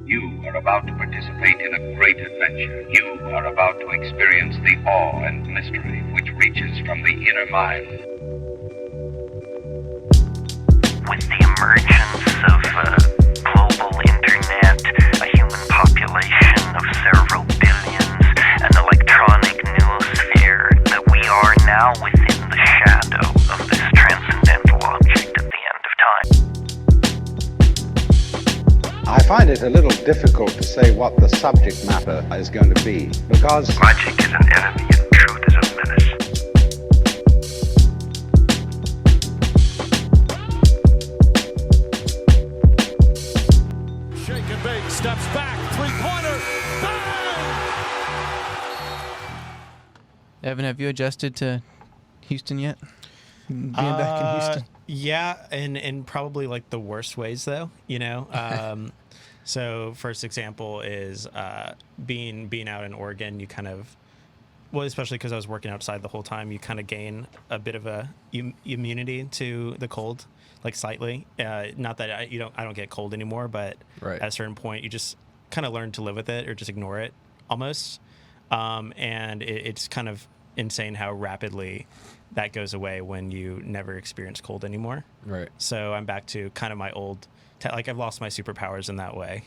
You are about to participate in a great adventure. You are about to experience the awe and mystery which reaches from the inner mind. With the emergence of global internet, a human population of several billions, an electronic noosphere, that we are now within the shadow of this transcendental object at the end of time. I find it a little difficult to say what the subject matter is going to be, because Magic is an enemy and truth is a menace. Shake and bake, steps back, three-pointer, bang! Evan, have you adjusted to Houston yet? Being back in Houston? Yeah, and probably like the worst ways though, you know. So first example is being out in Oregon. You kind of, well, especially because I was working outside the whole time, you kind of gain a bit of a immunity to the cold, like slightly. Not that I don't get cold anymore, but Right. at a certain point, you just kind of learn to live with it or just ignore it almost. And it's kind of insane how rapidly that goes away when you never experience cold anymore. Right. So I'm back to kind of my old, like I've lost my superpowers in that way.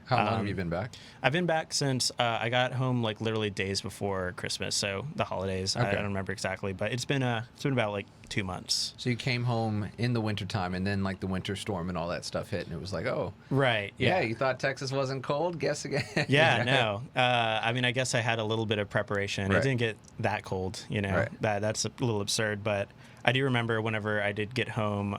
How long have you been back? I've been back since I got home like literally days before Christmas, so the holidays. Okay. I don't remember exactly, but it's been about like 2 months. So you came home in the wintertime, and then like the winter storm and all that stuff hit, and it was like, oh, Right. yeah, you thought Texas wasn't cold? Guess again. Yeah, no. I mean, I guess I had a little bit of preparation. Right. It didn't get that cold, you know. Right. That's a little absurd, but I do remember whenever I did get home,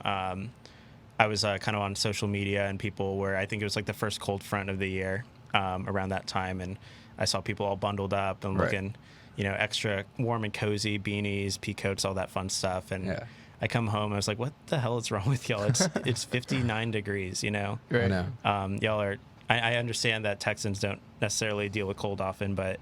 I was kind of on social media, and people were, I think it was like the first cold front of the year around that time, and I saw people all bundled up and Right. looking, you know, extra warm and cozy, beanies, pea coats, all that fun stuff, and Yeah. I come home, I was like, what the hell is wrong with y'all? It's 59 degrees, you know. I know. Y'all are. I understand that Texans don't necessarily deal with cold often, but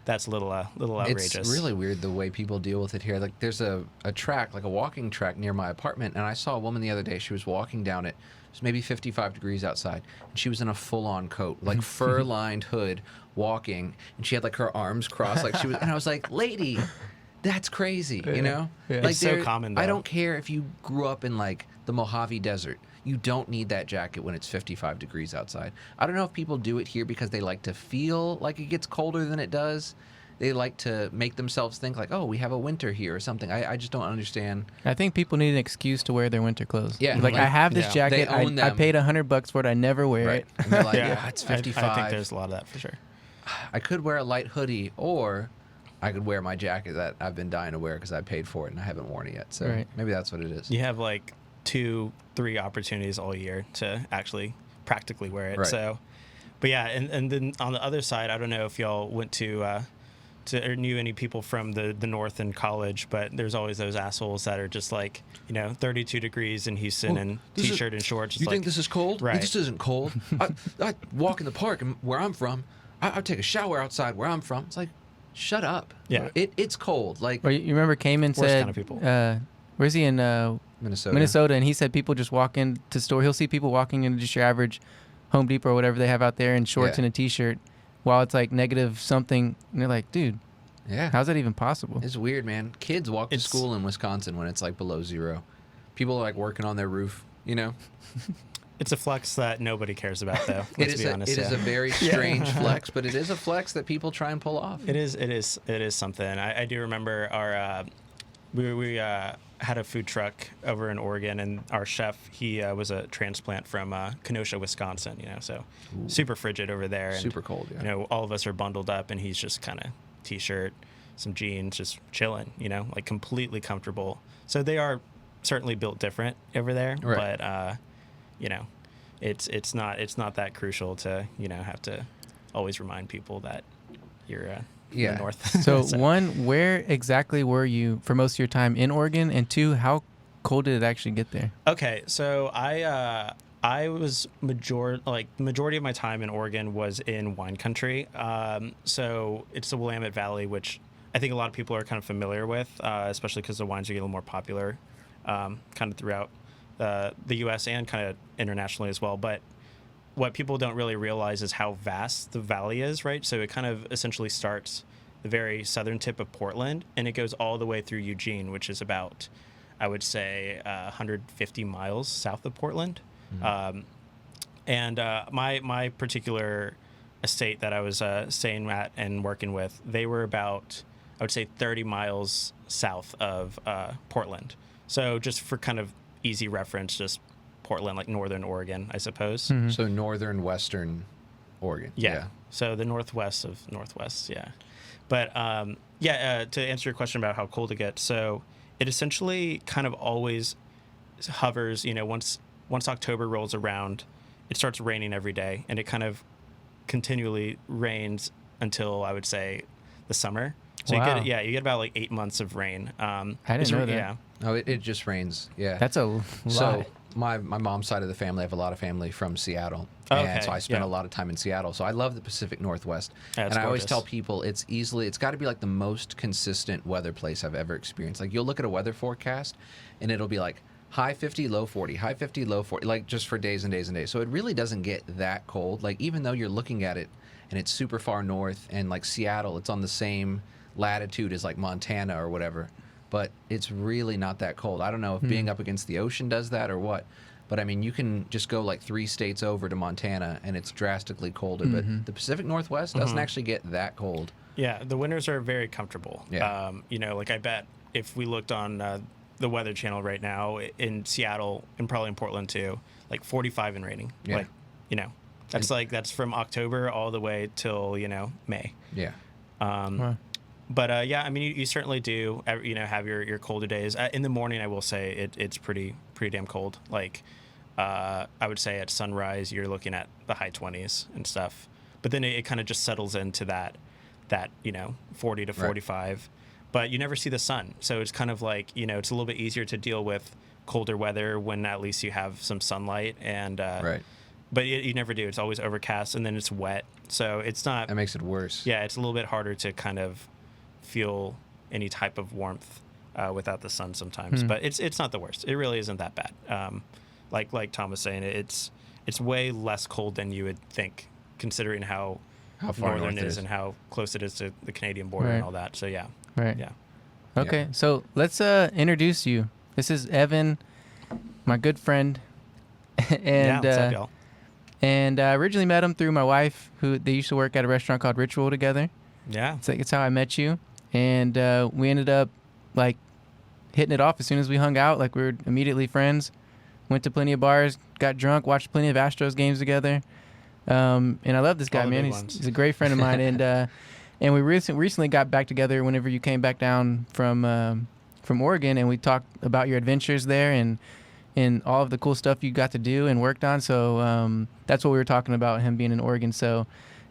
that's a little outrageous. It's really weird the way people deal with it here. Like there's a track, like a walking track near my apartment, and I saw a woman the other day. She was walking down it. It was maybe 55 degrees outside, and she was in a full-on coat, like fur-lined hood, walking, and she had like her arms crossed, like she was. And I was like, lady, that's crazy, you know? Yeah. Like It's so common, though. I don't care if you grew up in like the Mojave Desert. You don't need that jacket when it's 55 degrees outside. I don't know if people do it here because they like to feel like it gets colder than it does. They like to make themselves think like, oh, we have a winter here or something. I just don't understand. I think people need an excuse to wear their winter clothes. Yeah. Like, I have this Yeah. jacket. They own I them. paid $100 for it. I never wear Right. it. And they're like, yeah, it's 55. I think there's a lot of that for sure. I could wear a light hoodie, or I could wear my jacket that I've been dying to wear because I paid for it and I haven't worn it yet. So Right. maybe that's what it is. You have like 2-3 opportunities all year to actually practically wear it. Right. So, but yeah, and then on the other side, I don't know if y'all went to or knew any people from the north in college, but there's always those assholes that are just like, you know, 32 degrees in Houston and this is- t-shirt and shorts. It's You like, think this is cold? Right. This isn't cold. I walk in the park and where I'm from. I take a shower outside where I'm from. It's like, shut up. Yeah. It's cold. Like Or you remember Cayman Worst said, kind of people. where's he in Minnesota. And he said people just walk into store. He'll see people walking into just your average Home Depot or whatever they have out there in shorts Yeah. and a t-shirt while it's like negative something. And they're like, dude, Yeah. how's that even possible? It's weird, man. Kids walk to It's- school in Wisconsin when it's like below zero. People are like working on their roof, you know? it's a flex that nobody cares about, though. Let's be honest. It is a very strange flex, but it is a flex that people try and pull off. It is something. I do remember our we had a food truck over in Oregon, and our chef, he was a transplant from Kenosha, Wisconsin. You know, so super frigid over there. And, Super cold, yeah. You know, all of us are bundled up, and he's just kind of t-shirt, some jeans, just chilling. You know, like completely comfortable. So they are certainly built different over there, Right. but you know, it's not that crucial to, you know, have to always remind people that you're in Yeah. the north. So one, where exactly were you for most of your time in Oregon? And two, how cold did it actually get there? Okay, so I was majority of my time in Oregon was in wine country. So it's the Willamette Valley, which I think a lot of people are kind of familiar with, especially because the wines are getting a little more popular, kind of throughout the U.S. and kind of internationally as well. But what people don't really realize is how vast the valley is, right? So it kind of essentially starts the very southern tip of Portland, and it goes all the way through Eugene, which is about, I would say, 150 miles south of Portland. And my particular estate that I was staying at and working with, they were about, I would say, 30 miles south of Portland. So just for kind of easy reference, just Portland, like northern Oregon, I suppose. So northern western Oregon. Yeah. So the northwest of Northwest, yeah. But to answer your question about how cold it gets, so it essentially kind of always hovers, once October rolls around, it starts raining every day, and it kind of continually rains until, I would say, the summer. So Wow. you get about like 8 months of rain. I didn't know that. Yeah. Oh, it just rains. Yeah. That's a lot. So my mom's side of the family, I have a lot of family from Seattle. Okay, And so I spent yeah. a lot of time in Seattle. So I love the Pacific Northwest. Yeah, it's and I always gorgeous. tell people it's got to be like the most consistent weather place I've ever experienced. Like you'll look at a weather forecast and it'll be like high 50, low 40, high 50, low 40, like just for days and days and days. So it really doesn't get that cold. Like even though you're looking at it and it's super far north, and like Seattle, it's on the same latitude as like Montana or whatever, but it's really not that cold. I don't know if being up against the ocean does that or what, but I mean, you can just go like 3 states over to Montana and it's drastically colder, but the Pacific Northwest doesn't actually get that cold. Yeah, the winters are very comfortable. Yeah. Like I bet if we looked on the Weather Channel right now in Seattle and probably in Portland too, like 45 and raining. Yeah. Like, that's from October all the way till, May. Yeah. Wow. But I mean, you certainly do, have your colder days. In the morning, I will say it's pretty damn cold. Like, I would say at sunrise, you're looking at the high 20s and stuff. But then it kind of just settles into that 40 to 45. But you never see the sun. So it's kind of like, it's a little bit easier to deal with colder weather when at least you have some sunlight. And Right. But you never do. It's always overcast, and then it's wet. So it's not. That makes it worse. Yeah, it's a little bit harder to kind of feel any type of warmth without the sun sometimes. But it's not the worst. It really isn't that bad. Like Tom was saying, it's way less cold than you would think, considering how far northern north it it is is. and how close it is to the Canadian border Right. and all that. So yeah. Right. Yeah. Okay, so let's introduce you. This is Evan, my good friend, and What's up, y'all? and I originally met him through my wife, who they used to work at a restaurant called Ritual together. Yeah. It's how I met you, and we ended up like hitting it off as soon as we hung out. Like we were immediately friends. Went to plenty of bars, got drunk, watched plenty of Astros games together. And I love this guy, All the man. big He's, ones. he's a great friend of mine, and we recently got back together whenever you came back down from Oregon, and we talked about your adventures there and all of the cool stuff you got to do and worked on. So that's what we were talking about, him being in Oregon. So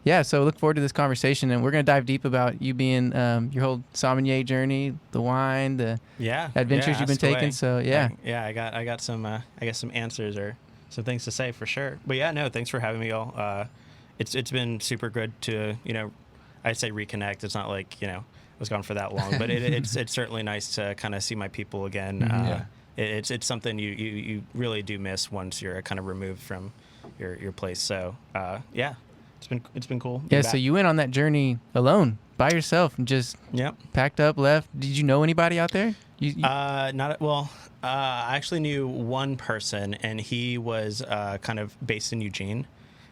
yeah, so look forward to this conversation, and we're gonna dive deep about you being your whole sommelier journey, the wine, the adventures you've been ask away. taking. So yeah, I got some answers or some things to say for sure. But yeah, no, thanks for having me all. It's been super good to I'd say reconnect. It's not like I was gone for that long, but it's certainly nice to kind of see my people again. Yeah. It's something you really do miss once you're kind of removed from your place. So yeah, it's been cool. yeah. So you went on that journey alone, by yourself, and just Yep. packed up, left. Did you know anybody out there? I actually knew one person, and he was kind of based in Eugene,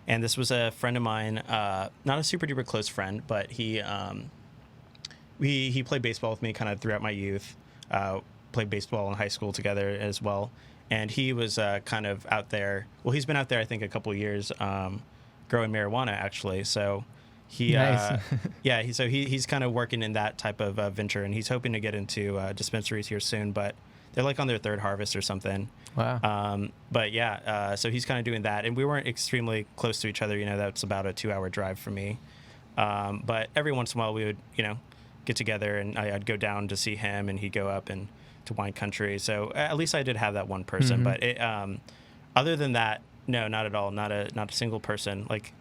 and this was a friend of mine, not a super duper close friend, but he played baseball with me kind of throughout my youth. Played baseball in high school together as well, and he was kind of out there. Well, he's been out there I think a couple of years, growing marijuana actually. So he Nice. he's kind of working in that type of venture, and he's hoping to get into dispensaries here soon, but they're like on their third harvest or something. Wow. But yeah, so he's kind of doing that, and we weren't extremely close to each other. That's about a 2-hour drive for me. But every once in a while we would get together, and I'd go down to see him, and he'd go up and to wine country. So at least I did have that one person. But it, other than that, no, not at all. Not a single person. Like,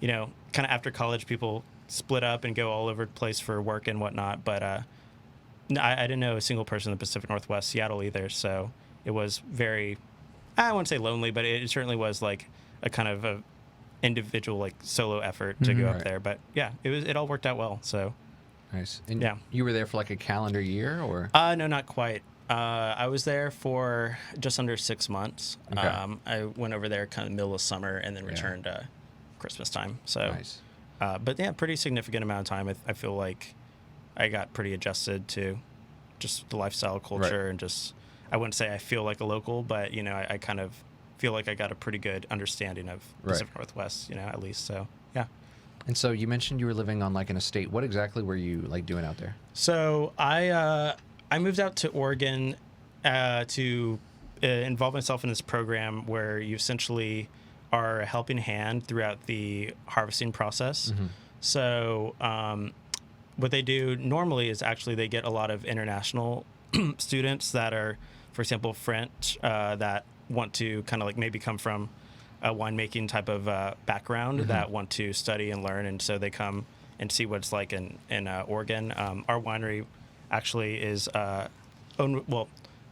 kind of after college, people split up and go all over the place for work and whatnot. But no, I didn't know a single person in the Pacific Northwest, Seattle either. So it was very, I wouldn't say lonely, but it certainly was like a kind of individual like solo effort to go up Right. there. But yeah, it all worked out well. So Nice. And Yeah. you were there for like a calendar year, or? no, not quite. I was there for just under 6 months. Okay. I went over there kind of middle of summer and then Yeah. returned Christmas time. So, Nice. but yeah, pretty significant amount of time. I feel like I got pretty adjusted to just the lifestyle culture and just, I wouldn't say I feel like a local, but, I kind of feel like I got a pretty good understanding of Pacific Northwest, at least. So, yeah. And so you mentioned you were living on like an estate. What exactly were you like doing out there? So I moved out to Oregon to involve myself in this program where you essentially are a helping hand throughout the harvesting process. So what they do normally is actually they get a lot of international students that are, for example, French that want to kind of like maybe come from a winemaking type of background that want to study and learn, and so they come and see what it's like in Oregon. Our winery actually is owned. Well,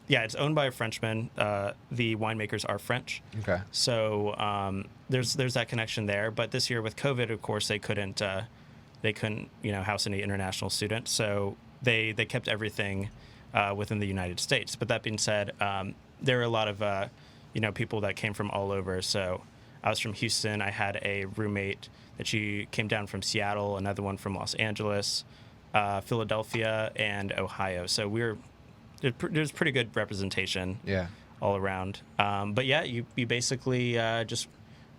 yeah, it's owned by a Frenchman. The winemakers are French. Okay. So there's that connection there. But this year with COVID, of course, they couldn't house any international students. So they kept everything within the United States. But that being said, there are a lot of people that came from all over. So I was from Houston. I had a roommate that she came down from Seattle, another one from Los Angeles, Philadelphia, and Ohio. So there's pretty good representation all around. But yeah, you basically just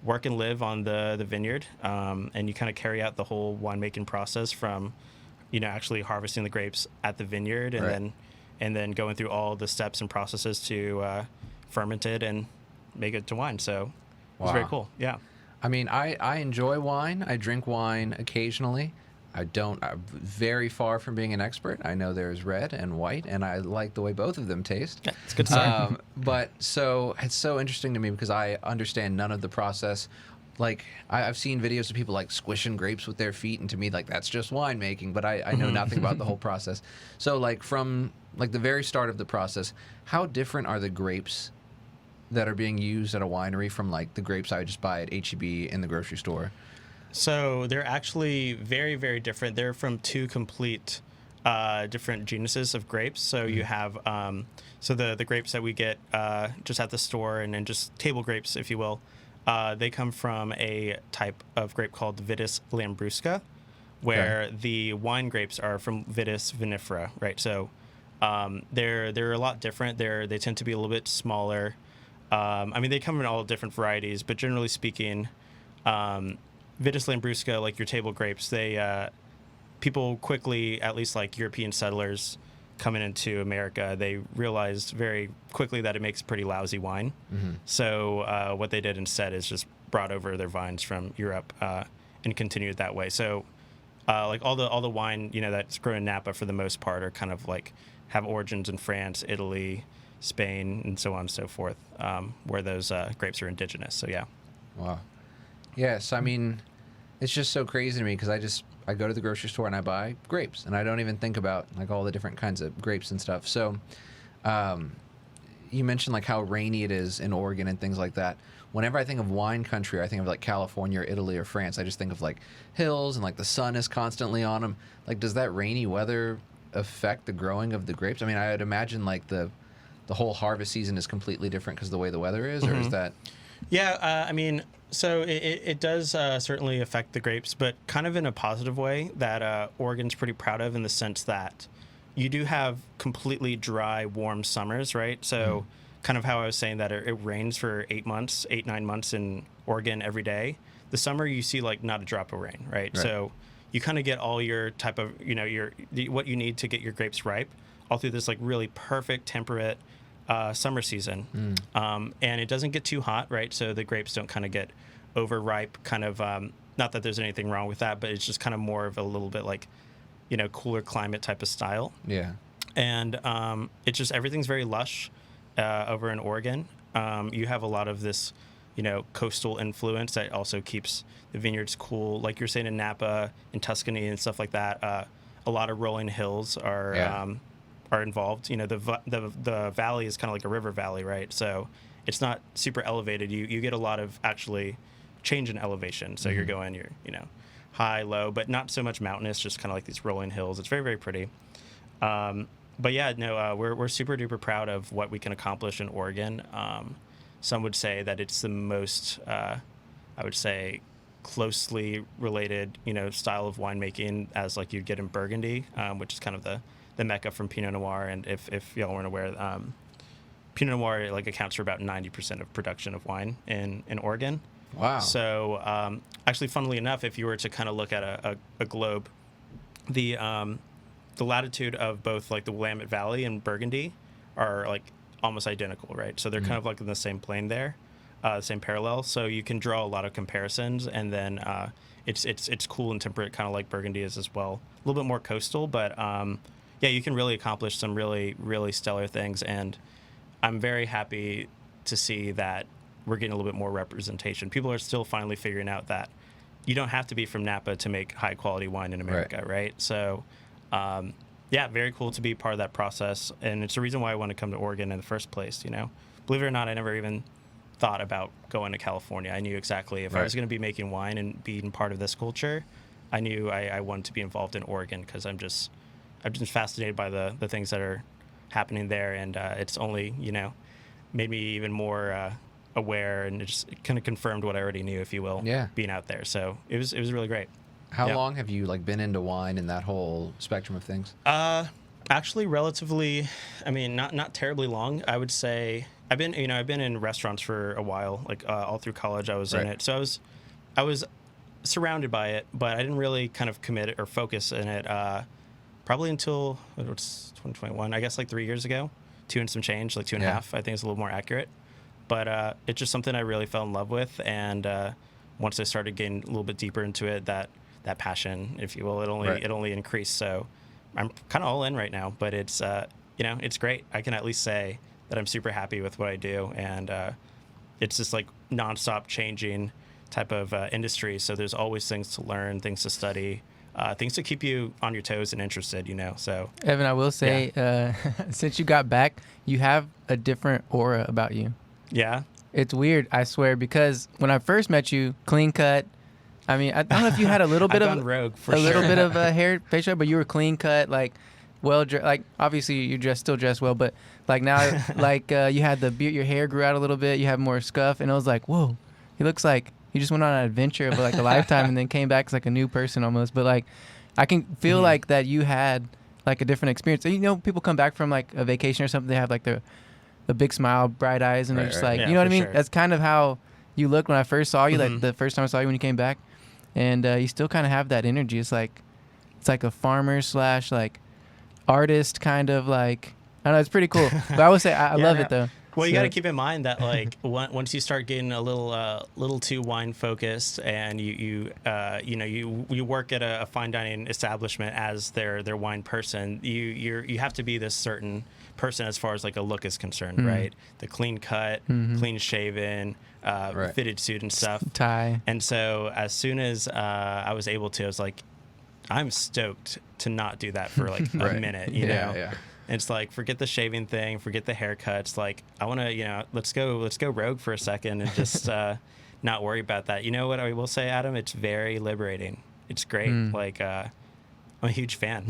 work and live on the vineyard, and you kind of carry out the whole winemaking process from, actually harvesting the grapes at the vineyard and then going through all the steps and processes to ferment it and make it to wine. So it's very cool. Yeah. I mean, I enjoy wine. I drink wine occasionally. I'm very far from being an expert. I know there's red and white, and I like the way both of them taste. Yeah, it's a good start. But so it's so interesting to me because I understand none of the process. Like I've seen videos of people like squishing grapes with their feet, and to me, like that's just winemaking. But I know nothing about the whole process. So like from like the very start of the process, how different are the grapes that are being used at a winery from like the grapes I would just buy at H-E-B in the grocery store? So they're actually very, very different. They're from two complete different genuses of grapes. So you have the grapes that we get just at the store and then just table grapes, if you will. They come from a type of grape called Vitis lambrusca, where the wine grapes are from Vitis vinifera, right? So they're a lot different. They tend to be a little bit smaller. I mean, they come in all different varieties, but generally speaking, Vitis lambrusca, like your table grapes, they people quickly, at least like European settlers coming into America, they realized very quickly that it makes pretty lousy wine. So what they did instead is just brought over their vines from Europe and continued that way. So like all the wine that's grown in Napa for the most part are kind of like have origins in France, Italy, Spain, and so on and so forth, where those grapes are indigenous. So yeah. Wow. Yes, I mean, it's just so crazy to me because I go to the grocery store and I buy grapes, and I don't even think about like all the different kinds of grapes and stuff. So, you mentioned like how rainy it is in Oregon and things like that. Whenever I think of wine country, I think of like California or Italy or France. I just think of like hills and like the sun is constantly on them. Like, does that rainy weather affect the growing of the grapes? I mean, I would imagine like the whole harvest season is completely different because of the way the weather is, or is that? Yeah, I mean, so it does certainly affect the grapes, but kind of in a positive way that Oregon's pretty proud of, in the sense that you do have completely dry, warm summers, right? So kind of how I was saying that it rains for 8 months, 9 months in Oregon every day. The summer you see like not a drop of rain, right? So you kind of get all your type of, what you need to get your grapes ripe all through this like really perfect temperate summer season. And it doesn't get too hot, right? So the grapes don't kind of get overripe, kind of, not that there's anything wrong with that, but it's just kind of more of a little bit like, cooler climate type of style. Yeah. And it's just, everything's very lush over in Oregon. You have a lot of this, coastal influence that also keeps the vineyards cool. Like you're saying in Napa, in Tuscany and stuff like that, a lot of rolling hills are involved. The valley is kind of like a river valley, right? So it's not super elevated. You get a lot of actually change in elevation. So you're going, high, low, but not so much mountainous, just kind of like these rolling hills. It's very, very pretty. But yeah, no, we're super duper proud of what we can accomplish in Oregon. Some would say that it's the most, I would say, closely related, style of winemaking as like you'd get in Burgundy, which is kind of the mecca from Pinot Noir. And if y'all weren't aware, Pinot Noir like accounts for about 90% of production of wine in Oregon. Wow. So actually, funnily enough, if you were to kind of look at a globe, the latitude of both like the Willamette Valley and Burgundy are like almost identical, right? So they're kind of like in the same plane there, same parallel. So you can draw a lot of comparisons, and then it's cool and temperate, kind of like Burgundy is as well. A little bit more coastal, but yeah, you can really accomplish some really, really stellar things. And I'm very happy to see that we're getting a little bit more representation. People are still finally figuring out that you don't have to be from Napa to make high quality wine in America, right? So, yeah, very cool to be part of that process. And it's the reason why I want to come to Oregon in the first place, Believe it or not, I never even thought about going to California. I knew exactly if I was going to be making wine and being part of this culture, I knew I wanted to be involved in Oregon because I'm just fascinated by the things that are happening there. And it's only, made me even more aware, and it just kind of confirmed what I already knew, if you will, being out there. So it was really great. How long have you like been into wine and that whole spectrum of things? Actually, relatively. I mean, not terribly long. I would say I've been in restaurants for a while. Like all through college, I was in it. So I was surrounded by it, but I didn't really kind of commit or focus in it. Probably until it's 2021. I guess like 3 years ago, 2 and some change, like 2.5. I think it's a little more accurate. But it's just something I really fell in love with, and once I started getting a little bit deeper into it, that passion, if you will, it only increased. So I'm kind of all in right now, but it's it's great. I can at least say that I'm super happy with what I do, and it's just like nonstop changing type of industry. So there's always things to learn, things to study, things to keep you on your toes and interested. So Evan, I will say, since you got back, you have a different aura about you. Yeah. It's weird, I swear, because when I first met you, clean cut. I mean, I don't know if you had a little bit of rogue for little bit of hair facial, but you were clean cut, like well dressed. Like obviously you still dress well, but like now, like you had the beard, your hair grew out a little bit, you have more scuff, and I was like, whoa, he looks like he just went on an adventure of like a lifetime and then came back as like a new person almost. But like, I can feel like that you had like a different experience. People come back from like a vacation or something, they have like the big smile, bright eyes, and they're just like, you know what I mean? Sure. That's kind of how you look when I first saw you, like the first time I saw you when you came back. And you still kind of have that energy. It's like a farmer / like artist kind of like, I don't know, it's pretty cool. But I would say I love it though. Well, you got to keep in mind that like once you start getting a little too wine focused, and you work at a fine dining establishment as their wine person, you have to be this certain person as far as like a look is concerned, right? The clean cut, clean shaven, fitted suit and stuff, tie. And so as soon as I was able to, I was like, I'm stoked to not do that for like a minute, you know. Yeah. And it's like, forget the shaving thing, forget the haircuts. Like, I want to, let's go rogue for a second and just not worry about that. You know what I will say, Adam? It's very liberating. It's great. Like, I'm a huge fan.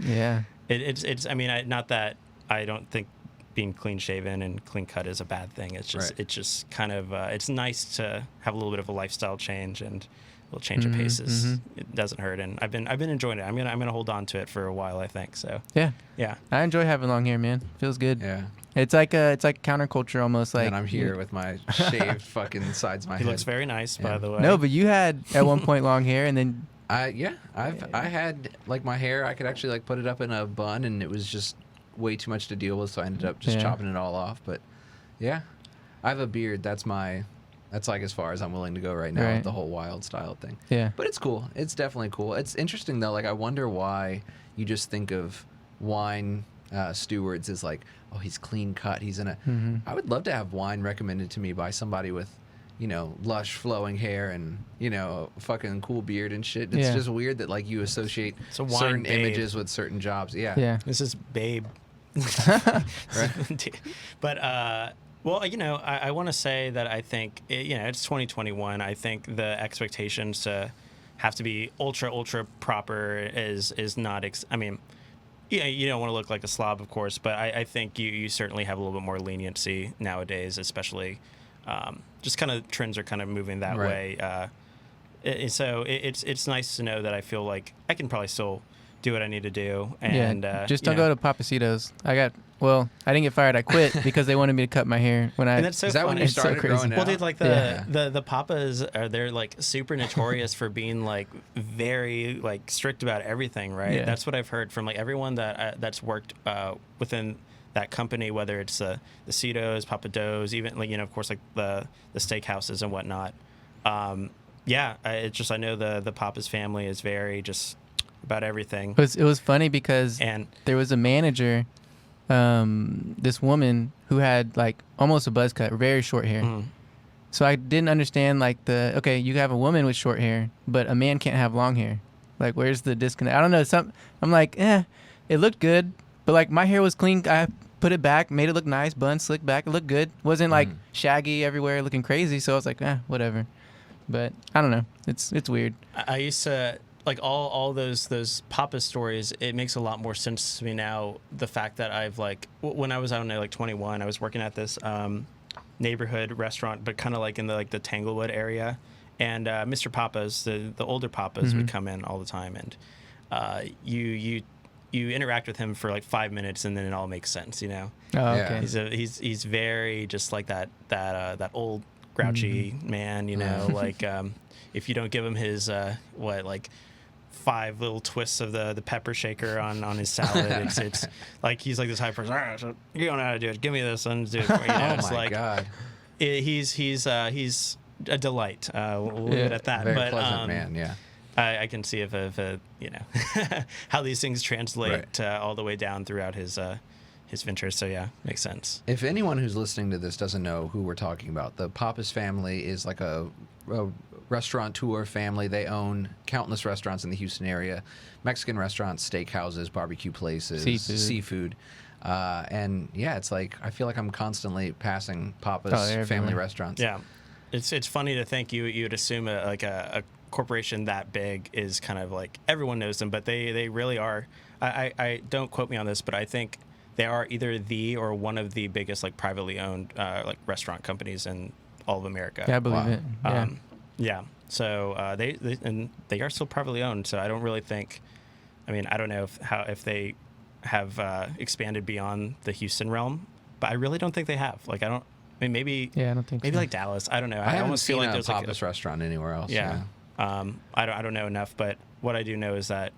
Yeah. It's. I mean, not that I don't think being clean shaven and clean cut is a bad thing. It's just, it's just kind of, it's nice to have a little bit of a lifestyle change and a little change of paces. It doesn't hurt, and I've been enjoying it. I'm gonna hold on to it for a while, I think. So yeah. I enjoy having long hair, man. Feels good. Yeah. It's like counterculture almost. Like, and I'm here with my shaved fucking sides of my head. He looks very nice, by the way. No, but you had at one point long hair, and then I had like my hair. I could actually like put it up in a bun, and it was just way too much to deal with, so I ended up just chopping it all off. But yeah, I have a beard. That's like as far as I'm willing to go right now with the whole wild style thing. Yeah. But it's cool. It's definitely cool. It's interesting though. Like I wonder why you just think of wine stewards as like, oh, he's clean cut. He's in a. I would love to have wine recommended to me by somebody with, lush flowing hair and a fucking cool beard and shit. It's just weird that like you associate certain images with certain jobs. Yeah. This is Babe. But Well, I want to say that I think, it's 2021. I think the expectations to have to be ultra proper is not, I mean, yeah, you don't want to look like a slob, of course, but I think you certainly have a little bit more leniency nowadays, especially just kind of trends are kind of moving that way. So it's nice to know that I feel like I can probably still do what I need to do. And just don't go to Papacitos. I didn't get fired. I quit because they wanted me to cut my hair when I. And that's so Is that funny. when you It's so started crazy. growing Well, out? dude, like the Papas they're like super notorious for being like very like strict about everything, right? Yeah. That's what I've heard from like everyone that's worked within that company, whether it's the Cetos, Papados, even like of course like the steakhouses and whatnot. It's just I know the Papas family is very just about everything. It was funny because And there was a manager, this woman who had like almost a buzz cut, very short hair. So I didn't understand like you have a woman with short hair, but a man can't have long hair. Like, where's the disconnect? I don't know. I'm like, it looked good, but like my hair was clean. I put it back, made it look nice, bun slicked back. It looked good. Wasn't like shaggy everywhere, looking crazy. So I was like, whatever. But I don't know. It's weird. I used to like all those Papa stories. It makes a lot more sense to me now. The fact that I've like when I was, I don't know, like 21, I was working at this neighborhood restaurant, but kind of like in the Tanglewood area, and Mr. Papas, the older Papas would come in all the time, and you interact with him for like 5 minutes, and then it all makes sense, Oh, Yeah. okay. He's very just like that old grouchy man, like if you don't give him his 5 little twists of the pepper shaker on his salad, it's like he's like this high person. So you don't know how to do it. Give me this and do it for you. Oh It's my like God. he's a delight. We'll leave it at that. Very but pleasant man. Yeah. I can see if how these things translate all the way down throughout his ventures. So yeah, makes sense. If anyone who's listening to this doesn't know who we're talking about, the Papas family is like a restaurateur family. They own countless restaurants in the Houston area, Mexican restaurants, steakhouses, barbecue places, seafood. And yeah, it's like I feel like I'm constantly passing Papas family restaurants. Yeah, it's funny to think you'd assume a corporation that big is kind of like everyone knows them, but they really are. I don't quote me on this, but I think they are either the or one of the biggest like privately owned like restaurant companies in all of America. Yeah, I believe it. Yeah. Yeah. So they are still privately owned. So I don't really think. I mean, I don't know if they have expanded beyond the Houston realm, but I really don't think they have. Like I mean, maybe. Yeah, I don't think. Maybe so. like Dallas. I don't know. I haven't almost seen feel like a there's Papas like restaurant anywhere else. yeah. I don't know enough, but what I do know is that,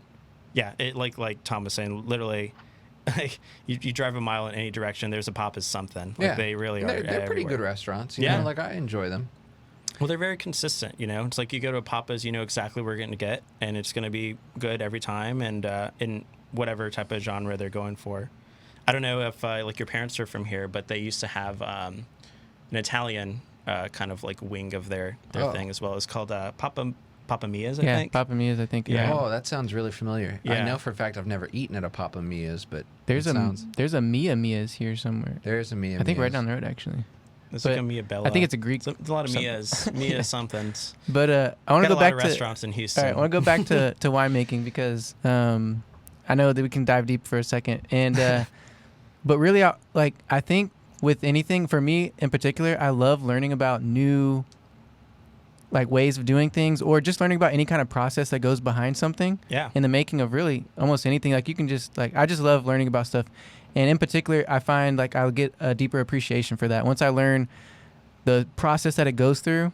yeah, it like Tom was saying, literally, like you drive a mile in any direction, there's a Papa's something. Like they really are. They're pretty everywhere. good restaurants. You Yeah. know, like I enjoy them. Well, they're very consistent. It's like you go to a Papa's, you know exactly what you're going to get, and it's going to be good every time, and in whatever type of genre they're going for. I don't know if like your parents are from here, but they used to have an Italian kind of like wing of their thing as well. It's called Papa Mia's, I think. Papa Mia's, I think. Yeah. Yeah. Oh, that sounds really familiar. I Yeah. know for a fact I've never eaten at a Papa Mia's, but There's it a Mia's here somewhere. there's a Mia. I think right Mia's. down the road actually. It's But like a Mia Bella. I think it's a Greek. It's a lot of something. Mia's. Mia somethings. But I want to Got go a lot back of to restaurants in Houston. All right, I want to go back to winemaking because I know that we can dive deep for a second, and but really, I think with anything, for me in particular, I love learning about new like ways of doing things, or just learning about any kind of process that goes behind something. Yeah. In the making of really almost anything, like you can just I just love learning about stuff, and in particular, I find like I'll get a deeper appreciation for that once I learn the process that it goes through.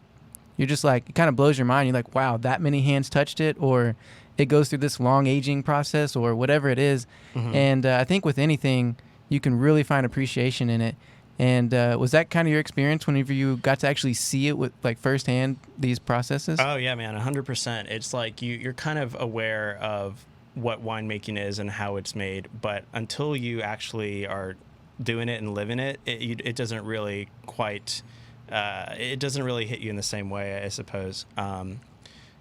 You're just like, it kind of blows your mind. You're like, wow, that many hands touched it, or it goes through this long aging process, or whatever it is. Mm-hmm. And I think with anything, you can really find appreciation in it. And was that kind of your experience whenever you got to actually see it with like firsthand, these processes? Oh yeah, man, 100%. It's like you're kind of aware of what winemaking is and how it's made, but until you actually are doing it and living it, it doesn't really quite. It doesn't really hit you in the same way, I suppose.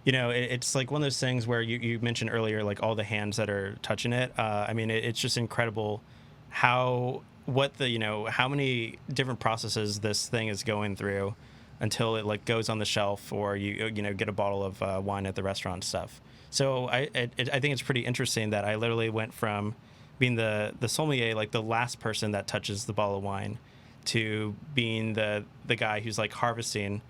It's like one of those things where you mentioned earlier, like all the hands that are touching it. I mean, it's just incredible how what the, how many different processes this thing is going through until it like goes on the shelf, or you get a bottle of wine at the restaurant and stuff. So I think it's pretty interesting that I literally went from being the sommelier, like the last person that touches the bottle of wine, to being the guy who's like harvesting,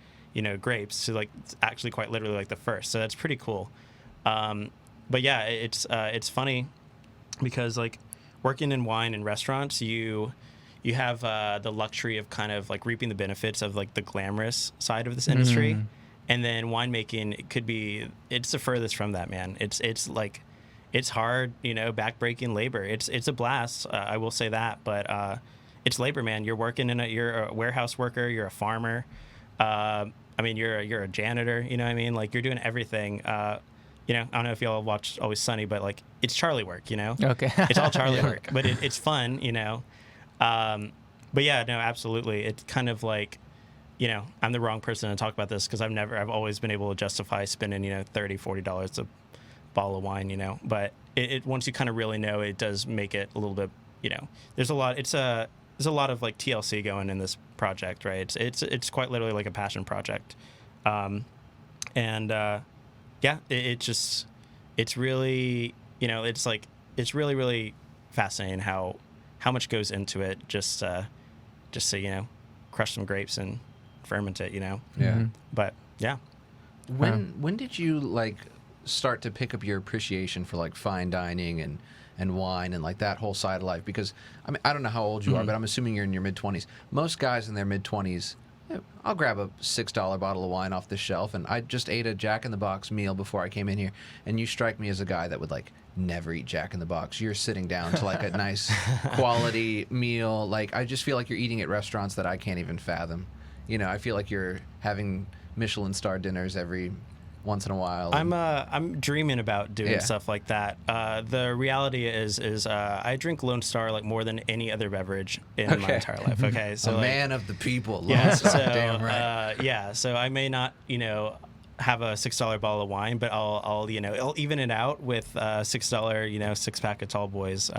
grapes, to like actually quite literally like the first. So that's pretty cool. But yeah, it's funny because like working in wine and restaurants, you have the luxury of kind of like reaping the benefits of like the glamorous side of this industry. And then winemaking, it's the furthest from that, man. It's like, it's hard, backbreaking labor. It's a blast. I will say that, but it's labor, man. You're working you're a warehouse worker. You're a farmer. You're a janitor. You know what I mean? Like, you're doing everything. I don't know if y'all watch Always Sunny, but like, it's Charlie work. Okay. It's all Charlie work, but it's fun. But yeah, no, absolutely. It's kind of like, I'm the wrong person to talk about this because I've always been able to justify spending, $30-$40 a bottle of wine, but it once you kind of really know, it does make it a little bit, there's a lot of like TLC going in this project, right? It's quite literally like a passion project. It's really, it's really, really fascinating how much goes into it just to, crush some grapes and ferment it, Yeah. But yeah. When did you like start to pick up your appreciation for like fine dining and wine and like that whole side of life? Because I don't know how old you are, but I'm assuming you're in your mid-20s. Most guys in their mid-20s, I'll grab a $6 bottle of wine off the shelf, and I just ate a Jack in the Box meal before I came in here, and you strike me as a guy that would like never eat Jack in the Box. You're sitting down to like a nice quality meal. Like, I just feel like you're eating at restaurants that I can't even fathom. I feel like you're having Michelin star dinners every once in a while. I'm dreaming about doing stuff like that. The reality is I drink Lone Star like more than any other beverage in my entire life. Okay, so a man of the people. Lone Yeah, Star, so damn right. So I may not have a $6 bottle of wine, but I'll even it out with $6 6-pack of Tall Boys,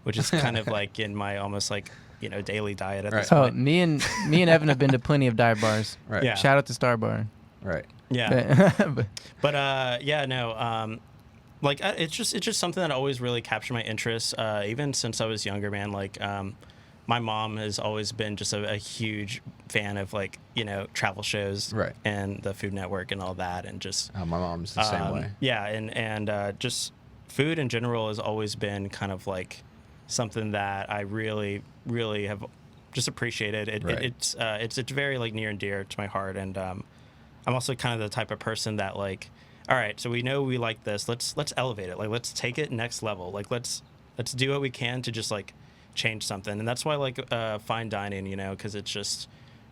which is kind of like in my almost like daily diet at this Oh, point. me and Evan have been to plenty of dive bars. Right. Yeah. Shout out to Star Bar. Right. Yeah. But it's just something that always really captured my interest, even since I was younger, man. Like, my mom has always been just a huge fan of like, travel shows, Right. and the Food Network and all that, and just My mom's the same way. yeah, and just food in general has always been kind of like something that I really, really have just appreciated. Right. It's very like near and dear to my heart, and I'm also kind of the type of person that like, all right, so we know we like this. Let's elevate it. Like, let's take it next level. Like, let's do what we can to just like change something. And that's why I like fine dining, because it's just,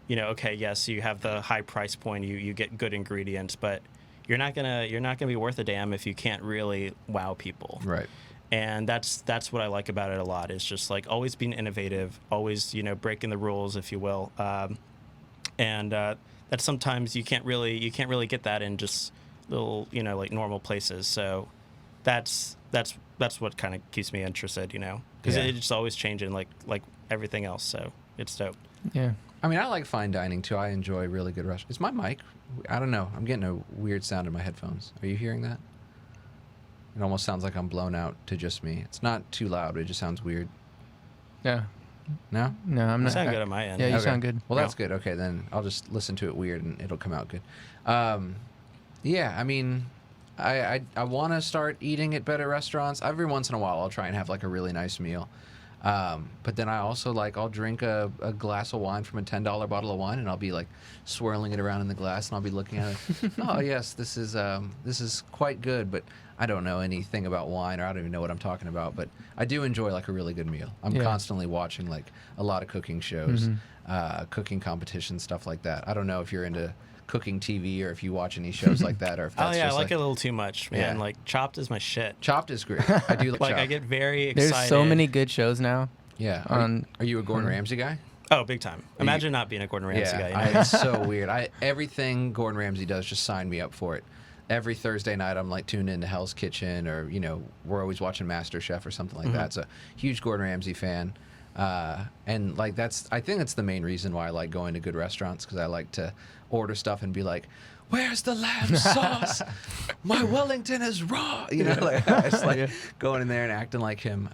okay, yes, you have the high price point, you get good ingredients, but you're not gonna be worth a damn if you can't really wow people. Right. And that's what I like about it a lot. Is just like always being innovative, always breaking the rules, if you will. That sometimes you can't really get that in just little like normal places. So that's what kind of keeps me interested, because it's always changing like everything else. So it's dope. Yeah. I mean, I like fine dining too. I enjoy really good restaurants. Is my mic? I don't know. I'm getting a weird sound in my headphones. Are you hearing that? It almost sounds like I'm blown out to just me. It's not too loud, but it just sounds weird. Yeah. No? No, I'm You not. sound good on my end. Yeah, you Okay. sound good. Well, that's good. Okay, then I'll just listen to it weird and it'll come out good. Yeah, I mean, I want to start eating at better restaurants. Every once in a while, I'll try and have like a really nice meal. But then I also I'll drink a glass of wine from a $10 bottle of wine, and I'll be like swirling it around in the glass, and I'll be looking at it. Oh yes, this is quite good, but I don't know anything about wine, or I don't even know what I'm talking about. But I do enjoy like a really good meal. I'm constantly watching like a lot of cooking shows, cooking competitions, stuff like that. I don't know if you're into cooking TV or if you watch any shows like that, or if that's I just like it a little too much, man. Yeah. Like Chopped is my shit. Chopped is great. I do like Like Chopped. I get very excited. There's so many good shows now. Yeah. On Are you a Gordon Ramsay guy? Oh, big time. Imagine not being a Gordon Ramsay guy. It's so weird. Everything Gordon Ramsay does, just sign me up for it. Every Thursday night, I'm like tuned into Hell's Kitchen, or we're always watching MasterChef or something like that. So huge Gordon Ramsay fan. And like I think that's the main reason why I like going to good restaurants, because I like to order stuff and be like, where's the lamb sauce? My Wellington is raw. You know, like I just like going in there and acting like him.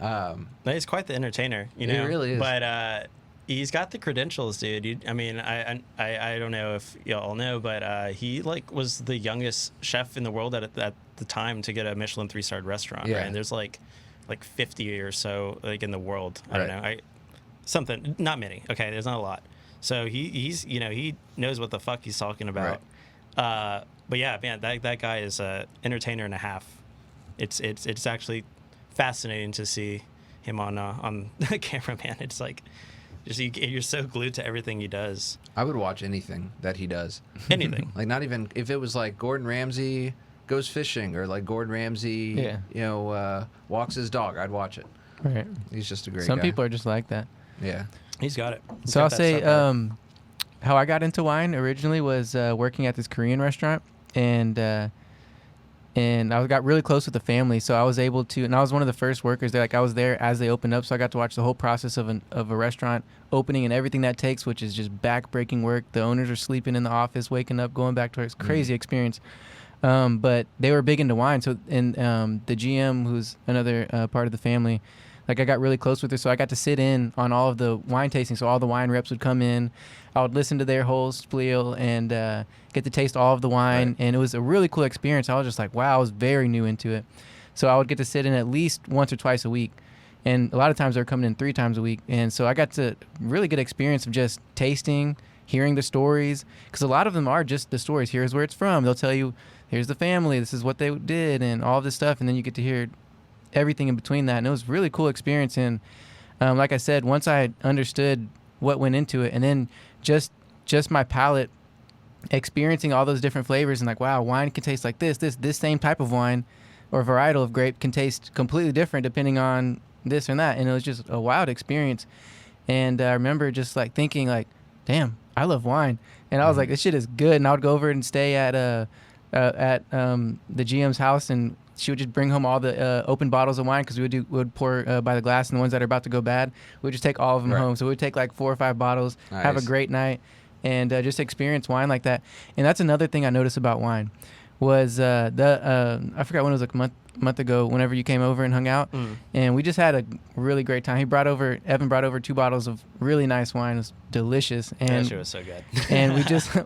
He's quite the entertainer, you know. He really is. But he's got the credentials, dude. I mean, I don't know if y'all know, but he like was the youngest chef in the world at the time to get a Michelin 3-star restaurant. Yeah. Right? And there's like 50 or so like in the world. I don't know. Something, not many. Okay, there's not a lot. So he's you know, he knows what the fuck he's talking about. Right. But yeah, man, that guy is a entertainer and a half. It's actually fascinating to see him on the camera, man. It's like just you're so glued to everything he does. I would watch anything that he does. Anything. Like not even if it was like Gordon Ramsay goes fishing, or like Gordon Ramsay, walks his dog, I'd watch it. Right. He's just a great Some guy. people are just like that. Yeah. He's got it. So I'll say how I got into wine originally was working at this Korean restaurant, and I got really close with the family, so I was able to, and I was one of the first workers there. Like I was there as they opened up, so I got to watch the whole process of a restaurant opening and everything that takes, which is just back-breaking work. The owners are sleeping in the office, waking up, going back to work. It's a crazy experience. But they were big into wine, so the GM, who's another part of the family, like I got really close with her, so I got to sit in on all of the wine tasting. So all the wine reps would come in, I would listen to their whole spiel and get to taste all of the wine, and it was a really cool experience. I was just like, wow, I was very new into it. So I would get to sit in at least once or twice a week, and a lot of times they were coming in 3 times a week, and so I got to really good experience of just tasting, hearing the stories, because a lot of them are just the stories. Here's where it's from. They'll tell you, here's the family, this is what they did, and all this stuff, and then you get to hear everything in between that, and it was a really cool experience. And like I said, once I understood what went into it, and then just my palate experiencing all those different flavors, and like, wow, wine can taste like this same type of wine or varietal of grape can taste completely different depending on this and that, and it was just a wild experience. And I remember just like thinking like, damn, I love wine, and I was like, this shit is good. And I would go over and stay at the GM's house, and she would just bring home all the open bottles of wine, because we would pour by the glass, and the ones that are about to go bad, we would just take all of them home. So we would take like 4 or 5 bottles, have a great night, and just experience wine like that. And that's another thing I noticed about wine was I forgot when it was, like a month ago, whenever you came over and hung out, and we just had a really great time. Evan brought over 2 bottles of really nice wine. It was delicious, and that shit was so good. and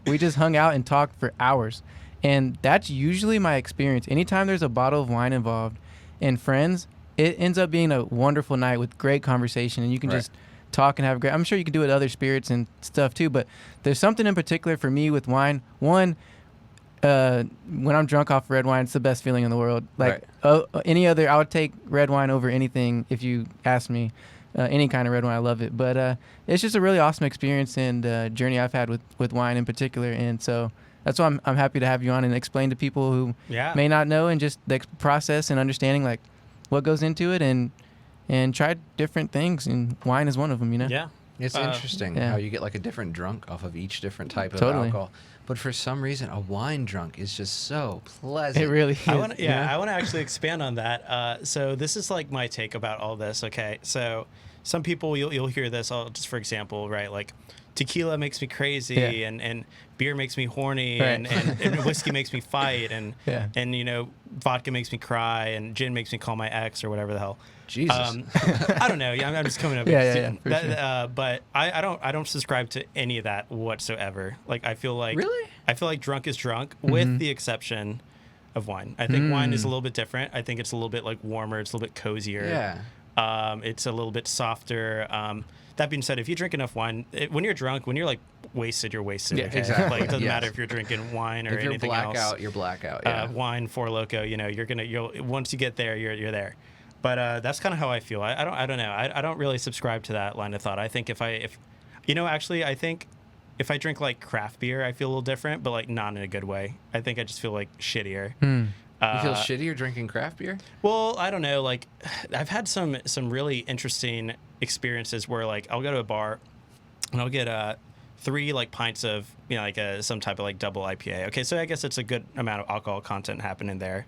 we just hung out and talked for hours. And that's usually my experience. Anytime there's a bottle of wine involved and friends, it ends up being a wonderful night with great conversation, and you can just talk and have a great. I'm sure you can do it with other spirits and stuff too, but there's something in particular for me with wine. One, when I'm drunk off red wine, it's the best feeling in the world. Like any other, I would take red wine over anything if you ask me. Any kind of red wine, I love it. But it's just a really awesome experience and journey I've had with wine in particular, and so. That's why I'm happy to have you on and explain to people who may not know, and just the process and understanding like what goes into it, and try different things, and wine is one of them, you know? Yeah. It's interesting how you get like a different drunk off of each different type of alcohol. But for some reason, a wine drunk is just so pleasant. It really is. I want to actually expand on that. So this is like my take about all this. Okay, so some people you'll hear this. Just for example, right? Like tequila makes me crazy, and beer makes me horny, and whiskey makes me fight, and vodka makes me cry, and gin makes me call my ex or whatever the hell. Jesus. I don't know. I'm just coming up. But I don't subscribe to any of that whatsoever. Like I feel like drunk is drunk, with the exception of wine. I think wine is a little bit different. I think it's a little bit like warmer. It's a little bit cozier. Yeah. It's a little bit softer. That being said, if you drink enough wine, when you're drunk, when you're like wasted, you're wasted. Yeah, okay? exactly. Like it doesn't matter if you're drinking wine or anything else. If you're blackout, yeah. Wine, Four Loko, you'll once you get there, you're there. But that's kind of how I feel. I don't know. I don't really subscribe to that line of thought. I think I think if I drink like craft beer, I feel a little different, but like not in a good way. I think I just feel like shittier. You feel shittier drinking craft beer? Well, I don't know. Like, I've had some really interesting experiences where like I'll go to a bar and I'll get 3 like pints of some type of like double IPA. Okay, so I guess it's a good amount of alcohol content happening there,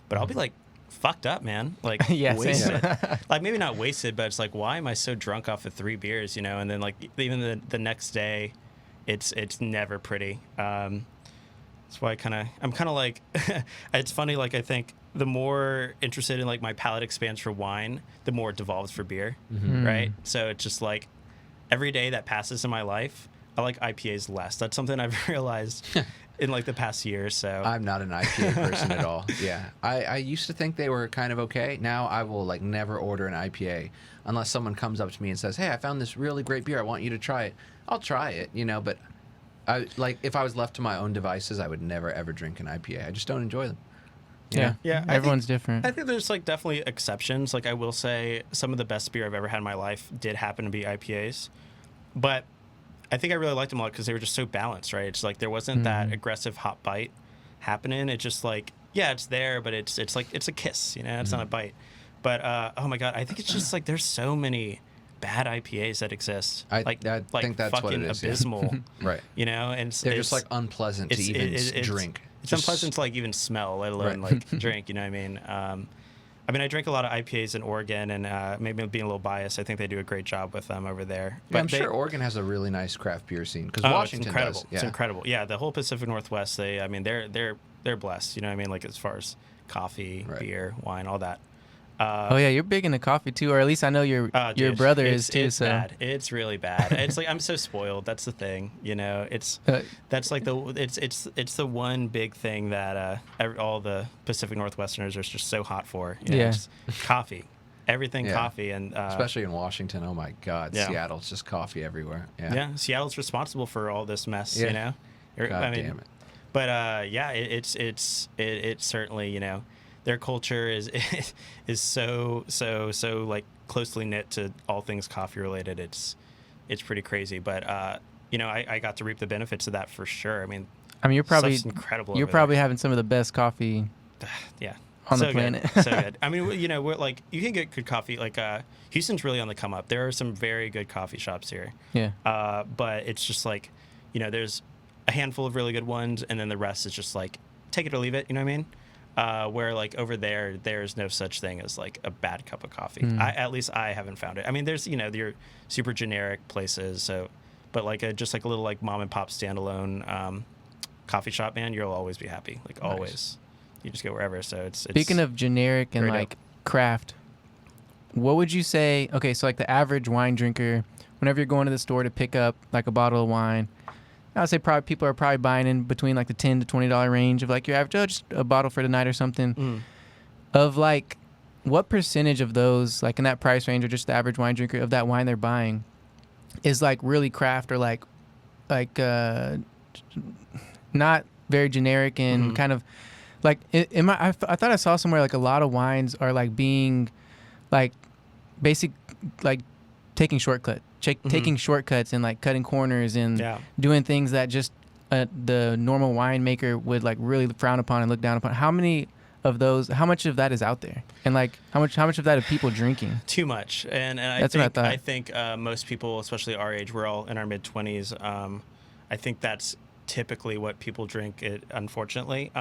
but I'll be like fucked up, man. Like Yeah, same. wasted. Like maybe not wasted, but it's like, why am I so drunk off of 3 beers? You know, and then like even the next day, it's never pretty. That's why I'm kind of like, it's funny. Like I think the more interested in like my palate expands for wine, the more it devolves for beer, right? So it's just like every day that passes in my life, I like IPAs less. That's something I've realized in like the past year or so. I'm not an IPA person at all. Yeah. I used to think they were kind of okay. Now I will like never order an IPA unless someone comes up to me and says, hey, I found this really great beer. I want you to try it. I'll try it, you know, but I like if I was left to my own devices, I would never ever drink an IPA. I just don't enjoy them. Yeah. Yeah, Everyone's different. I think there's like definitely exceptions. Like I will say some of the best beer I've ever had in my life did happen to be IPAs, but I think I really liked them a lot because they were just so balanced, right? It's like there wasn't that aggressive hot bite happening. It's just like, yeah, it's there, but it's like it's a kiss, you know, it's not a bite. But oh my god, I think it's just like there's so many bad IPAs that exist. I like think that's fucking what it is, yeah. abysmal. Right. You know, and They're just like unpleasant to even drink. It's unpleasant to like even smell, let alone like drink. You know what I mean? I drink a lot of IPAs in Oregon, and maybe being a little biased, I think they do a great job with them over there. Yeah, I'm sure Oregon has a really nice craft beer scene because Washington it's incredible. does. Yeah. It's incredible. Yeah, the whole Pacific Northwest. They're blessed. You know what I mean? Like as far as coffee, beer, wine, all that. Oh yeah, you're big into coffee too, or at least I know your brother is too. It's so bad. It's really bad. It's like I'm so spoiled. That's the thing. You know, that's like it's the one big thing that all the Pacific Northwesterners are just so hot for. You know, Yeah. it's coffee, everything coffee, and especially in Washington. Oh my God, Yeah. Seattle's just coffee everywhere. Yeah. yeah, Seattle's responsible for all this mess. Yeah. You know, God damn it. But yeah, it's certainly, you know, their culture is so like closely knit to all things coffee related. It's pretty crazy. But you know, I got to reap the benefits of that for sure. I mean, you're probably stuff's incredible. You're over probably there. having some of the best coffee Yeah. on so the planet. Good. So good. I mean, you know, we're like you can get good coffee. Like Houston's really on the come up. There are some very good coffee shops here. Yeah. But it's just like, you know, there's a handful of really good ones, and then the rest is just like take it or leave it. You know what I mean? Where like over there's no such thing as like a bad cup of coffee. At least I haven't found it. I mean, there's, you know, your super generic places. So, but like just like a little like mom and pop standalone coffee shop, man, you'll always be happy. Like Nice. always, you just go wherever. So it's Speaking of generic and very like craft, what would you say? Okay, so like the average wine drinker, whenever you're going to the store to pick up like a bottle of wine, I would say probably people are probably buying in between like the $10 to $20 range of like your average, just a bottle for the night or something. Of like, what percentage of those, like in that price range, or just the average wine drinker of that wine they're buying, is like really craft or like not very generic and kind of like I thought I saw somewhere like a lot of wines are like being like basic like taking taking shortcuts and like cutting corners and doing things that just the normal winemaker would like really frown upon and look down upon. How many of those? How much of that is out there? And like how much of that are people drinking? Too much. And That's what I think most people, especially our age, we're all in our mid 20s. I think that's typically what people drink. Unfortunately.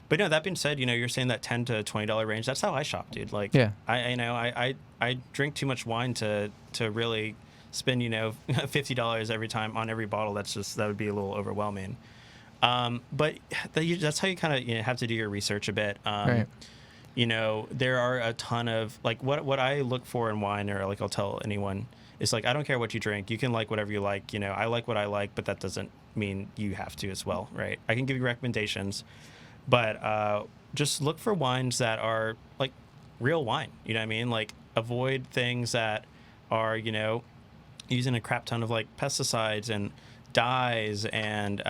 But no, that being said, you know, you're saying that $10 to $20 range. That's how I shop, dude. Like, yeah. I drink too much wine to really spend, you know, $50 every time on every bottle. That would be a little overwhelming. But that's how you kind of have to do your research a bit. Right. You know, there are a ton of like what I look for in wine, or like I'll tell anyone, is like I don't care what you drink. You can like whatever you like. You know, I like what I like, but that doesn't mean you have to as well, right? I can give you recommendations, but just look for wines that are like real wine. You know what I mean? Like avoid things that are, you know, using a crap ton of like pesticides and dyes and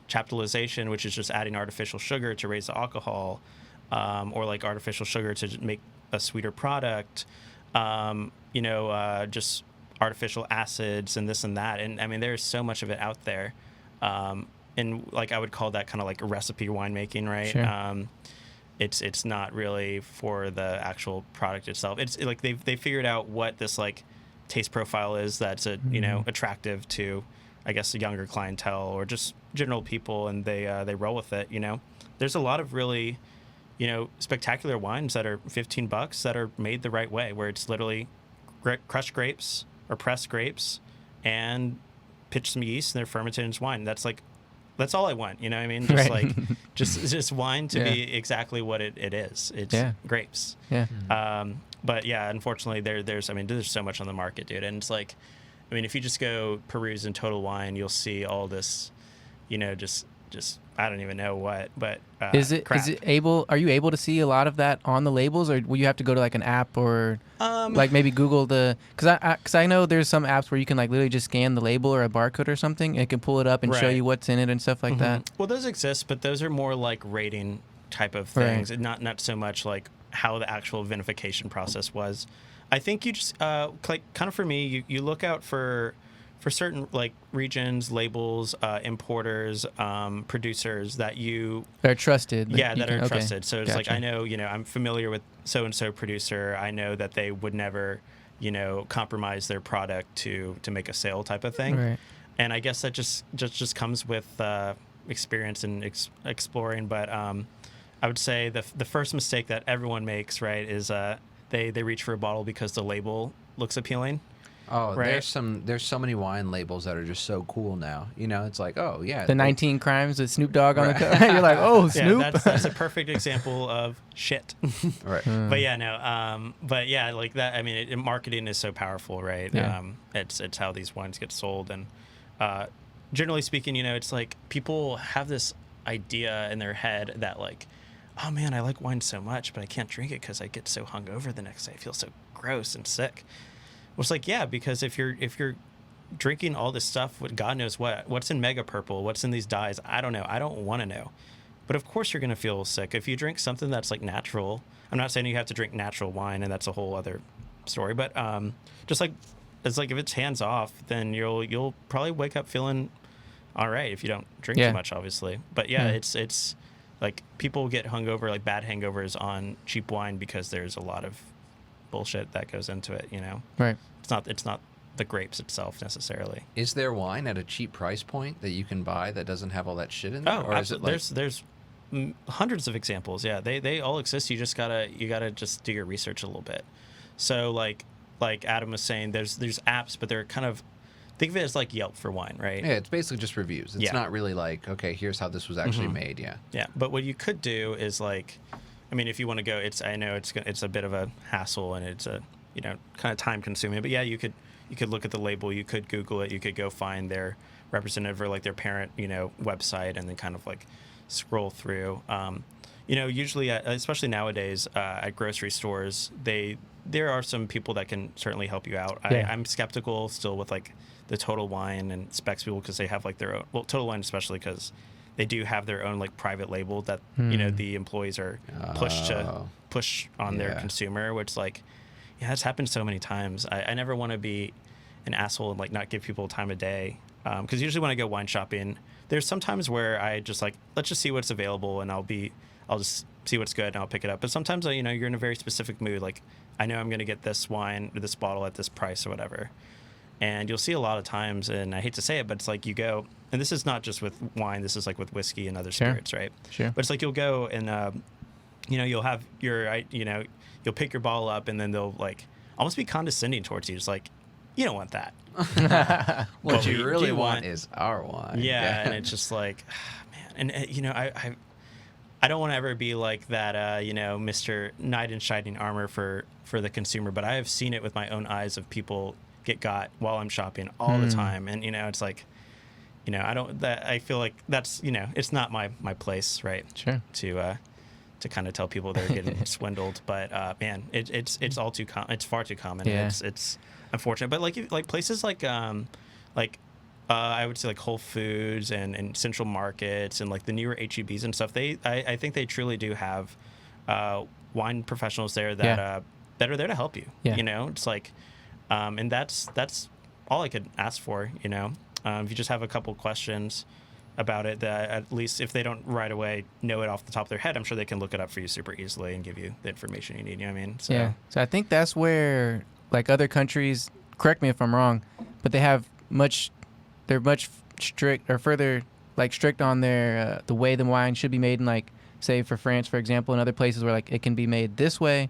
chaptalization, which is just adding artificial sugar to raise the alcohol, or like artificial sugar to make a sweeter product, you know, just artificial acids and this and that. And I mean, there's so much of it out there. And like I would call that kind of like a recipe winemaking, right? Sure. It's not really for the actual product itself. It's like they figured out what this like taste profile is that's you know, attractive to, I guess, a younger clientele or just general people, and they roll with it. You know, there's a lot of really, spectacular wines that are $15 that are made the right way, where it's literally crushed grapes or pressed grapes and pitch some yeast and they're fermented into wine. That's all I want. You know what I mean? Just Right. just wine to be exactly what it is. It's grapes. Yeah. But yeah, unfortunately there's so much on the market, dude. And it's like, I mean, if you just go peruse in Total Wine, you'll see all this, just I don't even know what, but Are you able to see a lot of that on the labels, or will you have to go to like an app or like maybe Google because I know there's some apps where you can like literally just scan the label or a barcode or something and it can pull it up and show Right. you what's in it and stuff like that. Well, those exist, but those are more like rating type of things, Right. and not so much like how the actual vinification process was. I think you just like kind of for me, you look out for certain like regions, labels, importers, producers that They're trusted. that are trusted. So it's like, Gotcha. I know, I'm familiar with so and so producer. I know that they would never, compromise their product to make a sale type of thing. Right. And I guess that just comes with experience and exploring. But I would say the first mistake that everyone makes, right, is they reach for a bottle because the label looks appealing. Oh, Right. there's so many wine labels that are just so cool now. It's like, oh yeah, The 19 Crimes with Snoop Dogg on the cover. You're like, oh, Snoop. Yeah, that's a perfect example of shit. right. But yeah, no. But yeah, like that. I mean, marketing is so powerful, right? Yeah. It's how these wines get sold, and generally speaking, it's like people have this idea in their head that like, oh man, I like wine so much, but I can't drink it because I get so hungover the next day. I feel so gross and sick. Well, it's like, yeah, because if you're drinking all this stuff with God knows what's in Mega Purple, what's in these dyes, I don't know. I don't want to know. But of course you're going to feel sick. If you drink something that's like natural, I'm not saying you have to drink natural wine, and that's a whole other story. But just like, it's like if it's hands off, then you'll probably wake up feeling all right if you don't drink too much, obviously. But yeah, it's like people get hungover, like bad hangovers on cheap wine because there's a lot of bullshit that goes into it, Right. It's not the grapes itself necessarily. Is there wine at a cheap price point that you can buy that doesn't have all that shit in there? Oh, absolutely. There's hundreds of examples. Yeah, they all exist. You gotta just do your research a little bit. So like Adam was saying, there's apps, but they're kind of, think of it as like Yelp for wine, right? Yeah, it's basically just reviews. It's not really like, okay, here's how this was actually made. Yeah. Yeah, but what you could do is like, I mean, if you want to go, I know it's a bit of a hassle and it's a kind of time consuming. But yeah, you could look at the label, you could Google it, you could go find their representative or like their parent website, and then kind of like scroll through. Usually, especially nowadays at grocery stores, there are some people that can certainly help you out. Yeah. I'm skeptical still with like the Total Wine and Specs people because they have like their own. Well, Total Wine especially because they do have their own like private label that the employees are pushed to push on their consumer, which like, yeah, it's happened so many times. I never want to be an asshole and like not give people time of day, because usually when I go wine shopping, there's sometimes where I just like, let's just see what's available, and I'll just see what's good and I'll pick it up. But sometimes you're in a very specific mood, like I know I'm going to get this wine or this bottle at this price or whatever. And you'll see a lot of times, and I hate to say it, but it's like you go, and this is not just with wine, this is like with whiskey and other spirits, right? Sure. But it's like you'll go and, you'll have you'll pick your bottle up, and then they'll like almost be condescending towards you. It's like, you don't want that. What you we really do want is our wine. Yeah, and it's just like, man. And, I don't want to ever be like that, Mr. Knight in shining armor for the consumer, but I have seen it with my own eyes of people get got while I'm shopping all the time. And, it's like, I feel like that's, it's not my place, right? Sure. To kind of tell people they're getting swindled, but man, it's all too it's far too common. Yeah. It's unfortunate, but like places like I would say like Whole Foods and Central Markets and like the newer HEBs and stuff. I think they truly do have wine professionals there that are there to help you. Yeah. It's like, and that's all I could ask for. If you just have a couple questions about it, that at least if they don't right away know it off the top of their head, I'm sure they can look it up for you super easily and give you the information you need. You know what I mean? So, Yeah. So I think that's where like other countries, correct me if I'm wrong, but they're much strict or further like strict on their the way the wine should be made in like say for France, for example, and other places where like it can be made this way,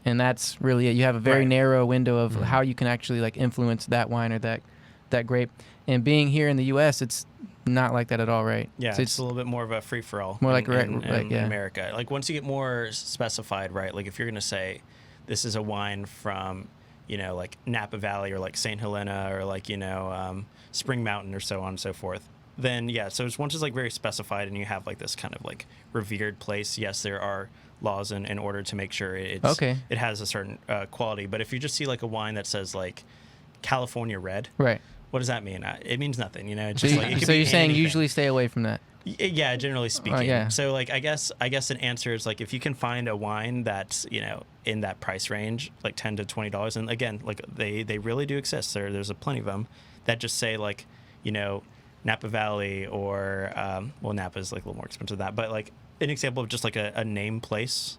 and that's really it. You have a very Right. narrow window of how you can actually like influence that wine or that grape. And being here in the U.S., it's not like that at all, right? Yeah, So it's a little bit more of a free for all. More like in yeah. America. Like once you get more specified, right? Like if you're gonna say this is a wine from, you know, like Napa Valley or like St. Helena or like, you know, Spring Mountain or so on and so forth, then yeah. So once it's like very specified and you have like this kind of like revered place, yes, there are laws in order to make sure it has a certain quality. But if you just see like a wine that says like California Red, right. what does that mean? It means nothing, you know. It's just like, it could So be you're saying anything. usually stay away from that. Yeah, generally speaking. yeah. So like I guess an answer is like if you can find a wine that's, you know, in that price range, like $10 to $20, and again, like they really do exist. There's a plenty of them that just say like, you know, Napa Valley or well, Napa is like a little more expensive than that, but like an example of just like a name place,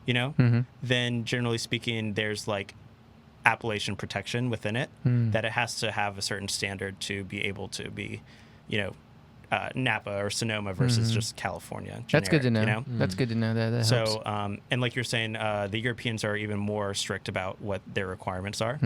you know, then generally speaking, there's like appellation protection within it that it has to have a certain standard to be able to be, you know, Napa or Sonoma versus just California. Generic, That's good to know. You know? That's good to know. That So, helps. and like you're saying, the Europeans are even more strict about what their requirements are.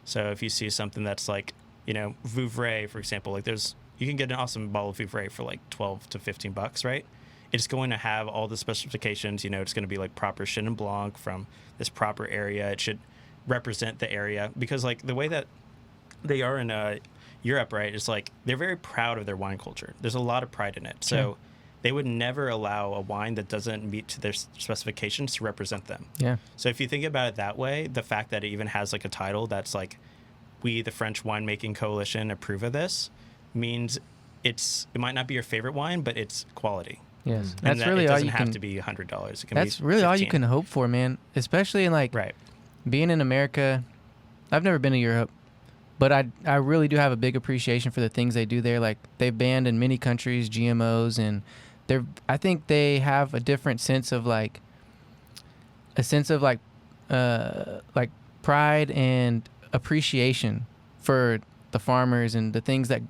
So if you see something that's like, you know, Vouvray, for example, like you can get an awesome bottle of Vouvray for like $12 to $15, right? It's going to have all the specifications. You know, it's going to be like proper Chenin Blanc from this proper area. It should represent the area because like the way that they are in Europe, right? It's like they're very proud of their wine culture. There's a lot of pride in it. So they would never allow a wine that doesn't meet to their specifications to represent them. Yeah. So if you think about it that way, the fact that it even has like a title that's like, we, the French Winemaking Coalition, approve of this, means it might not be your favorite wine, but it's quality. Yes. And That's really it all doesn't you have can. to be $100. It can That's be really all you $15. can hope for, man. Especially in like Right. being in America. I've never been to Europe, but I really do have a big appreciation for the things they do there. Like they banned in many countries GMOs, and I think they have a different sense of like pride and appreciation for the farmers and the things that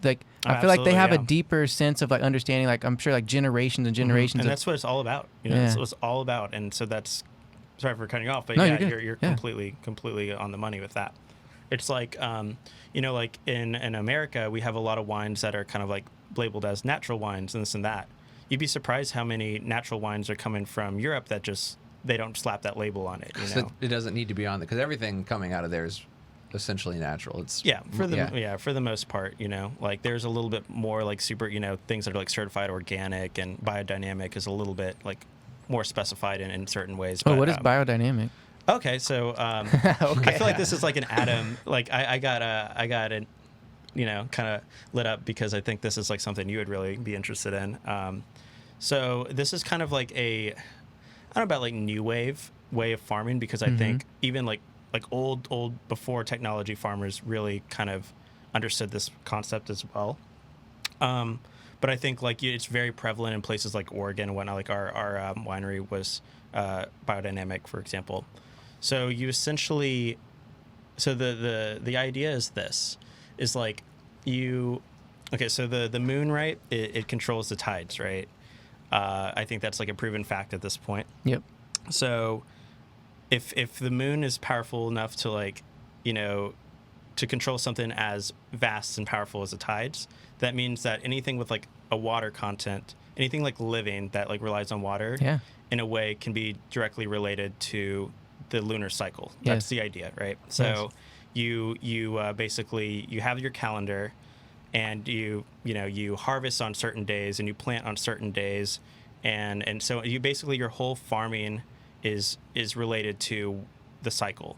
like I feel like they absolutely, have a yeah. deeper sense of like understanding, like I'm sure like generations and generations And of, that's what it's all about. You know, Yeah. that's what it's all about. And so that's, sorry for cutting you off, but No, yeah, you're good. you're Yeah. completely on the money with that. It's like, you know, like in America, we have a lot of wines that are kind of like labeled as natural wines and this and that. You'd be surprised how many natural wines are coming from Europe that just, they don't slap that label on it, you know? So it doesn't need to be on there because everything coming out of there is essentially natural. It's for the most part, you know, like there's a little bit more like super, you know, things that are like certified organic and biodynamic is a little bit like more specified in certain ways. Oh, but, what is biodynamic? Okay, so I feel like this is like an atom. Like I got it, you know, kind of lit up because I think this is like something you would really be interested in. So this is kind of like I don't know about like new wave way of farming because I think even like old before technology farmers really kind of understood this concept as well. But I think like it's very prevalent in places like Oregon and whatnot. Like our winery was biodynamic, for example. So you essentially, so the idea is this, is like so the moon, right? It controls the tides, right? I think that's like a proven fact at this point. Yep. So if the moon is powerful enough to like, you know, to control something as vast and powerful as the tides, that means that anything with like a water content, anything like living that like relies on water, in a way can be directly related to the lunar cycle. That's the idea, right? So you basically you have your calendar, and you harvest on certain days and you plant on certain days, and so you basically your whole farming is related to the cycle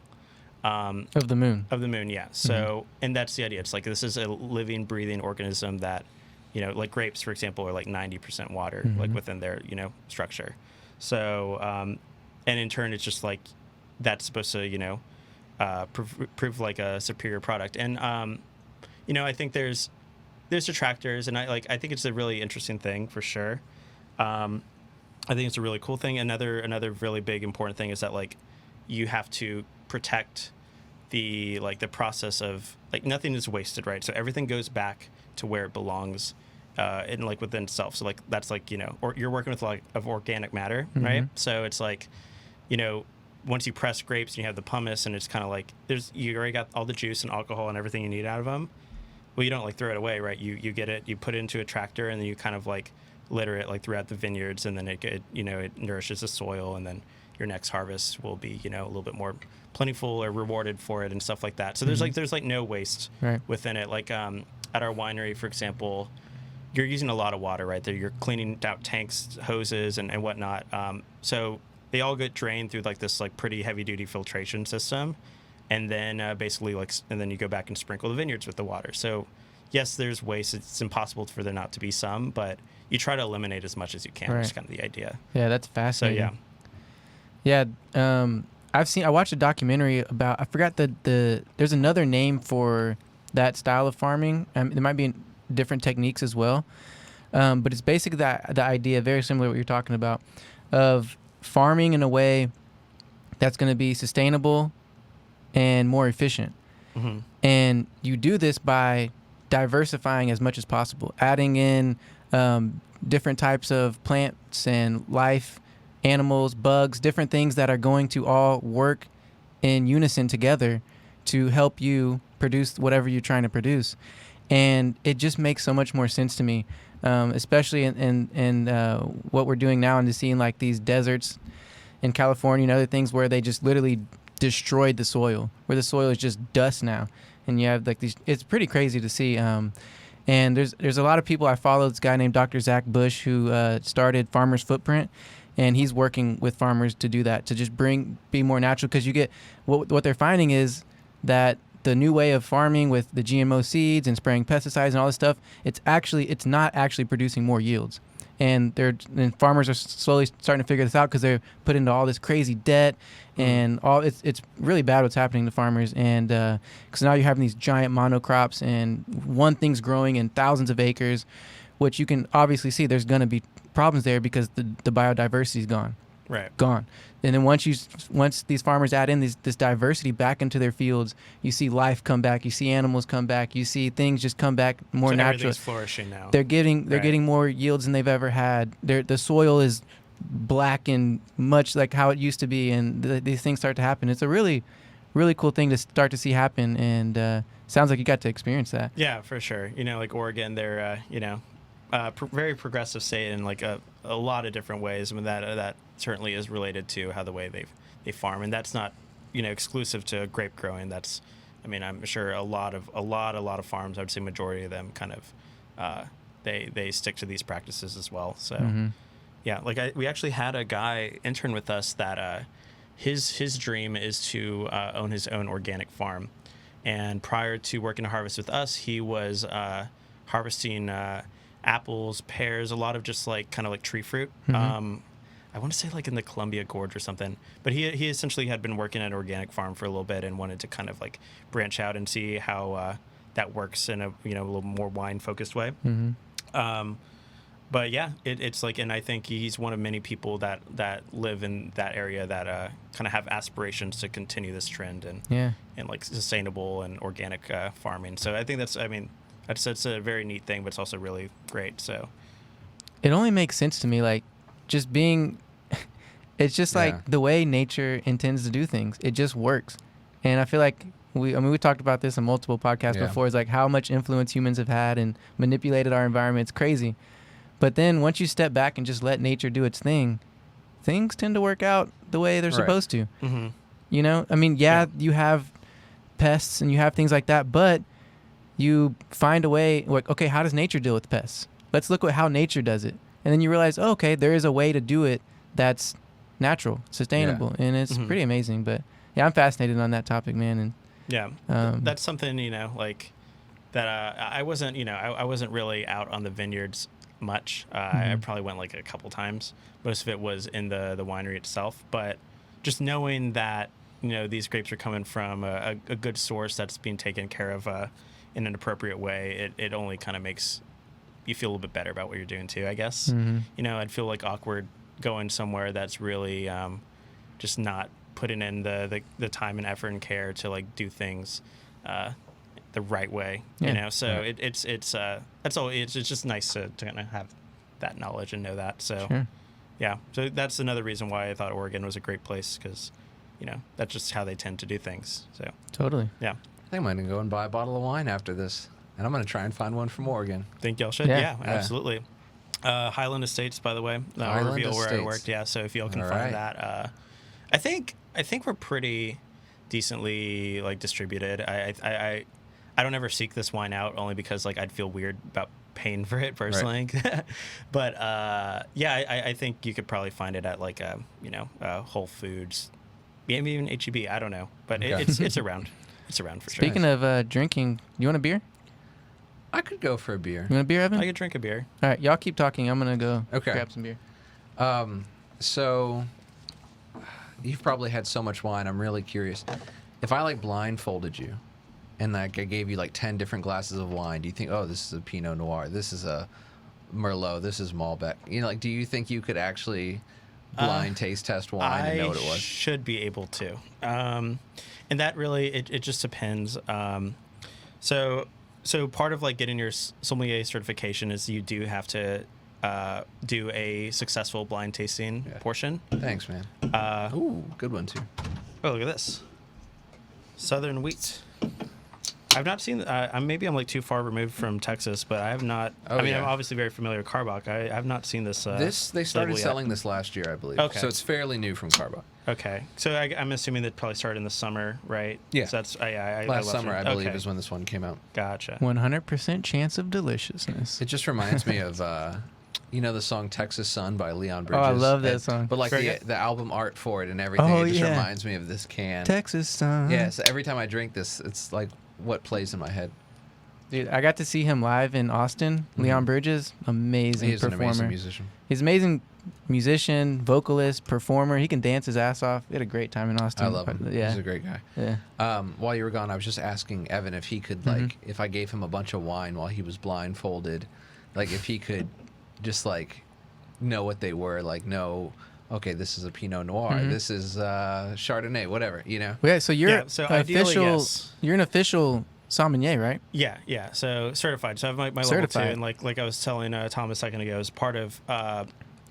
Of the moon. Yeah. So and that's the idea. It's like this is a living, breathing organism that, you know, like grapes, for example, are like 90% water, like within their, you know, structure. So and in turn, it's just like that's supposed to, you know, prove like a superior product. And you know, I think there's detractors, and I think it's a really interesting thing for sure. I think it's a really cool thing. Another really big important thing is that like you have to protect the process of like nothing is wasted, right? So everything goes back to where it belongs, in like within itself. So like that's like, or you're working with like of organic matter, right? So it's like, once you press grapes and you have the pumice, and it's kind of like you already got all the juice and alcohol and everything you need out of them. Well, you don't like throw it away, right? You get it, you put it into a tractor, and then you kind of like litter it like throughout the vineyards, and then it nourishes the soil, and then your next harvest will be a little bit more plentiful or rewarded for it and stuff like that. So there's like no waste within it. Like at our winery, for example, you're using a lot of water right there. You're cleaning out tanks, hoses, and whatnot. So they all get drained through like this like pretty heavy duty filtration system, and then basically and then you go back and sprinkle the vineyards with the water. So yes, there's waste. It's impossible for there not to be some, but you try to eliminate as much as you can. That's kind of the idea. Yeah, that's fascinating. So yeah. I watched a documentary about, I forgot there's another name for that style of farming. There might be different techniques as well. But it's basically the idea, very similar to what you're talking about, of farming in a way that's going to be sustainable and more efficient. And you do this by diversifying as much as possible, adding in different types of plants and life, animals, bugs, different things that are going to all work in unison together to help you produce whatever you're trying to produce. And it just makes so much more sense to me, especially in what we're doing now, and to seeing like these deserts in California and other things where they just literally destroyed the soil, where the soil is just dust now. And you have like these, it's pretty crazy to see. And there's a lot of people I follow. This guy named Dr. Zach Bush, who started Farmer's Footprint, and he's working with farmers to do that, to just be more natural. Because you get what they're finding is that the new way of farming with the GMO seeds and spraying pesticides and all this stuff, it's not actually producing more yields. And farmers are slowly starting to figure this out, because they're put into all this crazy debt, and it's really bad what's happening to farmers. And because now you're having these giant monocrops, and one thing's growing in thousands of acres, which you can obviously see there's going to be problems there, because the biodiversity is gone. And then once these farmers add in this diversity back into their fields, you see life come back, you see animals come back, you see things just come back more natural. Everything's flourishing now. They're getting more yields than they've ever had. The soil is black and much like how it used to be, and these things start to happen. It's a really, really cool thing to start to see happen, and sounds like you got to experience that. Yeah, for sure. Like Oregon, they're very progressive state in like a lot of different ways. I mean, that certainly is related to how the way they farm, and that's not exclusive to grape growing. That's, I mean, I'm sure a lot of farms, I would say majority of them kind of they stick to these practices as well. So yeah, like we actually had a guy intern with us that his dream is to own his own organic farm, and prior to working to harvest with us, he was harvesting apples, pears, a lot of just like kind of like tree fruit. I want to say like in the Columbia Gorge or something. But he essentially had been working at an organic farm for a little bit and wanted to kind of like branch out and see how that works in a little more wine focused way. But yeah, it's like, and I think he's one of many people that live in that area that kind of have aspirations to continue this trend and like sustainable and organic farming. So I think that's a very neat thing, but it's also really great. So it only makes sense to me, like just being, it's just like the way nature intends to do things. It just works. And I feel like we talked about this in multiple podcasts before. It's like how much influence humans have had and manipulated our environment. It's crazy. But then once you step back and just let nature do its thing, things tend to work out the way they're supposed to. I mean, you have pests and you have things like that, but you find a way, like, okay, how does nature deal with pests? Let's look at how nature does it. And then you realize, oh, okay, there is a way to do it that's natural, sustainable, and it's pretty amazing. But yeah, I'm fascinated on that topic, man. And that's something, like that I wasn't, I wasn't really out on the vineyards much. I probably went like a couple times. Most of it was in the winery itself, but just knowing that, these grapes are coming from a good source that's being taken care of in an appropriate way, it only kind of makes you feel a little bit better about what you're doing too, I guess. I'd feel like awkward going somewhere that's really just not putting in the time and effort and care to like do things the right way, Yeah. you know. So it's that's all. It's just nice to kind of have that knowledge and know that. So Sure. yeah, so that's another reason why I thought Oregon was a great place, because you know that's just how they tend to do things. So Totally. yeah, I think I'm gonna go and buy a bottle of wine after this, and I'm gonna try and find one from Oregon. think y'all should. Yeah. Yeah, absolutely. Highland Estates, by the way, I'll Highland reveal where I Estates. worked. Yeah, so if y'all can All find right. that, I think we're pretty decently like distributed. I don't ever seek this wine out, only because like I'd feel weird about paying for it personally. But yeah, I think you could probably find it at like Whole Foods, maybe even HEB. I don't know, but Okay. it's around. It's around for sure. Speaking of drinking, you want a beer? I could go for a beer. You want a beer, Evan? I could drink a beer. All right, y'all keep talking. I'm gonna go Okay. grab some beer. So you've probably had so much wine. I'm really curious. If I like blindfolded you, and like I gave you like 10 different glasses of wine, do you think, oh, this is a Pinot Noir, this is a Merlot, this is Malbec? You know, like, do you think you could actually blind taste test wine and know what it I was? should be able to. And that really, it just depends. So part of like getting your sommelier certification is you do have to do a successful blind tasting portion. Thanks, man. Ooh, good one too. Oh, look at this. Southern wheat. I've not seen. I'm like too far removed from Texas, but I have not. Oh, I mean, yeah. I'm obviously very familiar with Carbach. I have not seen this. They started label yet. selling this last year, I believe. Okay. So it's fairly new from Carbach. Okay, so I'm assuming that probably started in the summer, right? Yeah. So that's I Last love summer, it. I believe, Okay. is when this one came out. Gotcha. 100% chance of deliciousness. It just reminds me of, you know, the song "Texas Sun" by Leon Oh, Bridges. I love that And- song. But like Very the good. album art for it and everything, Oh, it just yeah. reminds me of this can. Texas sun. Yeah. So every time I drink this, it's like what plays in my head. Dude, I got to see him live in Austin. Leon Bridges, amazing He's an performer. amazing musician. He's an amazing musician, vocalist, performer. He can dance his ass off. We had a great time in Austin. I love him. Yeah. He's a great guy. Yeah. While you were gone, I was just asking Evan if he could, like, if I gave him a bunch of wine while he was blindfolded, like, if he could just, like, know what they were, like, know, okay, this is a Pinot Noir, this is Chardonnay, whatever, you know? Well, yeah, so you're Yeah, so ideally, official. yes. You're an official sommelier, right? Yeah. So certified. So I have my level 2, Certified. and like I was telling Tom a second ago, as part of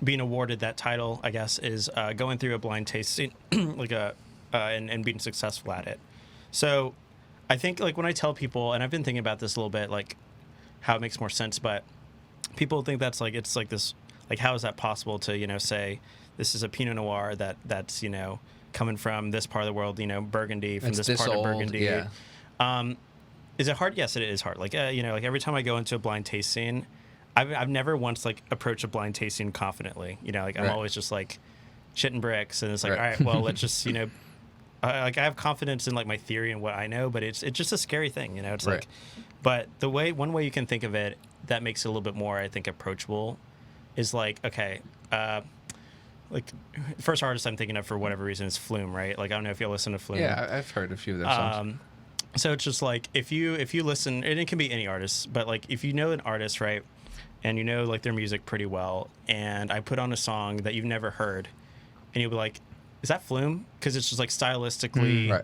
being awarded that title, I guess, is going through a blind tasting, like and being successful at it. So I think like when I tell people, and I've been thinking about this a little bit, like how it makes more sense, but people think that's like it's like this, like how is that possible to say this is a Pinot Noir that's coming from this part of the world, Burgundy from It's this this part old, of Burgundy. yeah. Is it hard? Yes, it is hard. Like, like every time I go into a blind tasting, I've never once like approached a blind tasting confidently. Like I'm Right. always just like shitting bricks, and it's like, Right. all right, well, let's just like I have confidence in like my theory and what I know, but it's just a scary thing. It's Right. like, but one way you can think of it that makes it a little bit more, I think, approachable, is like, okay, like first artist I'm thinking of for whatever reason is Flume, right? Like I don't know if you'll listen to Flume. Yeah, I've heard a few of their songs. So it's just like if you listen, and it can be any artist, but like if you know an artist, right, and you know like their music pretty well, and I put on a song that you've never heard, and you'll be like, is that Flume? Because it's just like stylistically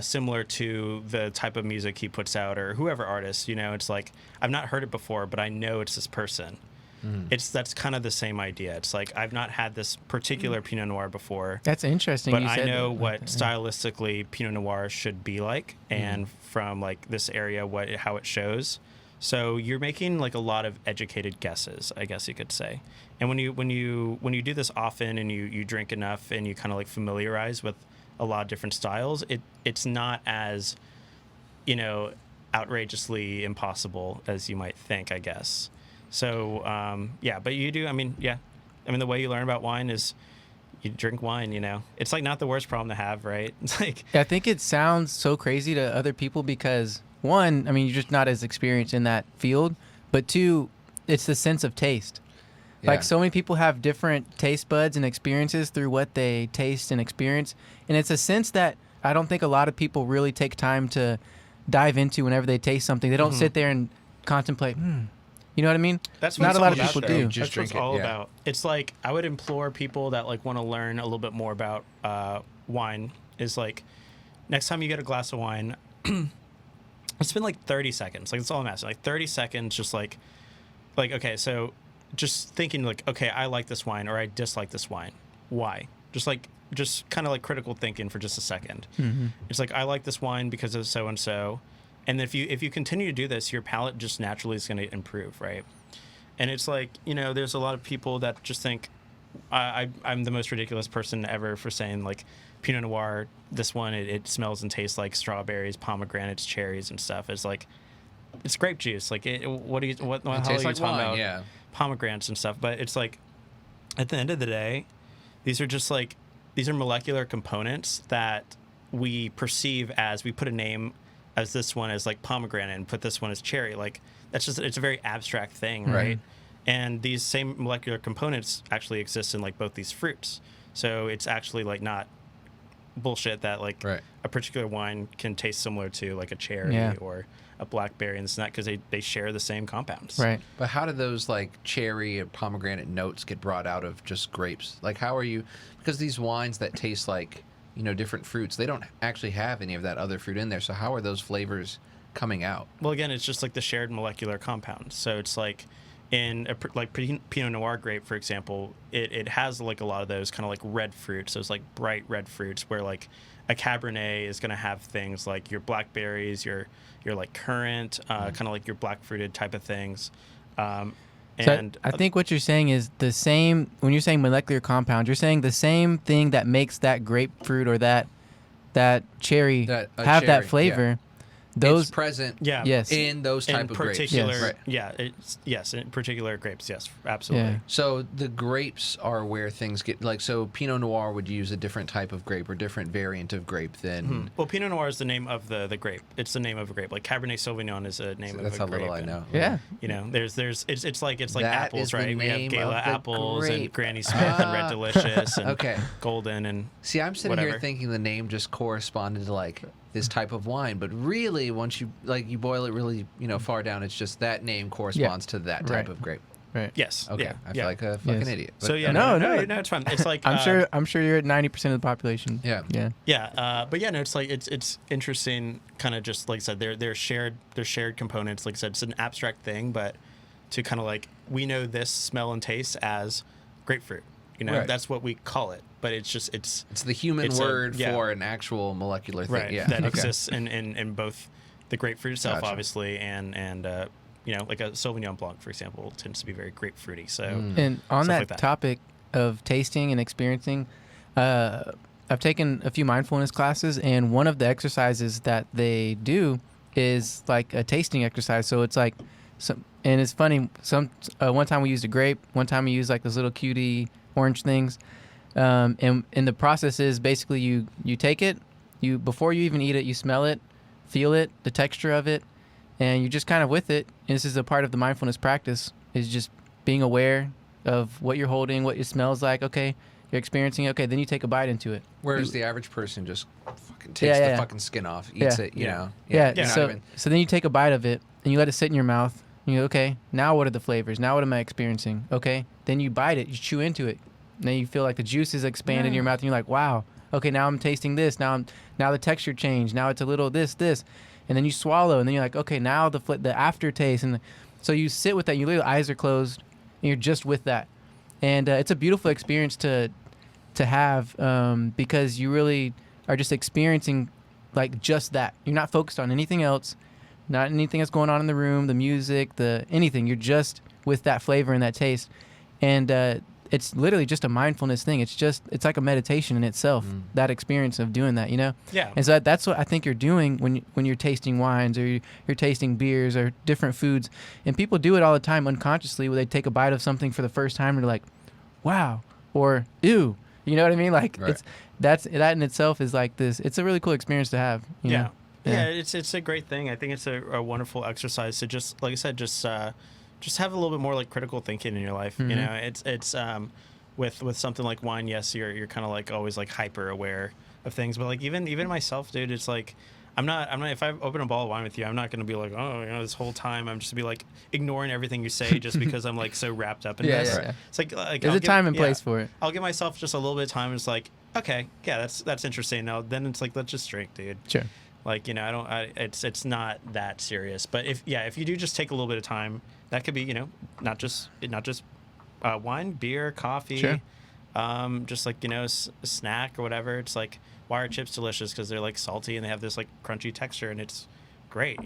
similar to the type of music he puts out, or whoever artist, it's like I've not heard it before, but I know it's this person. That's kind of the same idea. It's like I've not had this particular Pinot Noir before. That's interesting. But you I said know that. what Okay. stylistically Pinot Noir should be like, and from like this area, how it shows. So you're making like a lot of educated guesses, I guess you could say. And when you do this often, and you drink enough, and you kind of like familiarize with a lot of different styles, it's not as outrageously impossible as you might think, I guess. So but you do. I mean, the way you learn about wine is you drink wine. It's like not the worst problem to have, right? It's like I think it sounds so crazy to other people because one, you're just not as experienced in that field, but two, it's the sense of taste. Yeah. Like so many people have different taste buds and experiences through what they taste and experience, and it's a sense that I don't think a lot of people really take time to dive into whenever they taste something. They don't sit there and contemplate. You know what I mean? That's what not it's a lot all of about, people though. do. Just That's what drink it's it, all yeah. about. It's like I would implore people that like want to learn a little bit more about wine is like next time you get a glass of wine, It's been like 30 seconds. Like, that's all I'm asking. Like 30 seconds, just like, okay, so just thinking like, okay, I like this wine or I dislike this wine. Why? Just kind of like critical thinking for just a second. Mm-hmm. It's like, I like this wine because of so and so. And if you continue to do this, your palate just naturally is going to improve, right? And it's like, you know, there's a lot of people that just think I'm the most ridiculous person ever for saying like Pinot Noir, this one, it smells and tastes like strawberries, pomegranates, cherries, and stuff. It's like, it's grape juice. Like, what the hell are you like talking wine, about? yeah. Pomegranates and stuff. But it's like, at the end of the day, these are molecular components that we perceive as, we put a name as this one as like pomegranate and put this one as cherry. Like, it's a very abstract thing, right? And these same molecular components actually exist in like both these fruits. So it's actually like not bullshit that like a particular wine can taste similar to like a cherry or a blackberry and this and that, because they share the same compounds. Right. But how do those like cherry and pomegranate notes get brought out of just grapes? Like, how are you, because these wines that taste like, you know, different fruits, they don't actually have any of that other fruit in there. So how are those flavors coming out? Well, again, it's just like the shared molecular compounds. So it's like in like Pinot Noir grape, for example, it has like a lot of those kind of like red fruits. Those like bright red fruits, where like a Cabernet is going to have things like your blackberries, your like currant, kind of like your black fruited type of things. And I think what you're saying is the same, when you're saying molecular compound, you're saying the same thing that makes that grapefruit or that cherry have that flavor. Those it's present in those type of grapes. In particular grapes, yes, absolutely. Yeah. So the grapes are where things get, like, so Pinot Noir would use a different type of grape or different variant of grape than... Well, Pinot Noir is the name of the grape. It's the name of a grape. Like Cabernet Sauvignon is a name of a grape. That's how little I know. Yeah. You know, it's like That apples, is the right? We have name Gala of the apples grape. and Granny Smith and Red Delicious and Golden and See, I'm sitting whatever. here thinking the name just corresponded to like this type of wine, but really, once you you boil it really far down, it's just that name corresponds to that type of grape. Right. Yes. Okay. Yeah. I feel like a fucking idiot. So but- yeah, No, no, it's fine. It's like I'm sure you're at 90% of the population. Yeah. Yeah. Yeah, but yeah, no, it's like it's interesting. Kind of just like I said, they're shared components. Like I said, it's an abstract thing, but to kind of like, we know this smell and taste as grapefruit. You know, that's what we call it. But it's just it's the human it's word for an actual molecular thing. right Yeah. that exists in both the grapefruit itself, Gotcha. obviously, and like a Sauvignon Blanc, for example, tends to be very grapefruity. So And on stuff that, like that. topic of tasting and experiencing, I've taken a few mindfulness classes, and one of the exercises that they do is like a tasting exercise. So it's like, and it's funny. One time we used a grape. One time we used like those little cutie orange things. And the process is basically you take it, before you even eat it, you smell it, feel it, the texture of it, and you just kind of with it. And this is a part of the mindfulness practice, is just being aware of what you're holding, what it smells like. Okay, you're experiencing it. Okay, then you take a bite into it. Whereas the average person just fucking takes the fucking skin off, eats it, you know. Yeah. You're not So even- so then you take a bite of it and you let it sit in your mouth. And you go, okay, now what are the flavors? Now what am I experiencing? Okay, then you bite it, you chew into it. Then you feel like the juices expand in your mouth, and you're like, wow, okay, now I'm tasting this. Now the texture changed. Now it's a little this, and then you swallow, and then you're like, okay, now the aftertaste, and so you sit with that. Your little eyes are closed, and you're just with that, and it's a beautiful experience to have, because you really are just experiencing like just that. You're not focused on anything else, not anything that's going on in the room, the music, anything. You're just with that flavor and that taste, and it's literally just a mindfulness thing. It's like a meditation in itself, that experience of doing that, Yeah. And so that's what I think you're doing when you're tasting wines, or you're tasting beers or different foods. And people do it all the time unconsciously, where they take a bite of something for the first time and they're like, wow, or ew. You know what I mean? Like that in itself is like this. It's a really cool experience to have. You know? Yeah, it's a great thing. I think it's a wonderful exercise to just, like I said, just have a little bit more like critical thinking in your life. Mm-hmm. You know, it's with something like wine. Yes, you're kind of like always like hyper aware of things, but like even myself, dude, it's like I'm not. If I open a bottle of wine with you, I'm not going to be like, oh, this whole time I'm just be like ignoring everything you say just because I'm like so wrapped up in this. Yeah. It's like There's a time and place for it. I'll give myself just a little bit of time. It's like, okay, yeah, that's interesting. Now then it's like, let's just drink, dude. Sure. Like, it's not that serious. But if you do just take a little bit of time, that could be, not just wine, beer, coffee, Sure. just like, a snack or whatever. It's like, why are chips delicious? Because they're like salty and they have this like crunchy texture and it's great,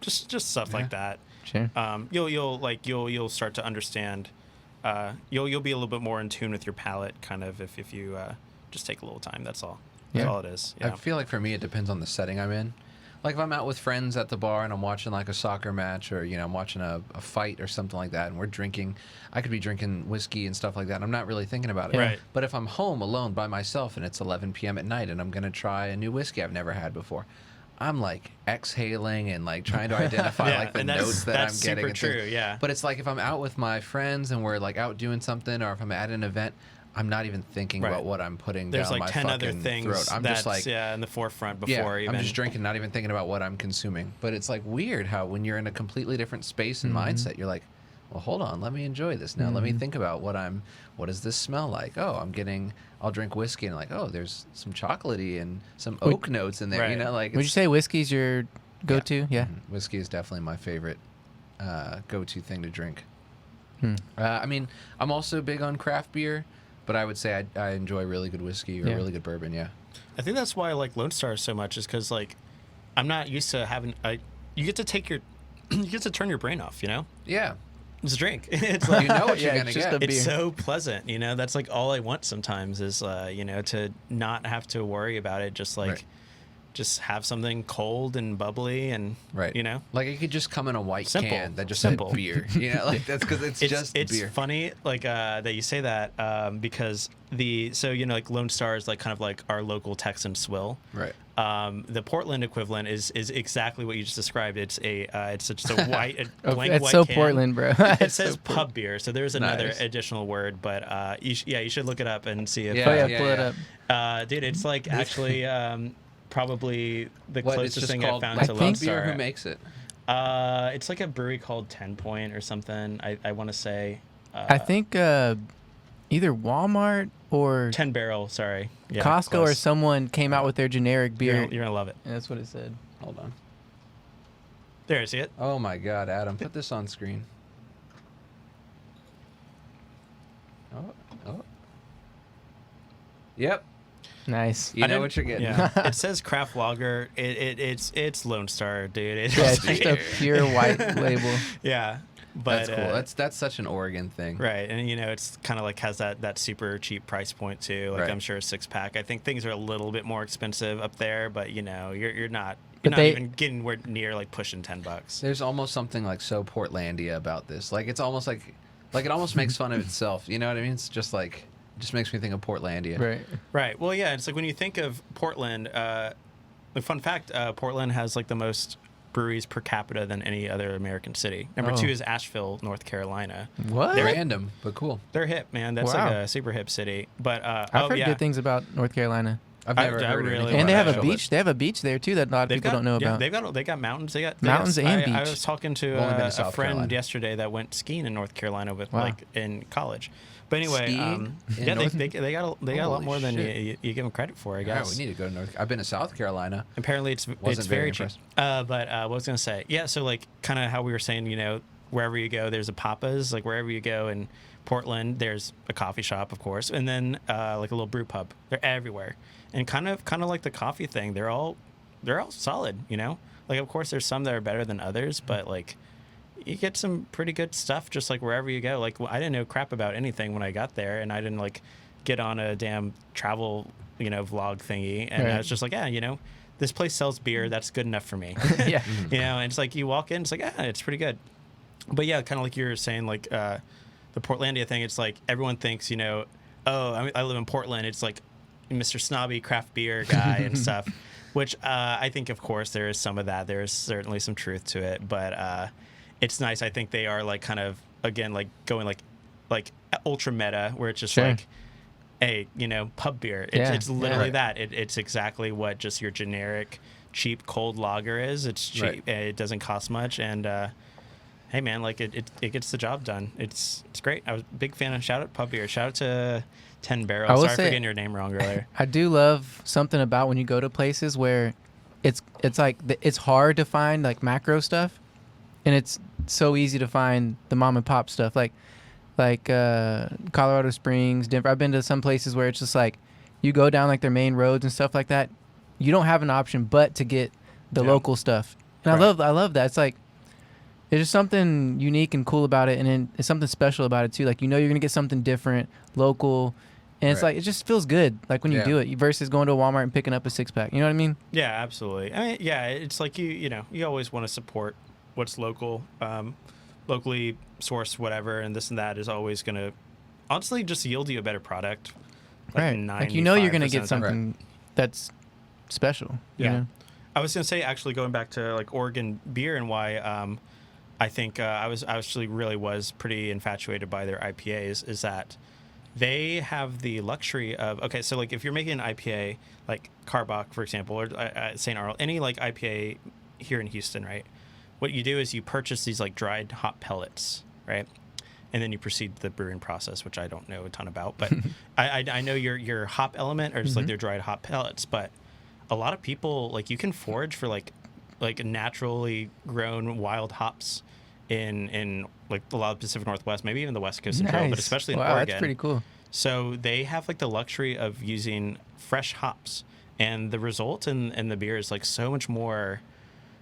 just stuff like that. Sure. You'll start to understand. You'll be a little bit more in tune with your palate, kind of, if you just take a little time. That's all. That's all it is. Yeah. I feel like for me, it depends on the setting I'm in. Like if I'm out with friends at the bar and I'm watching like a soccer match, or I'm watching a fight or something like that, and we're drinking, I could be drinking whiskey and stuff like that, and I'm not really thinking about it. Right. But if I'm home alone by myself and it's 11 p.m. at night and I'm gonna try a new whiskey I've never had before, I'm like exhaling and like trying to identify like the notes that I'm getting. That's super true. Yeah. But it's like if I'm out with my friends and we're like out doing something, or if I'm at an event, I'm not even thinking about what I'm putting There's down like my 10 fucking other things throat. I'm that's just like in the forefront before even. I'm just drinking, not even thinking about what I'm consuming. But it's like weird how when you're in a completely different space and mindset, you're like, well, hold on, let me enjoy this now. Let me think about what does this smell like? Oh, I'll drink whiskey and like, oh, there's some chocolatey and some oak notes in there. Right. Like. Would you say whiskey's your go-to? Yeah. Whiskey is definitely my favorite go-to thing to drink. I mean, I'm also big on craft beer, but I would say I enjoy really good whiskey or really good bourbon. Yeah. I think that's why I like Lone Star so much, is because like I'm not used to having you get to turn your brain off. Yeah. It's a drink. It's like, You know what you're Yeah, gonna it's just get. a it's beer. so pleasant. That's like all I want sometimes is to not have to worry about it. Just like. Right. Just have something cold and bubbly and Right. Like it could just come in a white Simple. can that just Simple. said beer. Like that's because it's just it's beer. funny like that you say that because like Lone Star is like kind of like our local Texan swill. Right. The Portland equivalent is exactly what you just described. It's just a white blank That's white so can. Portland, bro. It says pub beer, so there's another Nice. additional word, but you should look it up and see if Oh, yeah, Yeah, pull it yeah. up. dude, it's like actually probably the What, it's closest just thing I called found I to think- Lone beer. Star. Who makes it? It's like a brewery called 10 Point or something. I want to say. I think either Walmart or 10 Barrel. Sorry. Yeah, Costco or close. someone came out with their generic beer. You're gonna love it. And that's what it said. Hold on. There, see it? Oh my God, Adam, put this on screen. Oh. Yep. Nice. You I know didn't- what you're getting. Yeah. It says craft lager. It's Lone Star, dude. It's Yeah, it's just a pure white label. yeah. But That's cool. That's such an Oregon thing. right, and it's kind of like has that super cheap price point too. Like Right. I'm sure a 6-pack. I think things are a little bit more expensive up there, but you're not But they- even getting near like pushing $10. There's almost something like so Portlandia about this. Like it's almost like it almost makes fun of itself. You know what I mean? It's just like it just makes me think of Portlandia. Right. Right. Well, yeah. It's like when you think of Portland. A fun fact: Portland has like the most breweries per capita than any other American city. Number Oh. 2 is Asheville, North Carolina. What? Random, but cool. They're hip, man. That's Wow. like a super hip city. But I've heard good things about North Carolina. I've I- never I heard really anything And they about have a Asheville. beach. They have a beach there too that a lot of people don't know about. They got mountains. They got Mountains and I beach. was talking to I've only been to a South friend Carolina. yesterday that went skiing in North Carolina with Wow. like in college. But anyway, Skiing in yeah, North- they got a lot Holy more than shit. you give them credit for, I All guess. right, we need to go to North. I've been to South Carolina. Apparently, it's Wasn't very very cheap. But what I was gonna say, yeah. So like, kind of how we were saying, wherever you go, there's a Papa's. Like wherever you go in Portland, there's a coffee shop, of course, and then like a little brew pub. They're everywhere, and kind of like the coffee thing. They're all solid. Like of course there's some that are better than others, but like you get some pretty good stuff just like wherever you go. Like I didn't know crap about anything when I got there, and I didn't like get on a damn travel vlog thingy, and Right. I was just like, this place sells beer. That's good enough for me. Yeah. And it's like you walk in, it's like, it's pretty good. But yeah, kind of like you were saying, like the Portlandia thing. It's like everyone thinks, I live in Portland. It's like Mr. Snobby craft beer guy and stuff. Which I think, of course, there is some of that. There is certainly some truth to it, but it's nice. I think they are like kind of again like going like ultra meta, where it's just Sure. like, hey, pub beer. Yeah, It's literally yeah. that. It's exactly what just your generic cheap cold lager is. It's cheap. Right. It doesn't cost much, and hey man, like it gets the job done. It's great. I was a big fan of shout out pub beer. Shout out to 10 Barrel. I will Sorry for say- getting your name wrong earlier. I do love something about when you go to places where it's like it's hard to find like macro stuff, and it's so easy to find the mom and pop stuff like Colorado Springs, Denver. I've been to some places where it's just like you go down like their main roads and stuff like that. You don't have an option but to get the local stuff, and I love that. It's like there's just something unique and cool about it, and then it's something special about it too. Like you're gonna get something different, local. And it's like, it just feels good, like when you do it versus going to a Walmart and picking up a 6-pack. You know what I mean? Yeah, absolutely. I mean, yeah, it's like you always want to support what's local, locally sourced, whatever, and this and that is always going to honestly just yield you a better product. Like like you're going to get something that's special. Yeah. You know? I was going to say, actually, going back to like Oregon beer and why I think I was pretty infatuated by their IPAs is that they have the luxury of, okay, so like if you're making an IPA like Carbach, for example, or St. Arnold, any like IPA here in Houston, right? What you do is you purchase these like dried hop pellets, right? And then you proceed the brewing process, which I don't know a ton about, but I know your hop element or just like their dried hop pellets. But a lot of people, like, you can forage for like naturally grown wild hops in like a lot of the Pacific Northwest, maybe even the West Coast Central, but especially in Oregon. That's pretty cool. So they have like the luxury of using fresh hops, and the result in the beer is like so much more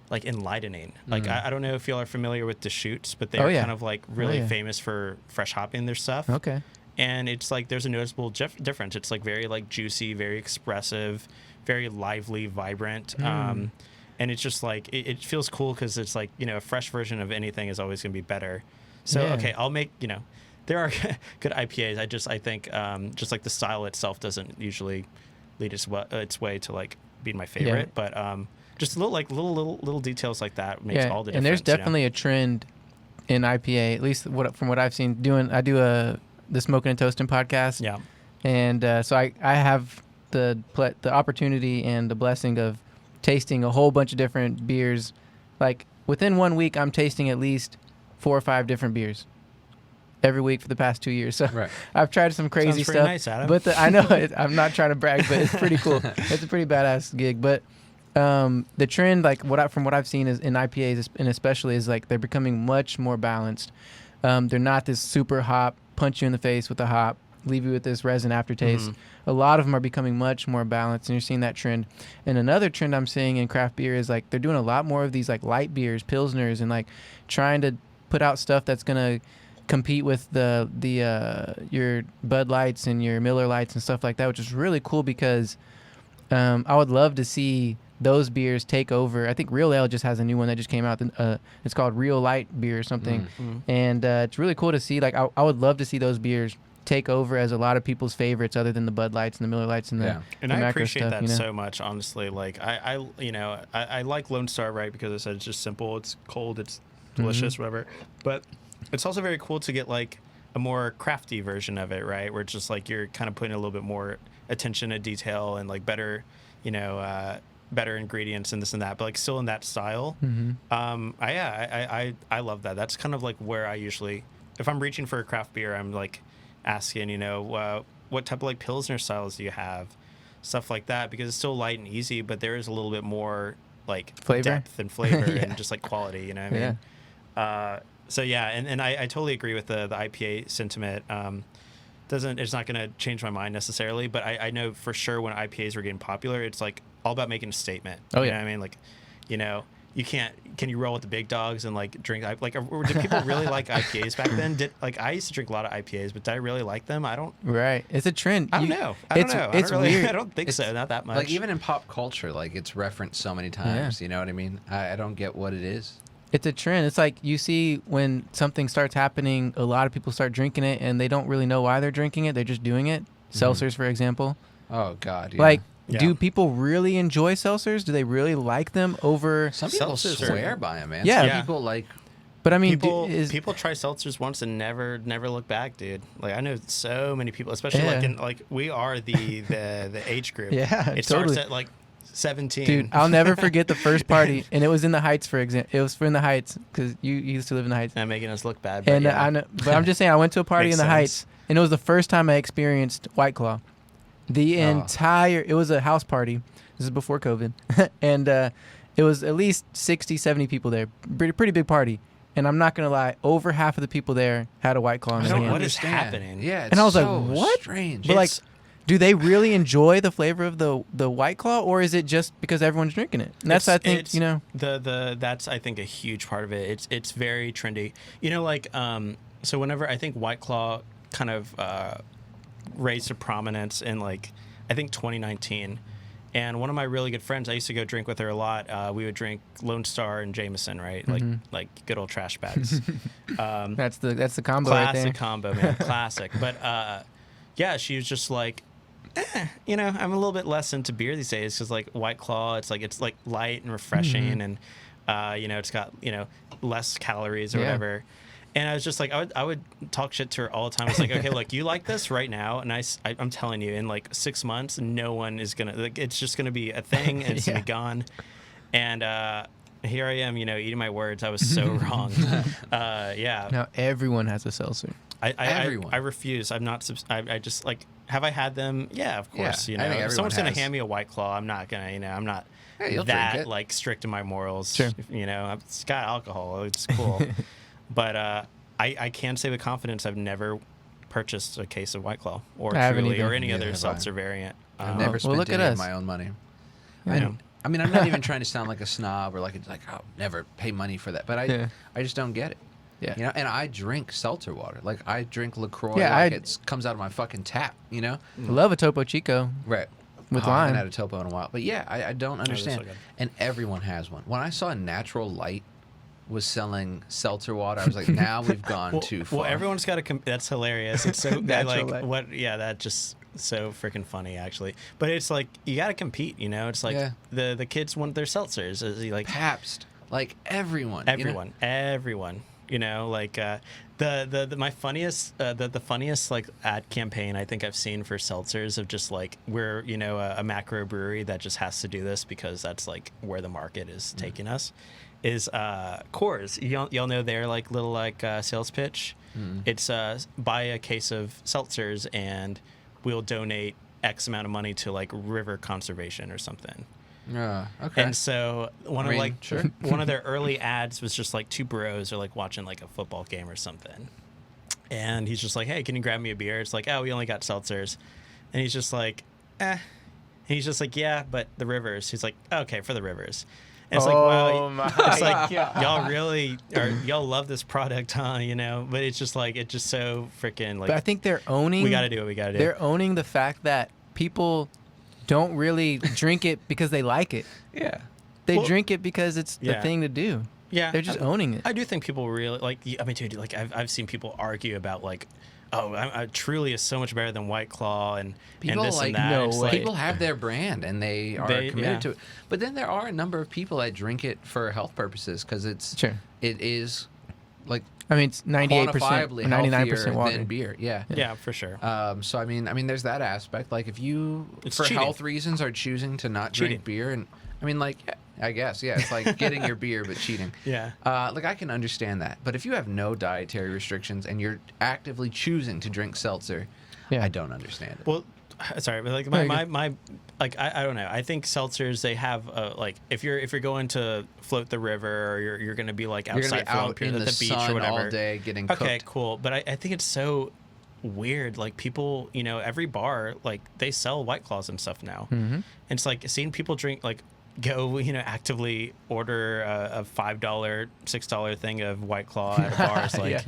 like enlightening. Like I don't know if y'all are familiar with Deschutes, but they're kind of like really famous for fresh hopping their stuff. Okay. And it's like there's a noticeable difference. It's like very like juicy, very expressive, very lively, vibrant. And it's just like, it feels cool because it's like, a fresh version of anything is always going to be better. So, okay, I'll make, there are good IPAs. I think just like the style itself doesn't usually lead its way to like being my favorite. But just little details like that makes all the difference. And there's definitely a trend in IPA, at least from what I've seen. I do the Smoking and Toasting podcast. Yeah. And so I have the opportunity and the blessing of tasting a whole bunch of different beers. Like within 1 week, I'm tasting at least 4 or 5 different beers every week for the past 2 years. So I've tried some crazy stuff. Nice, Adam. But I know I'm not trying to brag, but it's pretty cool. It's a pretty badass gig. But the trend, like from what I've seen is in IPAs, and especially, is like they're becoming much more balanced. They're not this super hop, punch you in the face with the hop, leave you with this resin aftertaste. A lot of them are becoming much more balanced, and you're seeing that trend. And another trend I'm seeing in craft beer is like they're doing a lot more of these like light beers, pilsners, and like trying to put out stuff that's gonna compete with your Bud Lights and your Miller Lights and stuff like that, which is really cool because I would love to see those beers take over. I think Real Ale just has a new one that just came out. It's called Real Light Beer or something, and it's really cool to see. Like I would love to see those beers take over as a lot of people's favorites, other than the Bud Lights and the Miller Lights and the and the I macro appreciate stuff, that so much, honestly. Like I like Lone Star, right? Because I said it's just simple, it's cold, it's delicious, whatever. But it's also very cool to get like a more crafty version of it, right? Where it's just like you're kind of putting a little bit more attention to detail and like better, better ingredients and this and that, but like still in that style. I love that. That's kind of like where I usually, if I'm reaching for a craft beer, I'm like asking, what type of like Pilsner styles do you have? Stuff like that, because it's still light and easy, but there is a little bit more like flavor? Depth and flavor and just like quality, you know what I mean? So yeah, and I totally agree with the IPA sentiment. It's not going to change my mind necessarily, but I know for sure when IPAs were getting popular, it's like all about making a statement. Oh, you know what I mean? Like, you can you roll with the big dogs and like drink, like, did people really like IPAs back then? I used to drink a lot of IPAs, but did I really like them? I don't. Right. It's a trend. I don't know. It's weird. I don't think so. Not that much. Like even in pop culture, like it's referenced so many times. You know what I mean? I don't get what it is. It's a trend. It's like you see when something starts happening, a lot of people start drinking it, and they don't really know why they're drinking it. They're just doing it. Seltzers, for example. Oh, God. Yeah. Like, do people really enjoy seltzers? Do they really like them over... Some people swear by them, man. Yeah. Some people like... But I mean, people try seltzers once and never look back, dude. Like I know so many people, especially we are the age group. Yeah, it starts at like 17. Dude, I'll never forget the first party, and it was in the Heights, for example. It was in the Heights because you used to live in the Heights. And making us look bad. But and I know, but I'm just saying, I went to a party in the Heights, and it was the first time I experienced White Claw. The entire, it was a house party. This is before COVID. And it was at least 60, 70 people there. Pretty big party. And I'm not going to lie, over half of the people there had a White Claw in their hand. What is happening? Yeah, it's And I was so like, what? strange. But like, do they really enjoy the flavor of the White Claw, or is it just because everyone's drinking it? And that's, I think, that's I think a huge part of it. It's very trendy. Like so whenever I think White Claw kind of raised to prominence in like I think 2019. And one of my really good friends, I used to go drink with her a lot. We would drink Lone Star and Jameson, right? Like good old trash bags. That's the combo right there. Classic combo, man. Classic. But yeah, she was just like, I'm a little bit less into beer these days because like White Claw, it's like light and refreshing, and it's got less calories or whatever. And I was just like, I would talk shit to her all the time. It's like, okay, look, you like this right now, and I'm telling you, in like 6 months, no one is gonna. Like, it's just gonna be a thing, and it's gonna be gone. And here I am, eating my words. I was so wrong. Yeah. Now everyone has a seltzer. I refuse. I'm not. I just like. Have I had them? Yeah, of course. Yeah, I think if someone's gonna has. hand me a White Claw, I'm not gonna. I'm not you'll drink that it. like strict in my morals. Sure. It's got alcohol. It's cool. But I can say with confidence I've never purchased a case of White Claw or Truly or any Neither other have I. seltzer variant. I've never spent look at any of us. my own money. Yeah. I mean, I'm not even trying to sound like a snob or like I'll never pay money for that, but I just don't get it. Yeah. And I drink seltzer water. Like I drink LaCroix Yeah, it comes out of my fucking tap, I love a Topo Chico. Right. With I haven't lime. had a Topo in a while. But yeah, I don't they're so understand. good. And everyone has one. When I saw Natural Light was selling seltzer water, I was like, now we've gone too far. Well, everyone's got that's hilarious. It's so Natural like Light. what? Yeah, that just so freaking funny actually. But it's like you got to compete. It's like the kids want their seltzers. Is like Pabst. Like everyone. everyone. Like my funniest the funniest like ad campaign I think I've seen for seltzers of just like we're a macro brewery that just has to do this because that's like where the market is taking us is Coors. Y'all know their like little like sales pitch. It's buy a case of seltzers and we'll donate X amount of money to like river conservation or something. Okay. And so one of their early ads was just like two bros are like watching like a football game or something. And he's just like, hey, can you grab me a beer? It's like, oh, we only got seltzers. And he's just like, And he's just like, yeah, but the rivers. He's like, okay, for the rivers. And it's like, wow. It's like, y'all love this product, huh? But it's just like, it's just so freaking like. But I think they're owning. We got to do what we got to do. They're owning the fact that people don't really drink it because they like it. Yeah. They drink it because it's the thing to do. Yeah. They're just owning it. I do think people really like. I mean, dude, like I've seen people argue about like, oh, Truly is so much better than White Claw and this like, and that. no It's way. like, People have their brand and they are committed to it. But then there are a number of people that drink it for health purposes because it is like I mean, it's 98%, quantifiably 99% water. than beer. Yeah. Yeah, for sure. So I mean, there's that aspect. Like, if you It's for cheating. health reasons are choosing to not Cheating. drink beer, and I mean, like, I guess, it's like getting your beer but cheating. Yeah. Like, I can understand that. But if you have no dietary restrictions and you're actively choosing to drink seltzer, I don't understand it. Well, sorry, but like my like I don't know. I think seltzers they have like if you're going to float the river or you're going to be like You're outside gonna be for out in at the the beach sun or whatever all day getting cooked. Okay, cool. But I think it's so weird. Like people, every bar like they sell White Claws and stuff now. Mm-hmm. And it's like seeing people drink like go actively order a $5 $6 thing of White Claw at a bar. It's like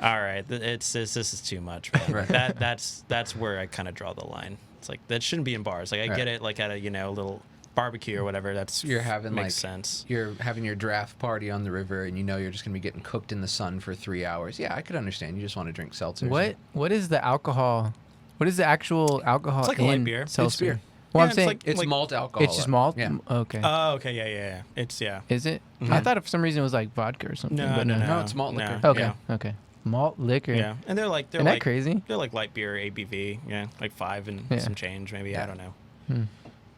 all right, this is too much, man. Right. That's where I kind of draw the line. It's like that shouldn't be in bars. Like I get it like at a little barbecue or whatever. You're having makes sense. You're having your draft party on the river and you're just gonna be getting cooked in the sun for 3 hours. Yeah, I could understand. You just want to drink seltzers. What is the alcohol? What is the actual alcohol It's like a in light beer. seltzer? It's beer. Well, Yeah, I'm it's saying like- It's malt alcohol. it's just malt. Yeah. Okay. Oh, okay, yeah. It's Is it? I thought for some reason it was like vodka or something. No, but No, it's malt liquor. No, Okay. yeah. Okay. Malt liquor. Yeah, and they're like Isn't that crazy? They're like light beer ABV, like 5 and some change maybe. Yeah. I don't know,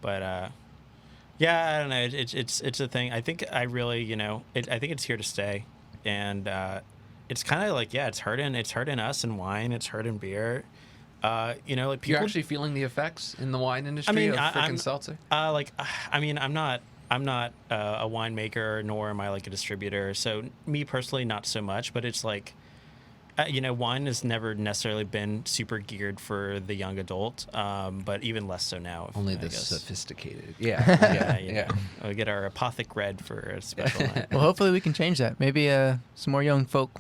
but I don't know. It's a thing. I think I really I think it's here to stay, and it's kind of like it's hurting us in wine. It's hurting beer. You know, like You're people. actually feeling the effects in the wine industry I mean, of freaking I'm seltzer? I mean, I'm not a winemaker, nor am I like a distributor. So me personally, not so much. But it's like, you know, wine has never necessarily been super geared for the young adult, but even less so now. Only I the guess. sophisticated. Yeah. Yeah, you Yeah. know, we get our Apothic Red for a special night. Well, hopefully we can change that. Maybe some more young folk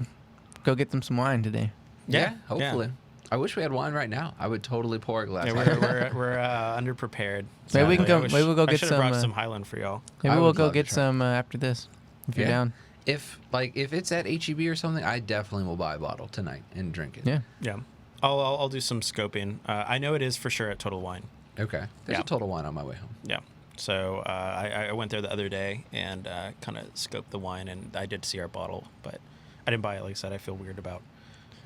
go get them some wine today. Yeah, hopefully. I wish we had wine right now. I would totally pour a glass. Yeah, we're underprepared. Maybe we can go. I wish- Maybe we'll go I get should have some. brought some Highland for y'all. Maybe I we'll would go love to get try. some after this. If you're Yeah. down. If it's at HEB or something, I definitely will buy a bottle tonight and drink it. Yeah. Yeah, I'll do some scoping. I know it is for sure at Total Wine. Okay. There's Yeah. a Total Wine on my way home. Yeah. So I went there the other day and kind of scoped the wine, and I did see our bottle, but I didn't buy it. Like I said, I feel weird about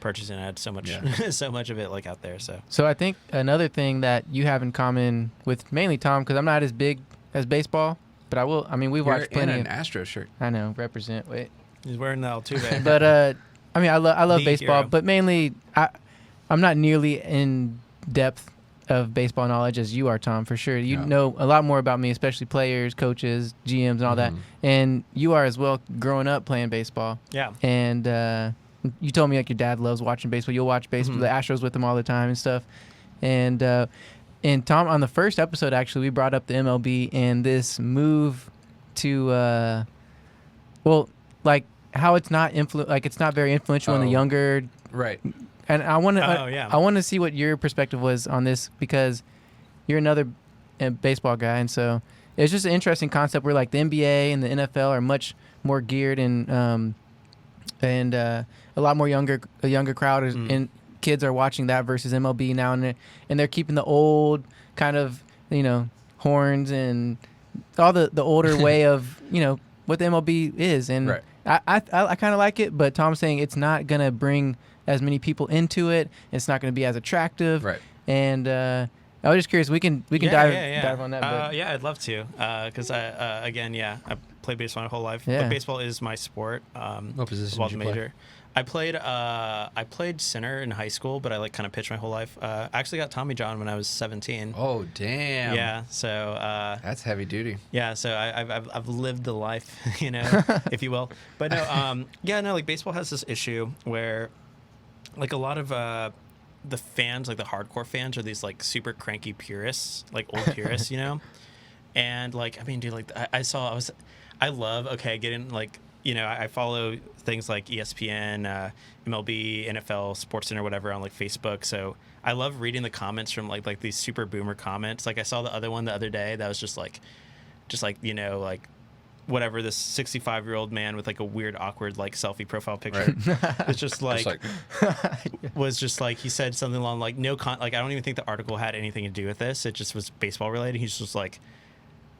purchasing. I had so much, so much of it like out there. So I think another thing that you have in common with mainly Tom, because I'm not as big as baseball, but I will. I mean, we've You're watched in plenty. an Of, Astro shirt. I know, represent. Wait. he's wearing the Altuve. But I mean, I love The baseball, hero. but mainly I'm not nearly in depth of baseball knowledge as you are, Tom, for sure. You No. know a lot more about me, especially players, coaches, GMs, and all that. And you are as well, growing up playing baseball. Yeah. And you told me like your dad loves watching baseball. You'll watch baseball, the Astros with him all the time and stuff. And Tom, on the first episode, actually, we brought up the MLB and this move to, like how it's not it's not very influential in the Oh. younger. Right. And I want to, Oh, yeah. I want to see what your perspective was on this, because you're another baseball guy, and so it's just an interesting concept where like the NBA and the NFL are much more geared and a lot more a younger crowd is, and kids are watching that versus MLB now, and they're keeping the old kind of, you know, horns and all the older way of, you know, what the MLB is, and Right. I kind of like it, but Tom's saying it's not gonna bring as many people into it. It's not gonna be as attractive, Right. And I was just curious. We can dive on that. But Yeah, I'd love to, because I played baseball my whole life. Yeah. But baseball is my sport. What position Football's did you play? major. I played center in high school, but I like kind of pitched my whole life. I actually got Tommy John when I was 17. Oh, damn. Yeah, so That's heavy duty. yeah, so I've lived the life, you know, if you will. But no, like baseball has this issue where, like, a lot of the fans, like the hardcore fans, are these like super cranky purists, like old purists, you know. And like, I mean, dude, like I love getting like, you know, I follow things like ESPN, MLB, NFL, SportsCenter, whatever on like Facebook. So I love reading the comments from like these super boomer comments. Like I saw the other one the other day that was just like, you know, like whatever, this 65-year-old man with like a weird, awkward like selfie profile picture. It's just like, was just like, he said something along like like I don't even think the article had anything to do with this. It just was baseball related. He's just like,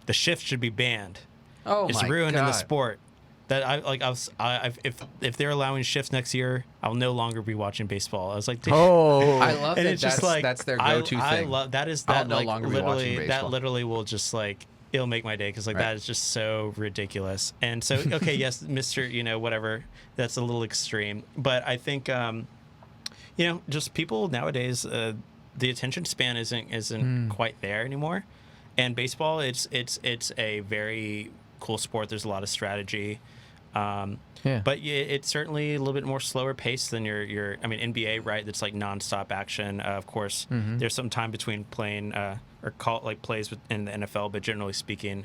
the shift should be banned. Oh, It's my ruining God. the sport. That if they're allowing shifts next year, I'll no longer be watching baseball. I was like, dude. I love And that it's just like that's their go-to I thing. love that is I'll that no like longer be watching literally baseball. that literally will just like, it'll make my day, because like Right. that is just so ridiculous. And so okay, yes, Mr. You know, whatever, that's a little extreme, but I think you know, just people nowadays, the attention span isn't quite there anymore. And baseball, it's a very cool sport. There's a lot of strategy. But it's certainly a little bit more slower paced than your I mean, NBA, right? That's like nonstop action. Of course, there's some time between playing plays in the NFL, but generally speaking,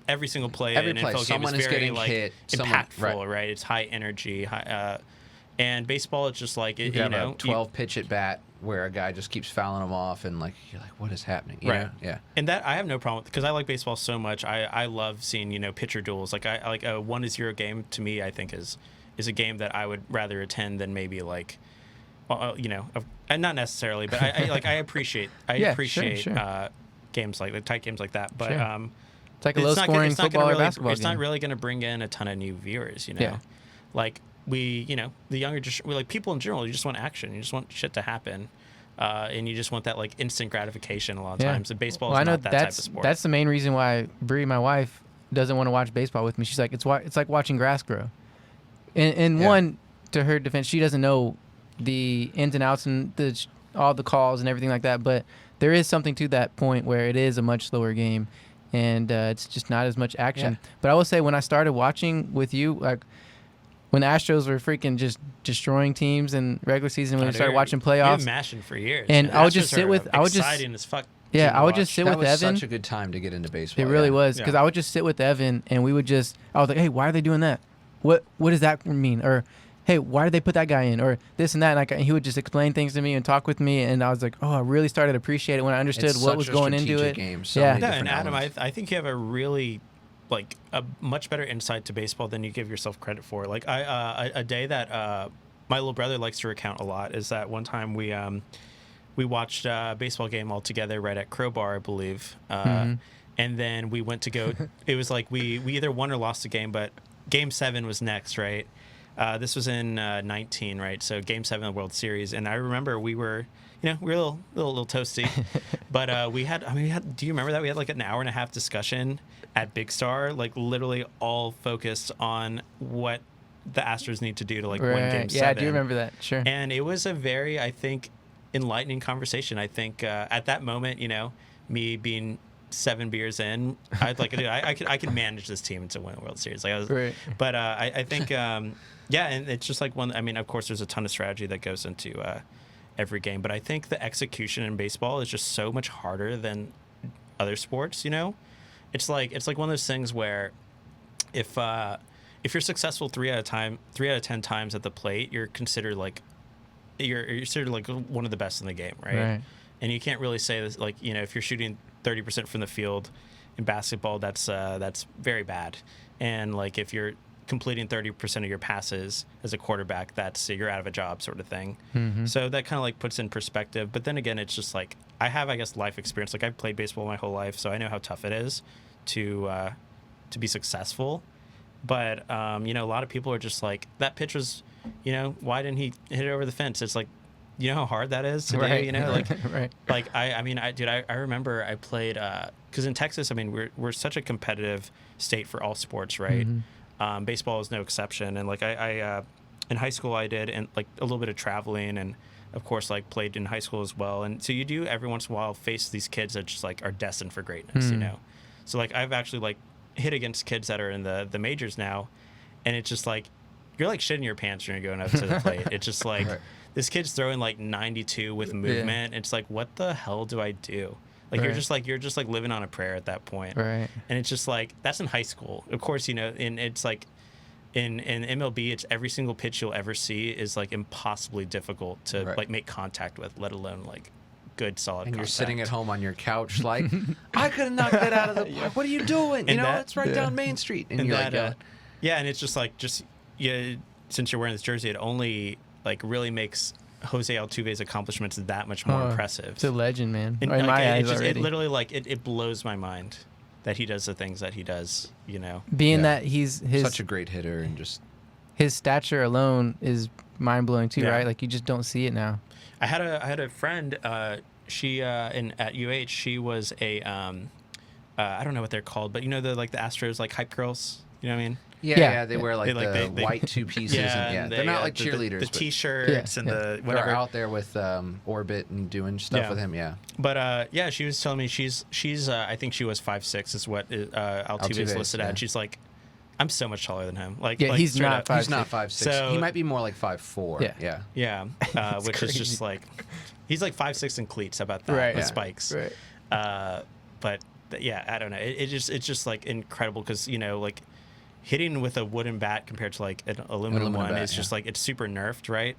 every single play Every in an play, NFL game someone is is very getting like hit, impactful, right. right? It's high energy, and baseball, it's just like You have a 12 pitch at bat where a guy just keeps fouling them off, and like you're like, what is happening? You Right. know? Yeah. And that I have no problem, because I like baseball so much. I love seeing, you know, pitcher duels. Like I like a 1-0 game to me, I think is a game that I would rather attend than maybe like, well, you know, and not necessarily, but I appreciate Sure. games like tight games like that. But Sure. It's like a low scoring football or basketball It's game. not really going to bring in a ton of new viewers, you know. Yeah. Like you know, the younger like people in general, you just want action. You just want shit to happen. And you just want that like instant gratification a lot of times. And baseball is not that type of sport. That's the main reason why Bree, my wife, doesn't want to watch baseball with me. She's like, it's like watching grass grow. And Yeah. one, to her defense, she doesn't know the ins and outs and all the calls and everything like that, but there is something to that point where it is a much slower game, and it's just not as much action. Yeah. But I will say, when I started watching with you, like when the Astros were freaking just destroying teams in regular season, when we started watching You've playoffs, been mashing for years. And I would just Astros sit are with- I would just- exciting as fuck. yeah, team to I would watch. just sit That with was Evan. such a good time to get into baseball. It really yeah. was, because Yeah. I would just sit with Evan, and we would just, I was like, hey, why are they doing that? What does that mean? Or, hey, why did they put that guy in? Or this and that. And he would just explain things to me and talk with me, and I was like, oh, I really started to appreciate it when I understood It's what such was a going into strategic it. game, so Yeah. many Yeah, different and Adam, elements. I think you have a really like a much better insight to baseball than you give yourself credit for. Like a day that my little brother likes to recount a lot is that one time we watched a baseball game all together right at Crowbar, I believe. And then we went to go. It was like we either won or lost the game, but Game 7 was next, right? This was in 19, right? So Game 7 of the World Series, and I remember we were a little toasty, but we had. Do you remember that we had like an hour and a half discussion at Big Star, like literally all focused on what the Astros need to do to like win Game 7. Yeah, I do remember that. Sure. And it was a very, I think, enlightening conversation. I think at that moment, me being 7 beers in, I could manage this team to win a World Series. Like I was, Right. But I think, and it's just like one. I mean, of course, there's a ton of strategy that goes into every game, but I think the execution in baseball is just so much harder than other sports. It's like one of those things where if you're successful 3 out of 10 times at the plate, you're considered like you're considered like one of the best in the game, right? And you can't really say this, like, if you're shooting 30% from the field in basketball, that's very bad. And like if you're completing 30% of your passes as a quarterback, you're out of a job, sort of thing. So that kind of like puts in perspective. But then again, it's just like I have, I guess, life experience. Like I've played baseball my whole life, so I know how tough it is to be successful. But a lot of people are just like, that pitch was, why didn't he hit it over the fence? It's like, you know how hard that is to do, like Right. like I remember I played because in Texas, I mean, we're such a competitive state for all sports, right? Baseball is no exception. And like I in high school I did, and like a little bit of traveling, and of course like played in high school as well. And so you do every once in a while face these kids that just like are destined for greatness, So like I've actually like hit against kids that are in the majors now, and it's just like you're like shitting your pants when you're going up to the plate. It's just like this kid's throwing like 92 with movement. It's like, what the hell do I do? Like you're just like living on a prayer at that point. Right. And it's just like, that's in high school, of course, and it's like in MLB, it's every single pitch you'll ever see is like impossibly difficult to like make contact with, let alone like good solid And contact. you're sitting at home on your couch like, I could have knocked that out of the park. What are you doing? And It's right down Main Street. And you're that, like, yeah, and it's just like, since you're wearing this jersey, it only like really makes Jose Altuve's accomplishments that much more impressive. It's a legend, man. And, in like, my eyes it already. literally like it blows my mind that he does the things that he does. Being Yeah. that he's such a great hitter and just his stature alone is mind blowing too, Yeah. right? Like you just don't see it now. I had a friend. She at UH. She was a I don't know what they're called, but the Astros like hype girls. You know what I mean? Yeah, they wear like They, the white two pieces. and they're not like the cheerleaders. The but T-shirts and the whatever. They're out there with Orbit and doing stuff Yeah. with him. Yeah. But she was telling me she's I think she was 5'6" is what Altuve's listed at. yeah. And she's like, I'm so much taller than him. Like he's straight not up. 5'6". He's not 5'6". So- he might be more like 5'4". Yeah. Yeah. Yeah, which is crazy. just like he's like 5'6" in cleats. How about that? Right. With Yeah. spikes. Right. But yeah, I don't know. It's just like incredible because like hitting with a wooden bat compared to like an aluminum one bat, is just like it's super nerfed, right?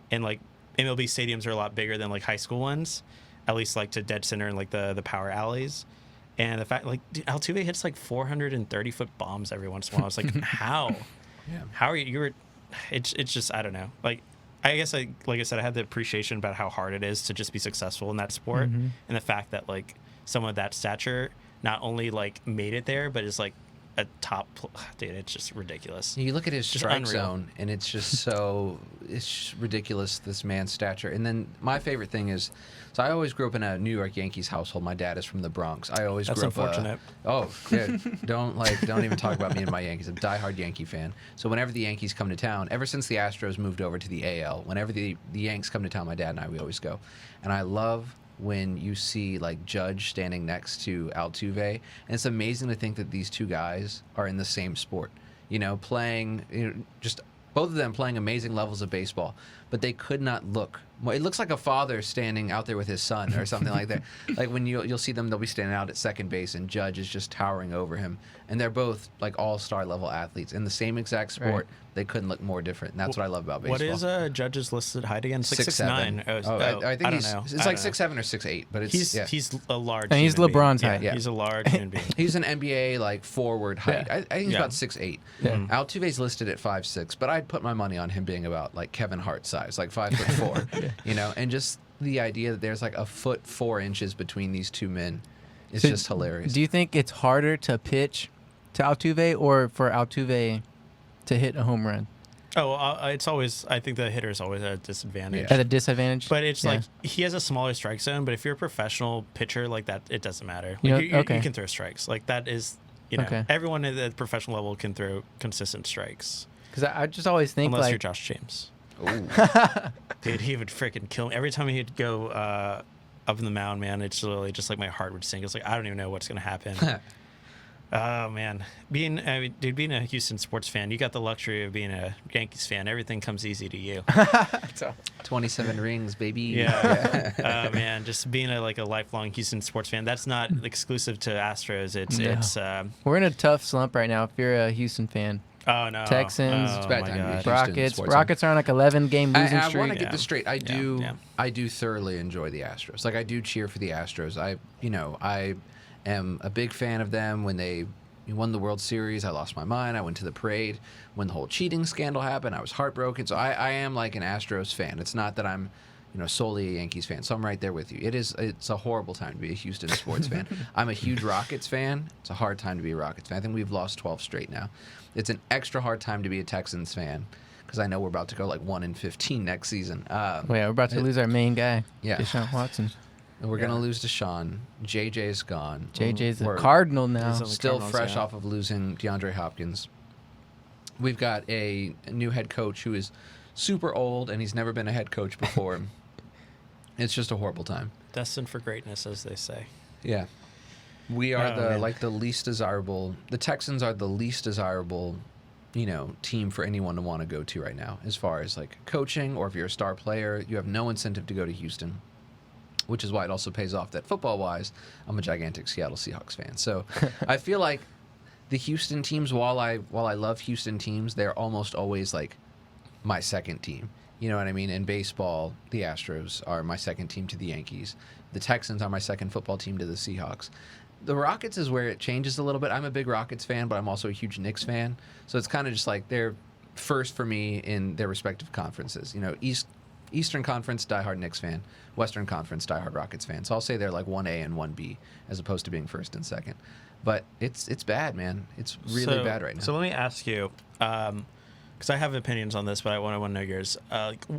And like MLB stadiums are a lot bigger than like high school ones, at least like to dead center and like the power alleys. And the fact, like, dude, Altuve hits like 430-foot bombs every once in a while. It's like, how? Yeah. How are you? It's just, I don't know. Like, I guess like I said, I had the appreciation about how hard it is to just be successful in that sport, and the fact that like someone of that stature not only like made it there, but is like a top, dude, it's just ridiculous. You look at his strike unreal. zone, and it's just it's just ridiculous, this man's stature. And then my favorite thing is, so I always grew up in a New York Yankees household. My dad is from the Bronx. I always That's grew up. unfortunate. Don't even talk about me and my Yankees. I'm a diehard Yankee fan. So whenever the Yankees come to town, ever since the Astros moved over to the AL, whenever the Yanks come to town, my dad and we always go. And I love when you see like Judge standing next to Altuve, and it's amazing to think that these two guys are in the same sport, playing, just both of them playing amazing levels of baseball, but they could not look. It looks like a father standing out there with his son or something like that. Like when you'll see them, they'll be standing out at second base, and Judge is just towering over him, and they're both like all-star level athletes in the same exact sport. Right. They couldn't look more different, and that's what I love about baseball. What is Judge's listed height again? 6'7". 6'9". I think I he's don't know. it's I like don't know. 6'7" or 6'8", but it's He's a large. And he's human LeBron's being. height. Yeah. He's a large human being. He's an NBA like forward height. Yeah. I think he's Yeah. about 6'8". Altuve's listed at 5'6", but I'd put my money on him being about like Kevin Hart size, like 5'4". And just the idea that there's like 1'4" between these two men is So just hilarious. Do you think it's harder to pitch to Altuve or for Altuve to hit a home run It's always. I think the hitter's always at a disadvantage. at a disadvantage? But it's Yeah. like he has a smaller strike zone. But if you're a professional pitcher like that, it doesn't matter. You Like, know, okay. you can throw strikes. Like that is, Okay. everyone at the professional level can throw consistent strikes. Because I just always think Unless like you're Josh James. Ooh. Dude, he would freaking kill me. Every time he'd go up in the mound, man, it's literally just like my heart would sink. It's like, I don't even know what's going to happen. Oh, man. Being a Houston sports fan, you got the luxury of being a Yankees fan. Everything comes easy to you. 27 rings, baby. Yeah. Man, just being a lifelong Houston sports fan, that's not exclusive to Astros. It's we're in a tough slump right now if you're a Houston fan. oh, no. Texans. Oh, It's a bad my time to be a God. Houston Rockets. sports Rockets are on like 11-game losing I streak. want to get Yeah. this straight. I do. Yeah. I do thoroughly enjoy the Astros. Like I do cheer for the Astros. I am a big fan of them. When they won the World Series, I lost my mind. I went to the parade. When the whole cheating scandal happened, I was heartbroken. So I am like an Astros fan. It's not that I'm solely a Yankees fan. So I'm right there with you. It's a horrible time to be a Houston sports fan. I'm a huge Rockets fan. It's a hard time to be a Rockets fan. I think we've lost 12 straight now. It's an extra hard time to be a Texans fan because I know we're about to go like 1-15 next season. Wait, we're about to lose our main guy, Yeah. Deshaun Watson. And we're gonna lose Deshaun. JJ's gone. JJ's a We're Cardinal now. He's on the still Cardinals, fresh yeah. off of losing DeAndre Hopkins. We've got a new head coach who is super old and he's never been a head coach before. It's just a horrible time. Destined for greatness, as they say. Yeah. We are Oh, man. the least desirable. The Texans are the least desirable, team for anyone to want to go to right now. As far as like coaching, or if you're a star player, you have no incentive to go to Houston, which is why it also pays off that football-wise, I'm a gigantic Seattle Seahawks fan. So I feel like the Houston teams, while I love Houston teams, they're almost always like my second team. You know what I mean? In baseball, the Astros are my second team to the Yankees. The Texans are my second football team to the Seahawks. The Rockets is where it changes a little bit. I'm a big Rockets fan, but I'm also a huge Knicks fan. So it's kind of just like they're first for me in their respective conferences. Eastern Conference, diehard Knicks fan. Western Conference, diehard Rockets fan. So I'll say they're like 1A and 1B as opposed to being first and second. But it's bad, man. It's really bad right now. So let me ask you, because I have opinions on this, but I want to know yours.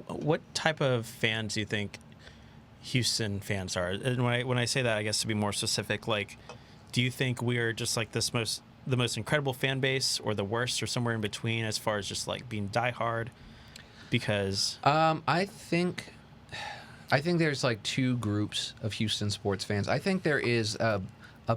What type of fans do you think Houston fans are? And when I say that, I guess to be more specific, like, do you think we are just like the most incredible fan base, or the worst, or somewhere in between as far as just like being diehard? Because I think there's like two groups of Houston sports fans. I think there is a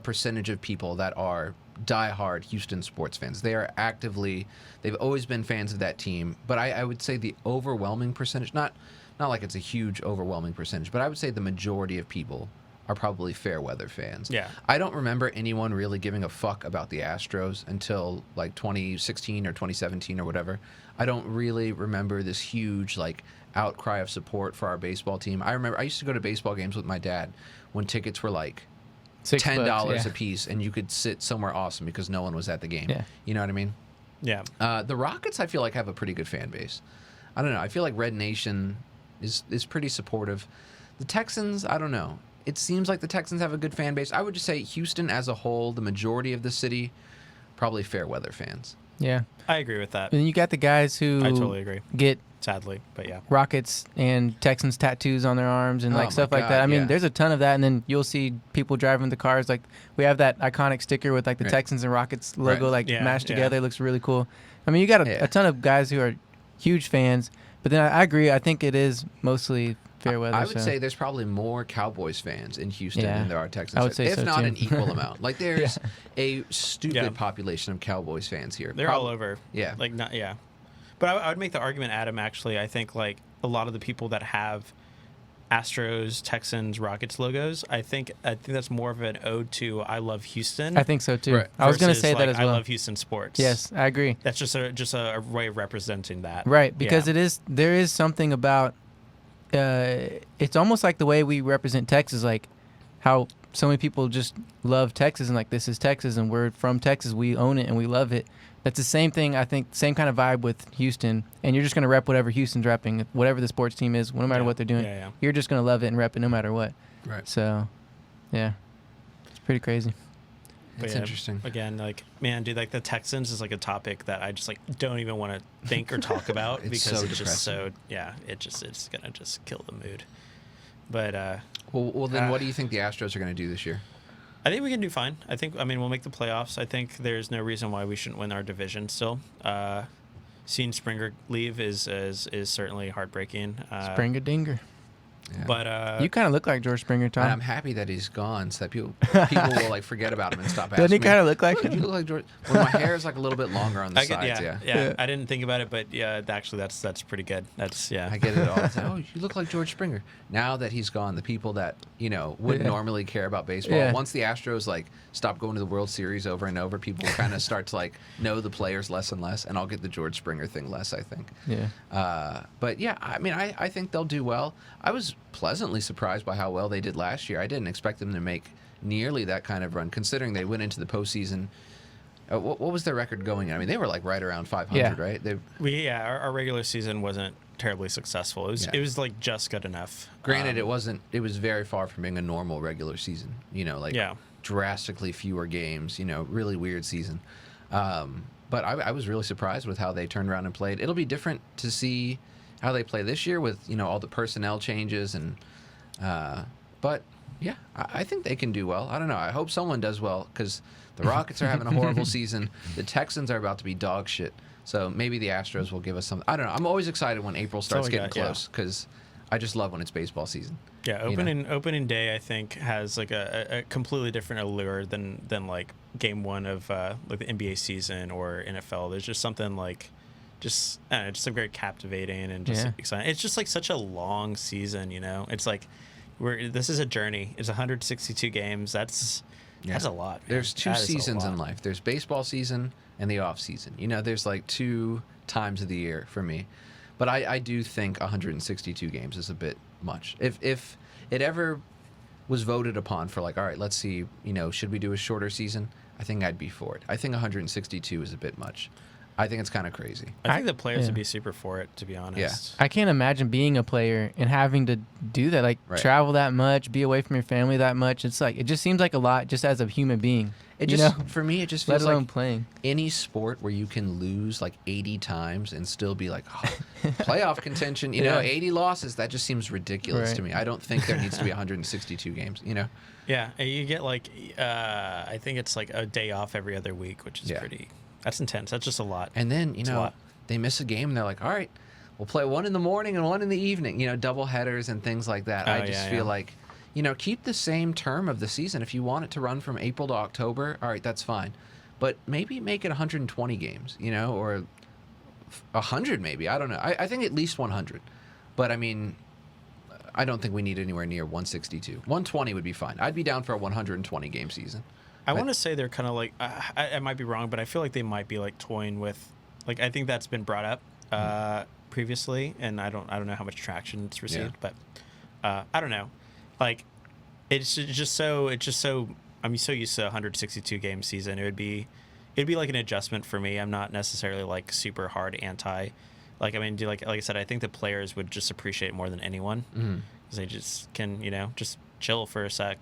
percentage of people that are diehard Houston sports fans. They've always been fans of that team. But I would say the overwhelming percentage, not like it's a huge overwhelming percentage, but I would say the majority of people are probably fair weather fans. Yeah. I don't remember anyone really giving a fuck about the Astros until like 2016 or 2017 or whatever. I don't really remember this huge like outcry of support for our baseball team. I remember I used to go to baseball games with my dad when tickets were like $10 a piece, and you could sit somewhere awesome because no one was at the game. Yeah. You know what I mean? yeah, The Rockets, I feel like, have a pretty good fan base. I don't know. I feel like Red Nation is pretty supportive. The Texans, I don't know. It seems like the Texans have a good fan base. I would just say Houston as a whole, the majority of the city, probably fair weather fans. Yeah. I agree with that. And then you got the guys who I totally agree. get Sadly, but yeah. Rockets and Texans tattoos on their arms and Oh like my stuff like God, that. I mean, yeah. there's a ton of that, and then you'll see people driving the cars. Like we have that iconic sticker with like the Right. Texans and Rockets logo Right. like Yeah, mashed yeah. together. It looks really cool. I mean, you got Yeah. a ton of guys who are huge fans, but then I agree. I think it is mostly fair weather. I would so. say there's probably more Cowboys fans in Houston Yeah. than there are Texans I would fans, say if so, not too. an equal amount. Like there's Yeah. a stupid Yeah. population of Cowboys fans here. They're all over. Yeah. Like not yeah. But I would make the argument, Adam, actually, I think like a lot of the people that have Astros, Texans, Rockets logos, I think that's more of an ode to I love Houston. I think so too. Right. I was going to versus, say like, that as well. I love Houston sports. Yes, I agree. That's just a way of representing that. Right, because Yeah. there is something about it's almost like the way we represent Texas, like how so many people just love Texas and like this is Texas and we're from Texas, we own it and we love it. That's the same thing, I think, same kind of vibe with Houston, and you're just gonna rep whatever Houston's repping, whatever the sports team is, no matter Yeah, what they're doing. yeah, yeah. You're just gonna love it and rep it no matter what. Right. So, yeah, it's pretty crazy. But It's yeah, interesting. Again, like man, dude, like the Texans is like a topic that I just like don't even want to think or talk about It's because so it's just so depressing. it's gonna just kill the mood. But Well, then what do you think the Astros are going to do this year? I think we can do fine. I mean we'll make the playoffs. I think there's no reason why we shouldn't win our division still. Seeing Springer leave is certainly heartbreaking. Springer Dinger. Yeah. But You kind of look like George Springer, And I'm Tom. happy that he's gone, so that people will like forget about him and stop asking. Doesn't he me, kind of look like "Look, you him? look like George. Well, my hair is like a little bit longer on the I get, sides. yeah, Yeah. yeah, I didn't think about it, but yeah, actually that's pretty good. That's yeah. I get it all the time. Oh, you look like George Springer. Now that he's gone, the people that wouldn't Yeah. normally care about baseball, Yeah. once the Astros like stop going to the World Series over and over, people kind of start to like know the players less and less, and I'll get the George Springer thing less, I think. Yeah. But yeah, I mean, I think they'll do well. I was pleasantly surprised by how well they did last year. I didn't expect them to make nearly that kind of run, considering they went into the postseason. What was their record going at? I mean, they were like right around 500, Yeah. right? Our regular season wasn't terribly successful. Yeah. It was like just good enough. Granted, it wasn't. It was very far from being a normal regular season. Yeah. Drastically fewer games. Really weird season. But I was really surprised with how they turned around and played. It'll be different to see how they play this year with all the personnel changes and. But yeah, I think they can do well. I don't know. I hope someone does well because the Rockets are having a horrible season. The Texans are about to be dog shit. So maybe the Astros will give us some. I don't know. I'm always excited when April starts we getting got, yeah. close because I just love when it's baseball season. Yeah, opening day I think has like a completely different allure than like game one of like the NBA season or NFL. There's just something like just I don't know, just like very captivating and just Yeah. exciting. It's just like such a long season, It's like this is a journey. It's 162 games. That's a lot. Man. There's two That is a seasons in lot. life. There's baseball season and the off season. There's like two times of the year for me. But I do think 162 games is a bit much. If it ever was voted upon for like, all right, let's see, should we do a shorter season? I think I'd be for it. I think 162 is a bit much. I think it's kind of crazy. I think the players yeah. would be super for it, to be honest. I can't imagine being a player and having to do that, like Right. travel that much, be away from your family that much. It's like it just seems like a lot, just as a human being. It just for me, it just let feels alone like playing. any sport where you can lose like 80 times and still be like playoff contention. Yeah. 80 losses. That just seems ridiculous Right. to me. I don't think there needs to be 162 games. Yeah, and you get like I think it's like a day off every other week, which is Yeah. that's intense. That's just a lot. And then, It's a lot. they miss a game and they're like, all right, we'll play one in the morning and one in the evening, double headers and things like that. Oh, I just yeah, feel yeah. like, keep the same term of the season. If you want it to run from April to October, all right, that's fine. But maybe make it 120 games, or 100 maybe. I don't know. I think at least 100. But, I mean, I don't think we need anywhere near 162. 120 would be fine. I'd be down for a 120 game season. I want to say they're kind of like I might be wrong, but I feel like they might be like toying with like I think that's been brought up previously, and I don't know how much traction it's received, but I don't know. Like it's just so I'm so used to a 162 game season. It'd be like an adjustment for me. I'm not necessarily like super hard anti. Like I mean, like I said, I think the players would just appreciate it more than anyone because they just can just chill for a sec.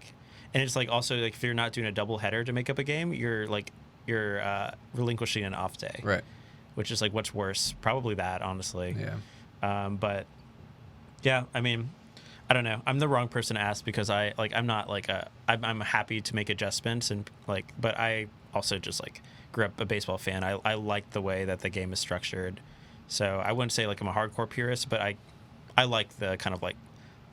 And it's like also like if you're not doing a double header to make up a game, you're like relinquishing an off day. Right. Which is like, what's worse? Probably that, honestly. Yeah. But yeah, I mean, I don't know. I'm the wrong person to ask because I'm not like I'm happy to make adjustments and like, but I also just like grew up a baseball fan. I like the way that the game is structured. So I wouldn't say like I'm a hardcore purist, but I like the kind of like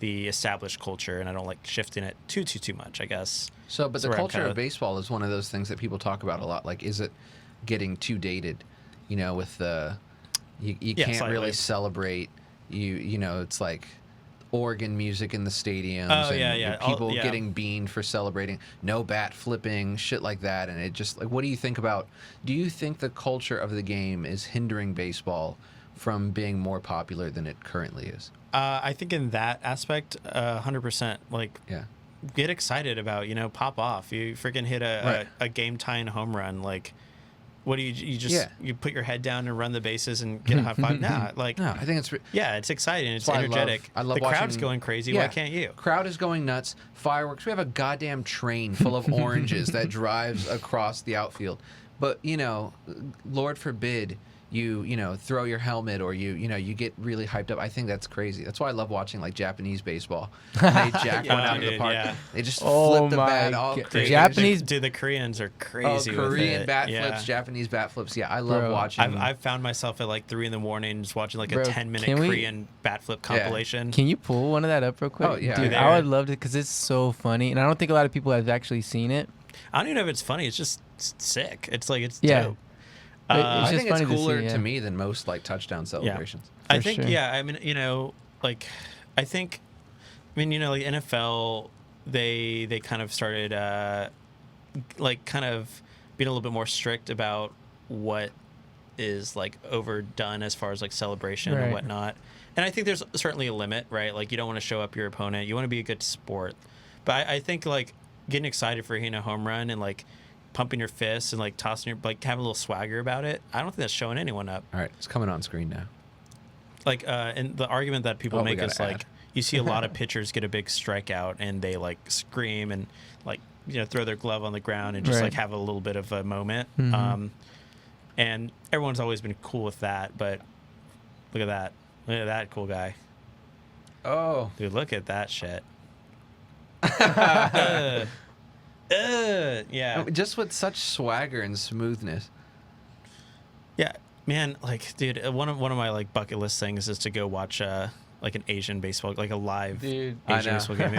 the established culture, and I don't like shifting it too much, I guess. So, but That's the where I'm culture kinda- of baseball is one of those things that people talk about a lot. Like, is it getting too dated? You know, with the you Yeah, can't slightly. really celebrate. You know, it's like organ music in the stadiums. Oh, and yeah. People Yeah. getting beaned for celebrating. No bat flipping, shit like that. And it just like, what do you think about? Do you think the culture of the game is hindering baseball from being more popular than it currently is? I think in that aspect, 100%. Like, Yeah. get excited about, pop off. You freaking hit Right. a game tying home run. Like, what do you just Yeah. you put your head down and run the bases and get a high five? Nah, like, No, I think it's. yeah, it's exciting. It's That's why energetic. I love the crowd's watching- going crazy. Yeah. Why can't you? Crowd is going nuts. Fireworks. We have a goddamn train full of oranges that drives across the outfield. But Lord forbid you throw your helmet or you get really hyped up. I think that's crazy. That's why I love watching like Japanese baseball. They jack one out of the dude, park. yeah. They just Oh flip the my bat all God. crazy. Japanese- Dude, the Koreans are crazy. with Korean it. bat Yeah. flips, Japanese bat flips. Yeah, I love Bro, watching. I've found myself at like 3 a.m. just watching like a Bro, 10-minute can we- Korean bat flip compilation. Can you pull one of that up real quick? Oh, yeah. Dude, There. I would love to because it's so funny, and I don't think a lot of people have actually seen it. I don't even know if it's funny. It's just sick. It's like it's Yeah. dope. But Uh, it's I just think it's funny to cooler see, yeah. to me than most like touchdown celebrations. I For think, sure. yeah, I mean, like, I think, like NFL, they kind of started, like, kind of being a little bit more strict about what is, like, overdone as far as, like, celebration Right. and whatnot. And I think there's certainly a limit, right? Like, you don't want to show up your opponent. You want to be a good sport. But I think, like, getting excited for hitting a home run and, like, pumping your fists and, like, tossing your, like, having a little swagger about it, I don't think that's showing anyone up. All right, it's coming on screen now. Like, and the argument that people Oh, we make is gotta like, add. you see a lot of pitchers get a big strikeout and they like scream and like, throw their glove on the ground and just Right. like have a little bit of a moment. Mhm. And everyone's always been cool with that, but look at that. Look at that cool guy. Oh, Dude, look at that shit. Yeah. just with such swagger and smoothness. Yeah, man, like, dude, one of my like bucket list things is to go watch like an Asian baseball, like a live Dude. I Asian know. baseball game.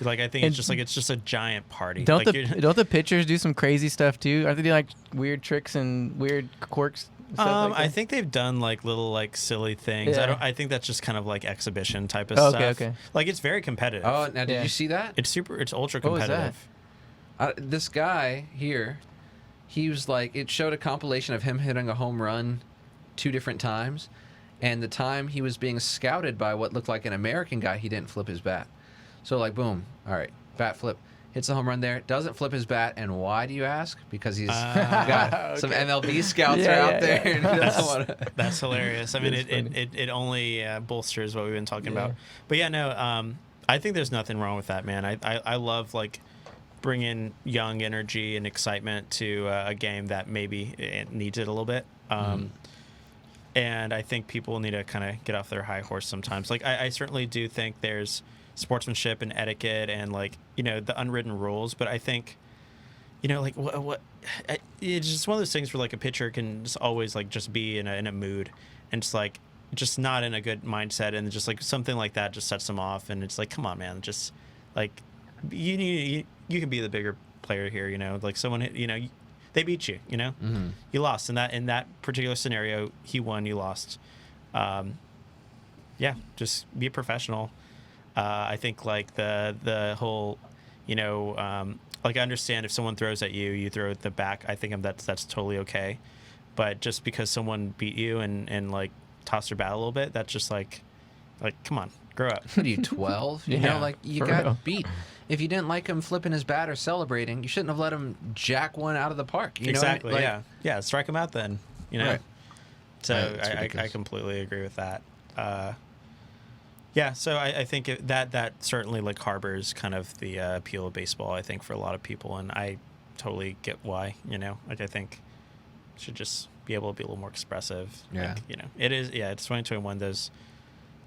Like, I think And- it's just a giant party. Don't like, don't the pitchers do some crazy stuff too? Aren't they doing like weird tricks and weird quirks? And stuff like I that? think they've done like little like silly things. Yeah. I think that's just kind of like exhibition type of Oh, stuff. okay. Like, it's very competitive. Oh, now did Yeah. you see that? It's ultra What was that? competitive. This guy here, he was like, it showed a compilation of him hitting a home run 2 different times, and the time he was being scouted by what looked like an American guy, he didn't flip his bat. So like, boom, all right, bat flip, hits a home run there, doesn't flip his bat, and why do you ask? Because he's got some MLB scouts Yeah, are out yeah, there. yeah. And he doesn't wanna- That's hilarious. I mean, That's funny. it only bolsters what we've been talking Yeah. about. But yeah, no, I think there's nothing wrong with that, man. I love like bringing young energy and excitement to a game that maybe it needs it a little bit. And I think people need to kind of get off their high horse sometimes. Like, I certainly do think there's sportsmanship and etiquette and like, the unwritten rules. But I think, like what it's just one of those things where like a pitcher can just always like just be in a mood and just like just not in a good mindset, and just like something like that just sets them off. And it's like, come on, man, just like you can be the bigger player here. Like someone hit, they beat you. You lost in that particular scenario. He won, you lost. Yeah, just be a professional. I think like the whole, like, I understand if someone throws at you, you throw at the back. I think that's totally okay. But just because someone beat you and like tossed their bat a little bit, that's just like come on, grow up. What are you, 12? You Yeah, know, like you for got real. beat. If you didn't like him flipping his bat or celebrating, you shouldn't have let him jack one out of the park. You know what I mean? Exactly. Like, Yeah. Strike him out then. Right. So It's I ridiculous. completely agree with that. Yeah. So I think that certainly like harbors kind of the appeal of baseball, I think, for a lot of people, and I totally get why. Like I think should just be able to be a little more expressive. Yeah. Like, it is. Yeah, it's 2021. Those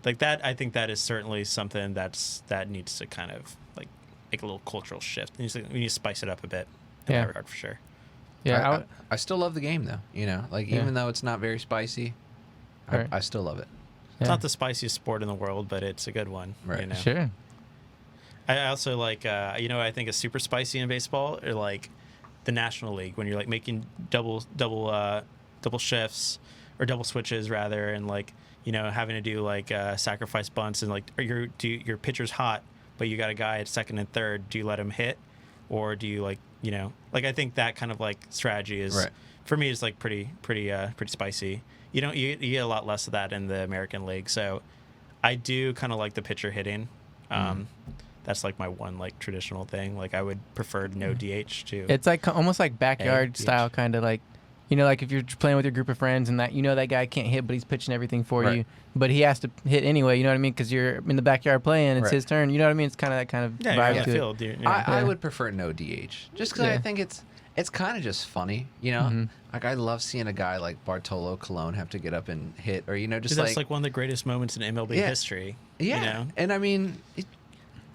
like that. I think that is certainly something that needs to kind of like make a little cultural shift. We need to spice it up a bit in that regard for sure. Yeah, I still love the game though. Like even though it's not very spicy, I still love it. It's not the spiciest sport in the world, but it's a good one. Right. Sure. I also like, I think is super spicy in baseball, or like the National League when you're like making double shifts or double switches rather, and like having to do like sacrifice bunts, and like your pitcher's hot, but you got a guy at second and third. Do you let him hit, or do you like I think that kind of like strategy is for me is like pretty spicy. You get a lot less of that in the American League, so I do kind of like the pitcher hitting. That's like my one like traditional thing. Like I would prefer no DH too. It's like almost like backyard style, kind of like, like if you're playing with your group of friends and that that guy can't hit, but he's pitching everything for you, but he has to hit anyway. You know what I mean? Because you're in the backyard playing, it's his turn. You know what I mean? It's kind of that kind of vibe to field, it. I would prefer no DH, just because I think it's kind of just funny, Like I love seeing a guy like Bartolo Colon have to get up and hit, or just that's like one of the greatest moments in MLB history. Yeah, and I mean,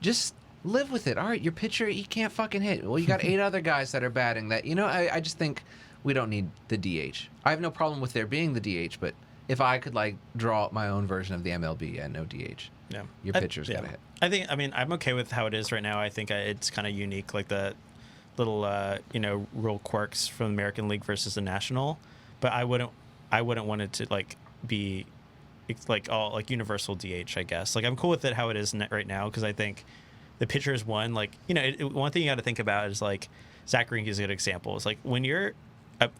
just live with it. All right, your pitcher, he can't fucking hit. Well, you got 8 other guys that are batting that. I just think we don't need the DH. I have no problem with there being the DH, but if I could like draw up my own version of the MLB and no DH, your pitcher's got to hit. I'm okay with how it is right now. I think it's kind of unique, like the little real quirks from the American League versus the National, but I wouldn't want it to like be like all like universal DH, I guess. Like I'm cool with it how it is right now, because I think the pitcher is one, like one thing you got to think about is like Zach Greinke is a good example. It's like when you're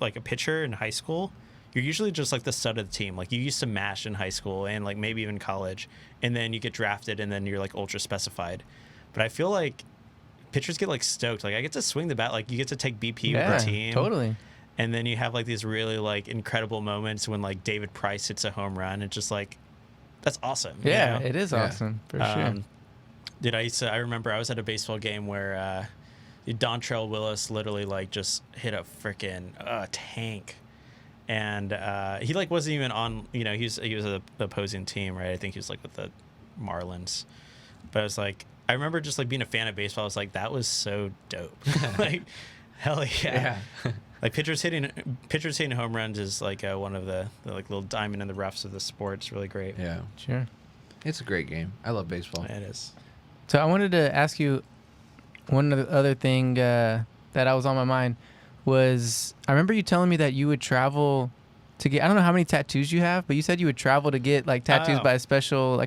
like a pitcher in high school, you're usually just like the stud of the team. Like you used to mash in high school and like maybe even college, and then you get drafted and then you're like ultra specified. But I feel like pitchers get like stoked. Like I get to swing the bat. Like you get to take BP with the team. Totally. And then you have like these really like incredible moments when like David Price hits a home run. It's just like, that's awesome. Yeah, it is awesome for sure. Dude, I remember I was at a baseball game where Dontrell Willis literally like just hit a freaking tank, and he like wasn't even on. He was the opposing team, right? I think he was like with the Marlins, but I was like, I remember just like being a fan of baseball. I was like, that was so dope. Like, hell yeah. Like pitchers hitting home runs is like one of the like little diamond in the roughs of the sport. It's really great. Yeah, sure. It's a great game. I love baseball. It is. So I wanted to ask you one other thing that I was on my mind was, I remember you telling me that you would travel to get, I don't know how many tattoos you have, but you said you would travel to get like tattoos by a special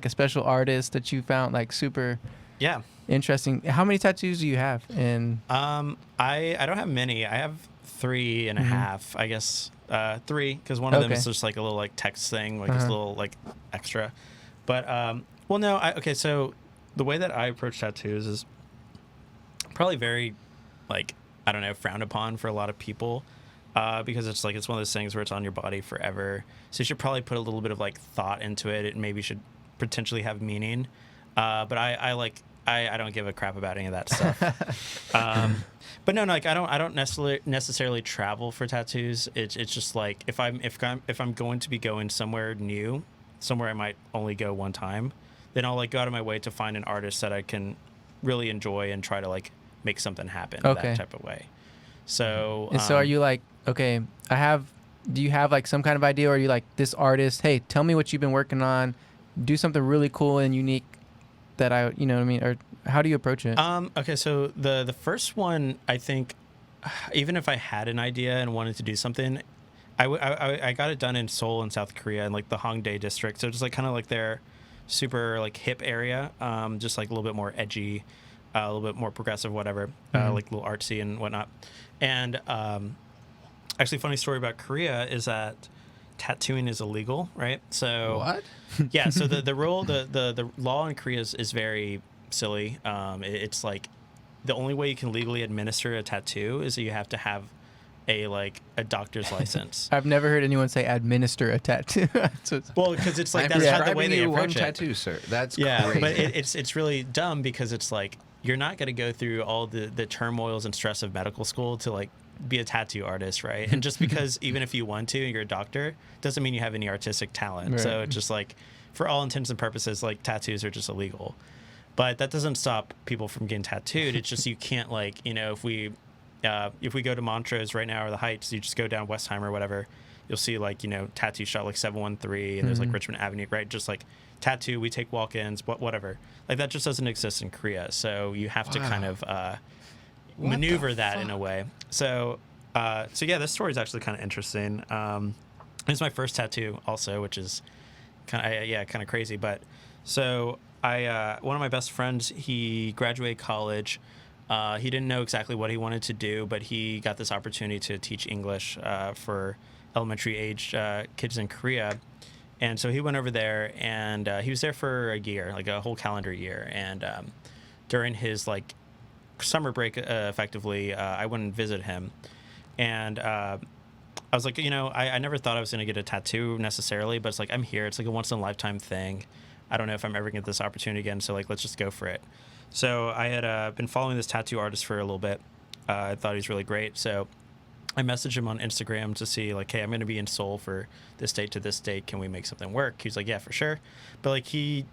artist that you found like super interesting. How many tattoos do you have? And I don't have many. I have 3.5, I guess. 3, because one of them is just like a little like text thing, like this little like extra. But so the way that I approach tattoos is probably very like, I don't know, frowned upon for a lot of people, because it's one of those things where it's on your body forever. So you should probably put a little bit of like thought into it. It maybe should potentially have meaning. But I don't give a crap about any of that stuff. But no, like I don't necessarily travel for tattoos. It's just like if I'm going to be going somewhere new, somewhere I might only go one time, then I'll like go out of my way to find an artist that I can really enjoy and try to like make something happen that type of way. So so are you like, okay, do you have like some kind of idea, or are you like, this artist, hey, tell me what you've been working on, do something really cool and unique that you know what I mean, or how do you approach it? Okay, so the first one, I think, even if I had an idea and wanted to do something, I got it done in Seoul in South Korea, in like the Hongdae district. So just like kind of like their super like hip area, just like a little bit more edgy, a little bit more progressive, whatever, like a little artsy and whatnot. And actually, funny story about Korea is that tattooing is illegal, right? So what? Yeah. So the rule, the law in Korea is very silly. It's like the only way you can legally administer a tattoo is that you have to have a doctor's license. I've never heard anyone say administer a tattoo. Well, because it's like that's not the way they approach it. Tattoo, sir. That's crazy. But it's it's really dumb, because it's like you're not going to go through all the turmoils and stress of medical school to like be a tattoo artist, right? And just because even if you want to and you're a doctor, doesn't mean you have any artistic talent. Right. So it's just like, for all intents and purposes, like tattoos are just illegal. But that doesn't stop people from getting tattooed. It's just you can't, like, you know, if we go to Montrose right now or the Heights, you just go down Westheimer or whatever, you'll see, like, you know, tattoo shop like 713 and there's like Richmond Avenue, right? Just like tattoo, we take walk-ins, whatever. Like that just doesn't exist in Korea. So you have to kind of maneuver that in a way. So yeah, this story is actually kind of interesting. It's my first tattoo also, which is kind of crazy. But so one of my best friends, he graduated college. He didn't know exactly what he wanted to do, but he got this opportunity to teach English for elementary age kids in Korea. And so he went over there, and he was there for a year, like a whole calendar year. And during his like summer break, effectively, I went and visited him. And I was like, you know, I never thought I was going to get a tattoo necessarily, but it's like, I'm here. It's like a once in a lifetime thing. I don't know if I'm ever going to get this opportunity again. So like, let's just go for it. So I had been following this tattoo artist for a little bit. I thought he was really great. So I messaged him on Instagram to see like, hey, I'm going to be in Seoul for this date to this date. Can we make something work? He was like, yeah, for sure. But like, he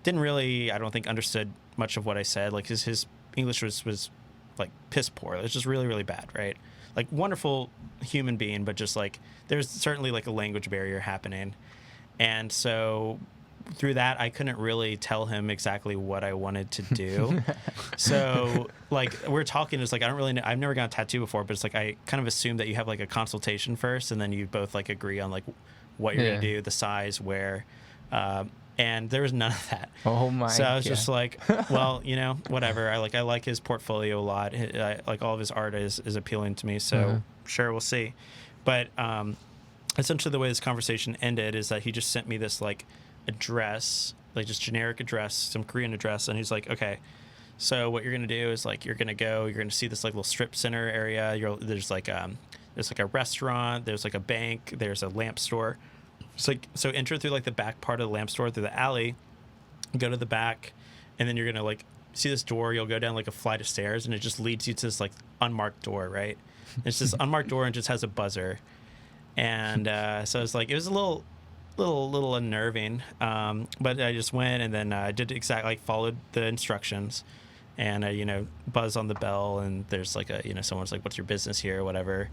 didn't really, I don't think, understood much of what I said. Like his English was like piss poor. It was just really, really bad, right? Like wonderful human being, but just like there's certainly like a language barrier happening. And so through that, I couldn't really tell him exactly what I wanted to do. So like we're talking, it's like, I don't really know, I've never gotten a tattoo before, but it's like I kind of assume that you have like a consultation first, and then you both like agree on like what you're gonna do, the size, where, and there was none of that. Oh my! So I was just like, well, you know, whatever. I like his portfolio a lot. Like all of his art is appealing to me. So sure, we'll see. But essentially, the way this conversation ended is that he just sent me this like address, like just generic address, some Korean address, and he's like, okay, so what you're gonna do is like you're gonna see this like little strip center area. There's like a restaurant. There's like a bank. There's a lamp store. It's like, so enter through like the back part of the lamp store through the alley, go to the back, and then you're gonna like see this door. You'll go down like a flight of stairs, and it just leads you to this like unmarked door, right? It's this unmarked door and just has a buzzer. And so it's like, it was a little unnerving, but I just went, and then I did exactly like followed the instructions, and I, you know, buzz on the bell, and there's like someone's like, what's your business here or whatever.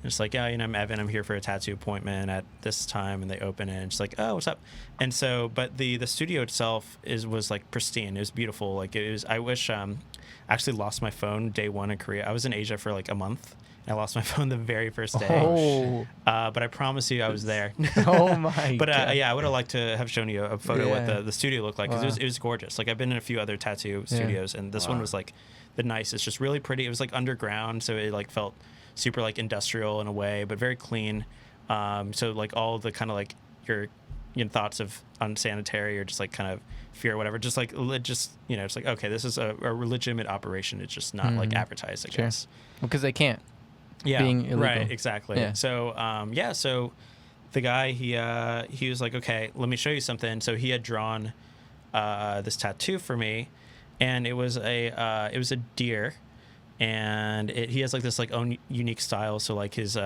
And it's like, yeah, you know, I'm Evan. I'm here for a tattoo appointment at this time. And they open it, and it's like, oh, what's up? And so, but the studio itself was like pristine. It was beautiful. Like it was. I wish. I actually lost my phone day one in Korea. I was in Asia for like a month. I lost my phone the very first day. Oh. But I promise you, I was there. Oh my! But God. yeah, I would have liked to have shown you a photo what the studio looked like, because it was gorgeous. Like I've been in a few other tattoo studios, and this one was like the nicest, just really pretty. It was like underground, so it like felt super like industrial in a way, but very clean. So like all the kind of like your thoughts of unsanitary or just like kind of fear or whatever, just like you know, it's like, okay, this is a legitimate operation. It's just not like advertised, I guess. Because they can't. Yeah, being illegal. right, exactly. Yeah. So so the guy, he was like, okay, let me show you something. So he had drawn this tattoo for me, and it was a deer, and he has like this like own unique style. So like his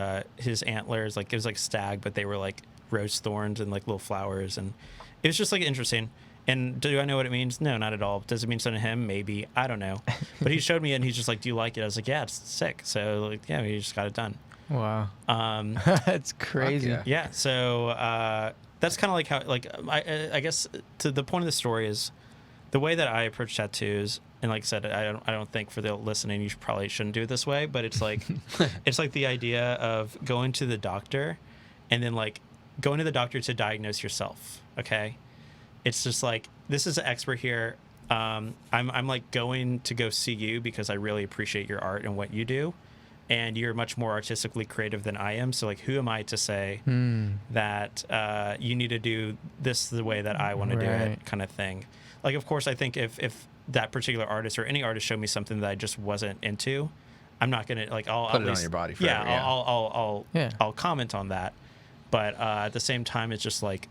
antlers, like it was like stag, but they were like rose thorns and like little flowers, and it was just like interesting. And do I know what it means? No, not at all. Does it mean something to him? Maybe. I don't know. But he showed me it, and he's just like, do you like it? I was like, yeah, it's sick. So like, yeah, we just got it done. Wow. That's crazy. Yeah. So that's kind of like how, like, I guess to the point of the story is the way that I approach tattoos. And like I said, I don't think for the listening, you probably shouldn't do it this way, but it's like, it's like the idea of going to the doctor and then like going to the doctor to diagnose yourself. Okay. It's just like, this is an expert here. I'm like going to go see you because I really appreciate your art and what you do. And you're much more artistically creative than I am. So like, who am I to say that you need to do this the way that I want to do it, kind of thing. Like, of course, I think if that particular artist or any artist showed me something that I just wasn't into, I'm not going to like, I'll put at it least, on your body forever. I'll comment on that. But at the same time, it's just like,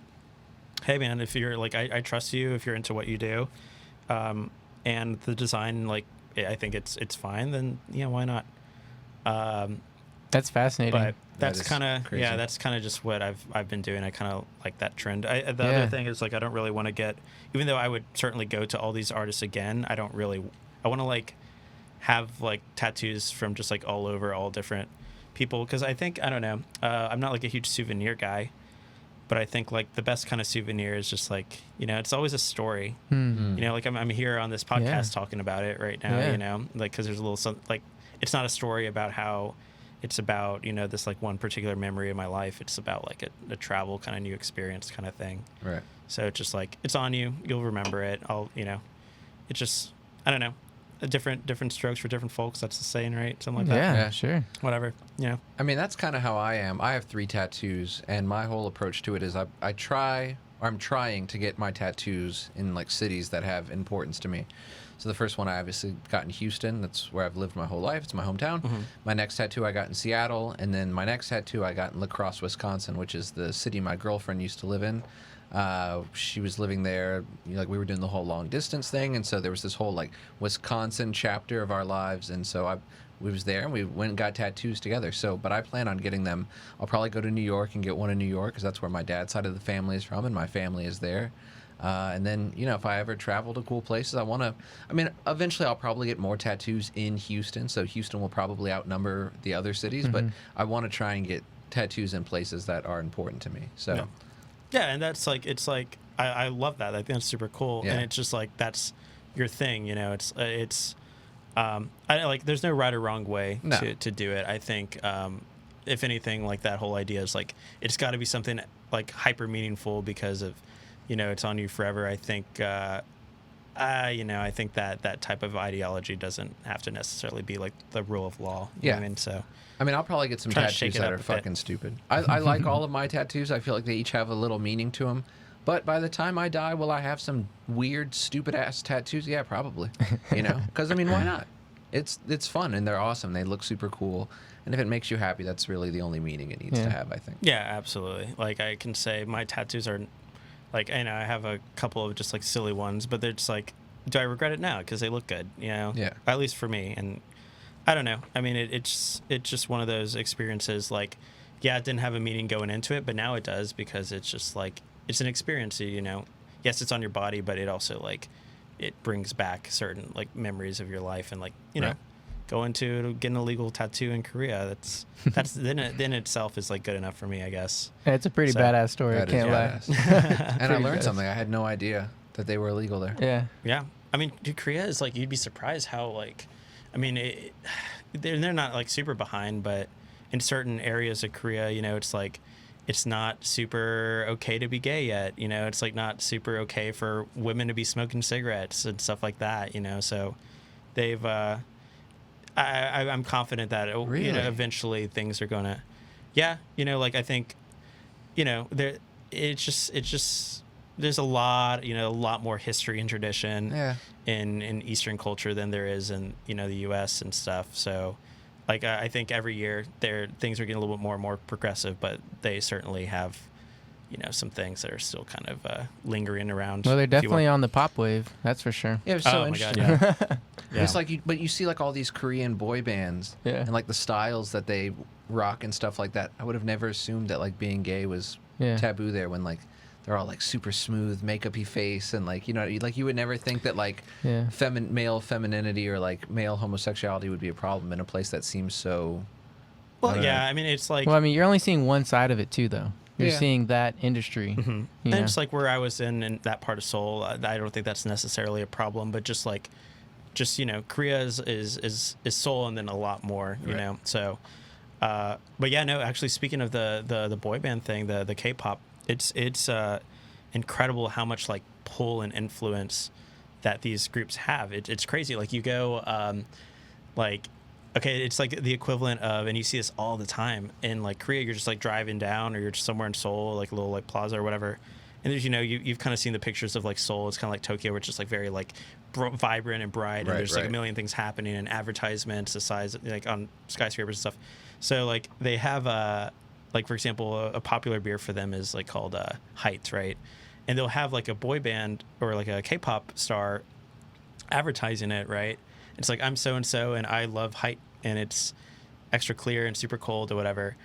hey man, if you're like, I trust you, if you're into what you do, and the design, like, I think it's fine, then yeah, why not? That's fascinating. But that's That is kind of crazy. that's kind of just what I've been doing. I kind of like that trend. The other thing is, like, I don't really want to get, even though I would certainly go to all these artists again, I want to like have like tattoos from just like all over, all different people, because I think, I don't know, I'm not like a huge souvenir guy, but I think like the best kind of souvenir is just like, you know, it's always a story. Hmm. You know, like I'm here on this podcast talking about it right now. Yeah. You know, like, because there's a little like, it's not a story about how it's about, you know, this like one particular memory of my life. It's about like a travel kind of new experience kind of thing. Right. So it's just like, it's on you. You'll remember it. You know, it's just, I don't know, different strokes for different folks. That's the saying, right? Something like that. Yeah, Yeah. sure. Whatever. You know. I mean, that's kind of how I am. I have 3 tattoos, and my whole approach to it is I'm trying to get my tattoos in like cities that have importance to me. So the first one I obviously got in Houston. That's where I've lived my whole life. It's my hometown. Mm-hmm. My next tattoo I got in Seattle, and then my next tattoo I got in La Crosse, Wisconsin, which is the city my girlfriend used to live in. She was living there, you know, like we were doing the whole long distance thing, and so there was this whole like Wisconsin chapter of our lives, and so we was there and we went and got tattoos together. So, but I plan on getting them. I'll probably go to New York and get one in New York because that's where my dad's side of the family is from, and my family is there. And then, you know, if I ever travel to cool places, eventually I'll probably get more tattoos in Houston. So Houston will probably outnumber the other cities, but I want to try and get tattoos in places that are important to me. So, Yeah, and that's like, it's like, I love that. I think that's super cool. Yeah. And it's just like, that's your thing, you know. I like, there's no right or wrong way No. to do it. I think, if anything, like, that whole idea is like, it's got to be something like hyper meaningful because of, you know, it's on you forever. I think, I think that type of ideology doesn't have to necessarily be like the rule of law. You know what I mean? So, I mean, I'll probably get some Trying to shake tattoos it that up are a bit. fucking stupid. I like all of my tattoos. I feel like they each have a little meaning to them. But by the time I die, will I have some weird, stupid-ass tattoos? Yeah, probably. You know? Because, I mean, why not? It's fun, and they're awesome. They look super cool. And if it makes you happy, that's really the only meaning it needs to have, I think. yeah, absolutely. Like, I can say my tattoos are, like, I know I have a couple of just like silly ones, but they're just like, do I regret it now? Because they look good, you know? Yeah. At least for me. And I don't know. I mean, it's just one of those experiences. Like, yeah, it didn't have a meaning going into it, but now it does, because it's just like, it's an experience, you know. Yes, it's on your body, but it also, like, it brings back certain like memories of your life, and like, you know, Right. going to get an illegal tattoo in Korea. That's then itself is like good enough for me, I guess. Yeah, it's a pretty So, badass story. I That is can't lie. badass. And I Pretty learned badass. something. I had no idea that they were illegal there. Yeah. Yeah, I mean, dude, Korea is like, you'd be surprised how, like, I mean, they're not like super behind, but in certain areas of Korea, you know, it's like, it's not super okay to be gay yet, you know. It's like not super okay for women to be smoking cigarettes and stuff like that, you know. So they've I'm confident that you Really? know, eventually things are gonna, yeah, you know, like, I think, you know, it's just there's a lot more history and tradition Yeah. in Eastern culture than there is in, you know, the U.S. and stuff. So, like, I think every year things are getting a little bit more and more progressive, but they certainly have, you know, some things that are still kind of lingering around. Well, they're if you will. definitely on the pop wave. That's for sure. Yeah, it was so Oh my God, interesting. yeah. Yeah. It's like, but you see like all these Korean boy bands Yeah. and like the styles that they rock and stuff like that. I would have never assumed that like being gay was Yeah. taboo there, when like they're all like super smooth, makeup-y face, and like, you know, like you would never think that like Yeah. male femininity or like male homosexuality would be a problem in a place that seems so. I Well, don't yeah, know. I mean, it's like, Well, I mean, you're only seeing one side of it too, though. You're Yeah. seeing that industry. mhm. You and know? it's like where I was in that part of Seoul. I don't think that's necessarily a problem, but just like, you know, Korea is Seoul, and then a lot more, you Right. know. So, but yeah, no, actually, speaking of the boy band thing, the K-pop, it's incredible how much like pull and influence that these groups have. It's crazy. Like, you go, like, okay, it's like the equivalent of, and you see this all the time in like Korea. You're just like driving down, or you're just somewhere in Seoul, like a little like plaza or whatever. And there's, you know, you've kind of seen the pictures of like Seoul. It's kind of like Tokyo, where it's just like very like vibrant and bright, and Right, there's like a right. million things happening, and advertisements the size like on skyscrapers and stuff. So like they have like, for example, a popular beer for them is like called Heights, right? And they'll have like a boy band or like a K-pop star advertising it, right? It's like, I'm so and so, and I love height, and it's extra clear and super cold or whatever,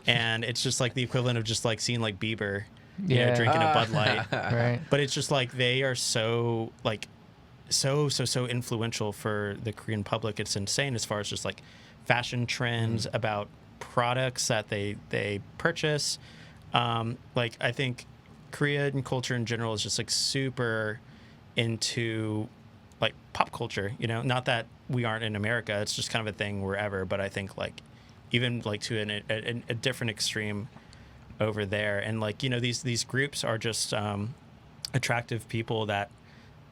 and it's just like the equivalent of just like seeing like Bieber, drinking a Bud Light, Right. But it's just like they are so like so influential for the Korean public. It's insane as far as just like fashion trends about products that they purchase. Like I think Korean culture in general is just like super into like pop culture, not that we aren't in America. It's just kind of a thing wherever, but I think like even like to a different extreme over there. And like, these groups are just attractive people that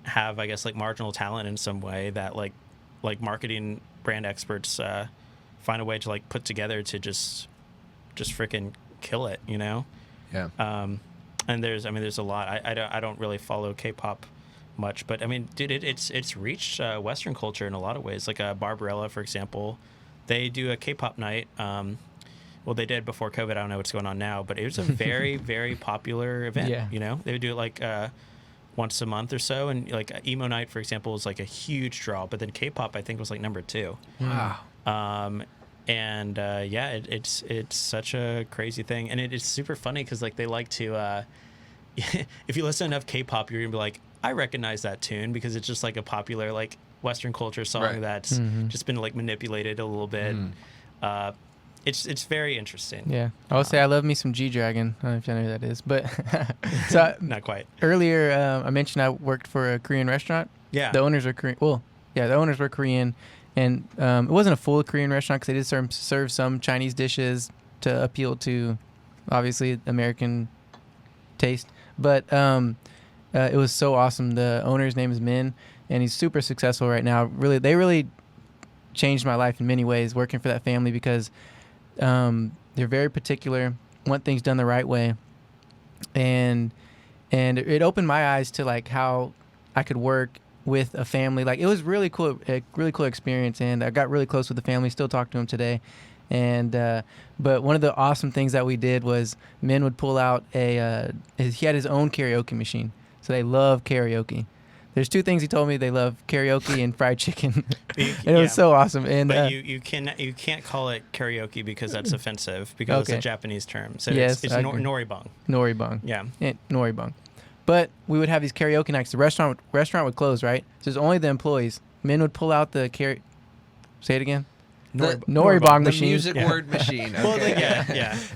have, I guess, like marginal talent in some way that like marketing brand experts find a way to like put together to just freaking kill it, Yeah. And there's a lot. I don't really follow K-pop much, but I mean, dude, it's reached Western culture in a lot of ways. Like Barbarella, for example, they do a K-pop night. Well, they did before COVID. I don't know what's going on now, but it was a very, very popular event. Yeah. They would do it like once a month or so, and like emo night, for example, is like a huge draw. But then K-pop, I think, was like number 2. Wow. And it's such a crazy thing, and it is super funny because like they like to if you listen to enough K-pop, you're gonna be like, I recognize that tune because it's just like a popular like Western culture song that's just been like manipulated a little bit. It's very interesting. Yeah, I would say I love me some G-Dragon. I don't know if you know who that is, but so not quite. Earlier, I mentioned I worked for a Korean restaurant. Yeah, the owners are Korean. Well, yeah, the owners were Korean, and it wasn't a full Korean restaurant because they did serve some Chinese dishes to appeal to, obviously, American taste. But it was so awesome. The owner's name is Min, and he's super successful right now. They really changed my life in many ways working for that family because they're very particular, want things done the right way, and it opened my eyes to like how I could work with a family. Like it was really cool, a really cool experience, and I got really close with the family. Still talk to him today. And but one of the awesome things that we did was Min would pull out he had his own karaoke machine. So they love karaoke. There's 2 things he told me they love: karaoke and fried chicken. And it was so awesome. And but you can't call it karaoke because that's offensive because it's a Japanese term. So yes, it's noribang. Noribang. Yeah. Noribang. But we would have these karaoke nights. The restaurant would close, right? So it's only the employees. Min would pull out the Say it again. Noribang machine. The music word machine. Okay. Well,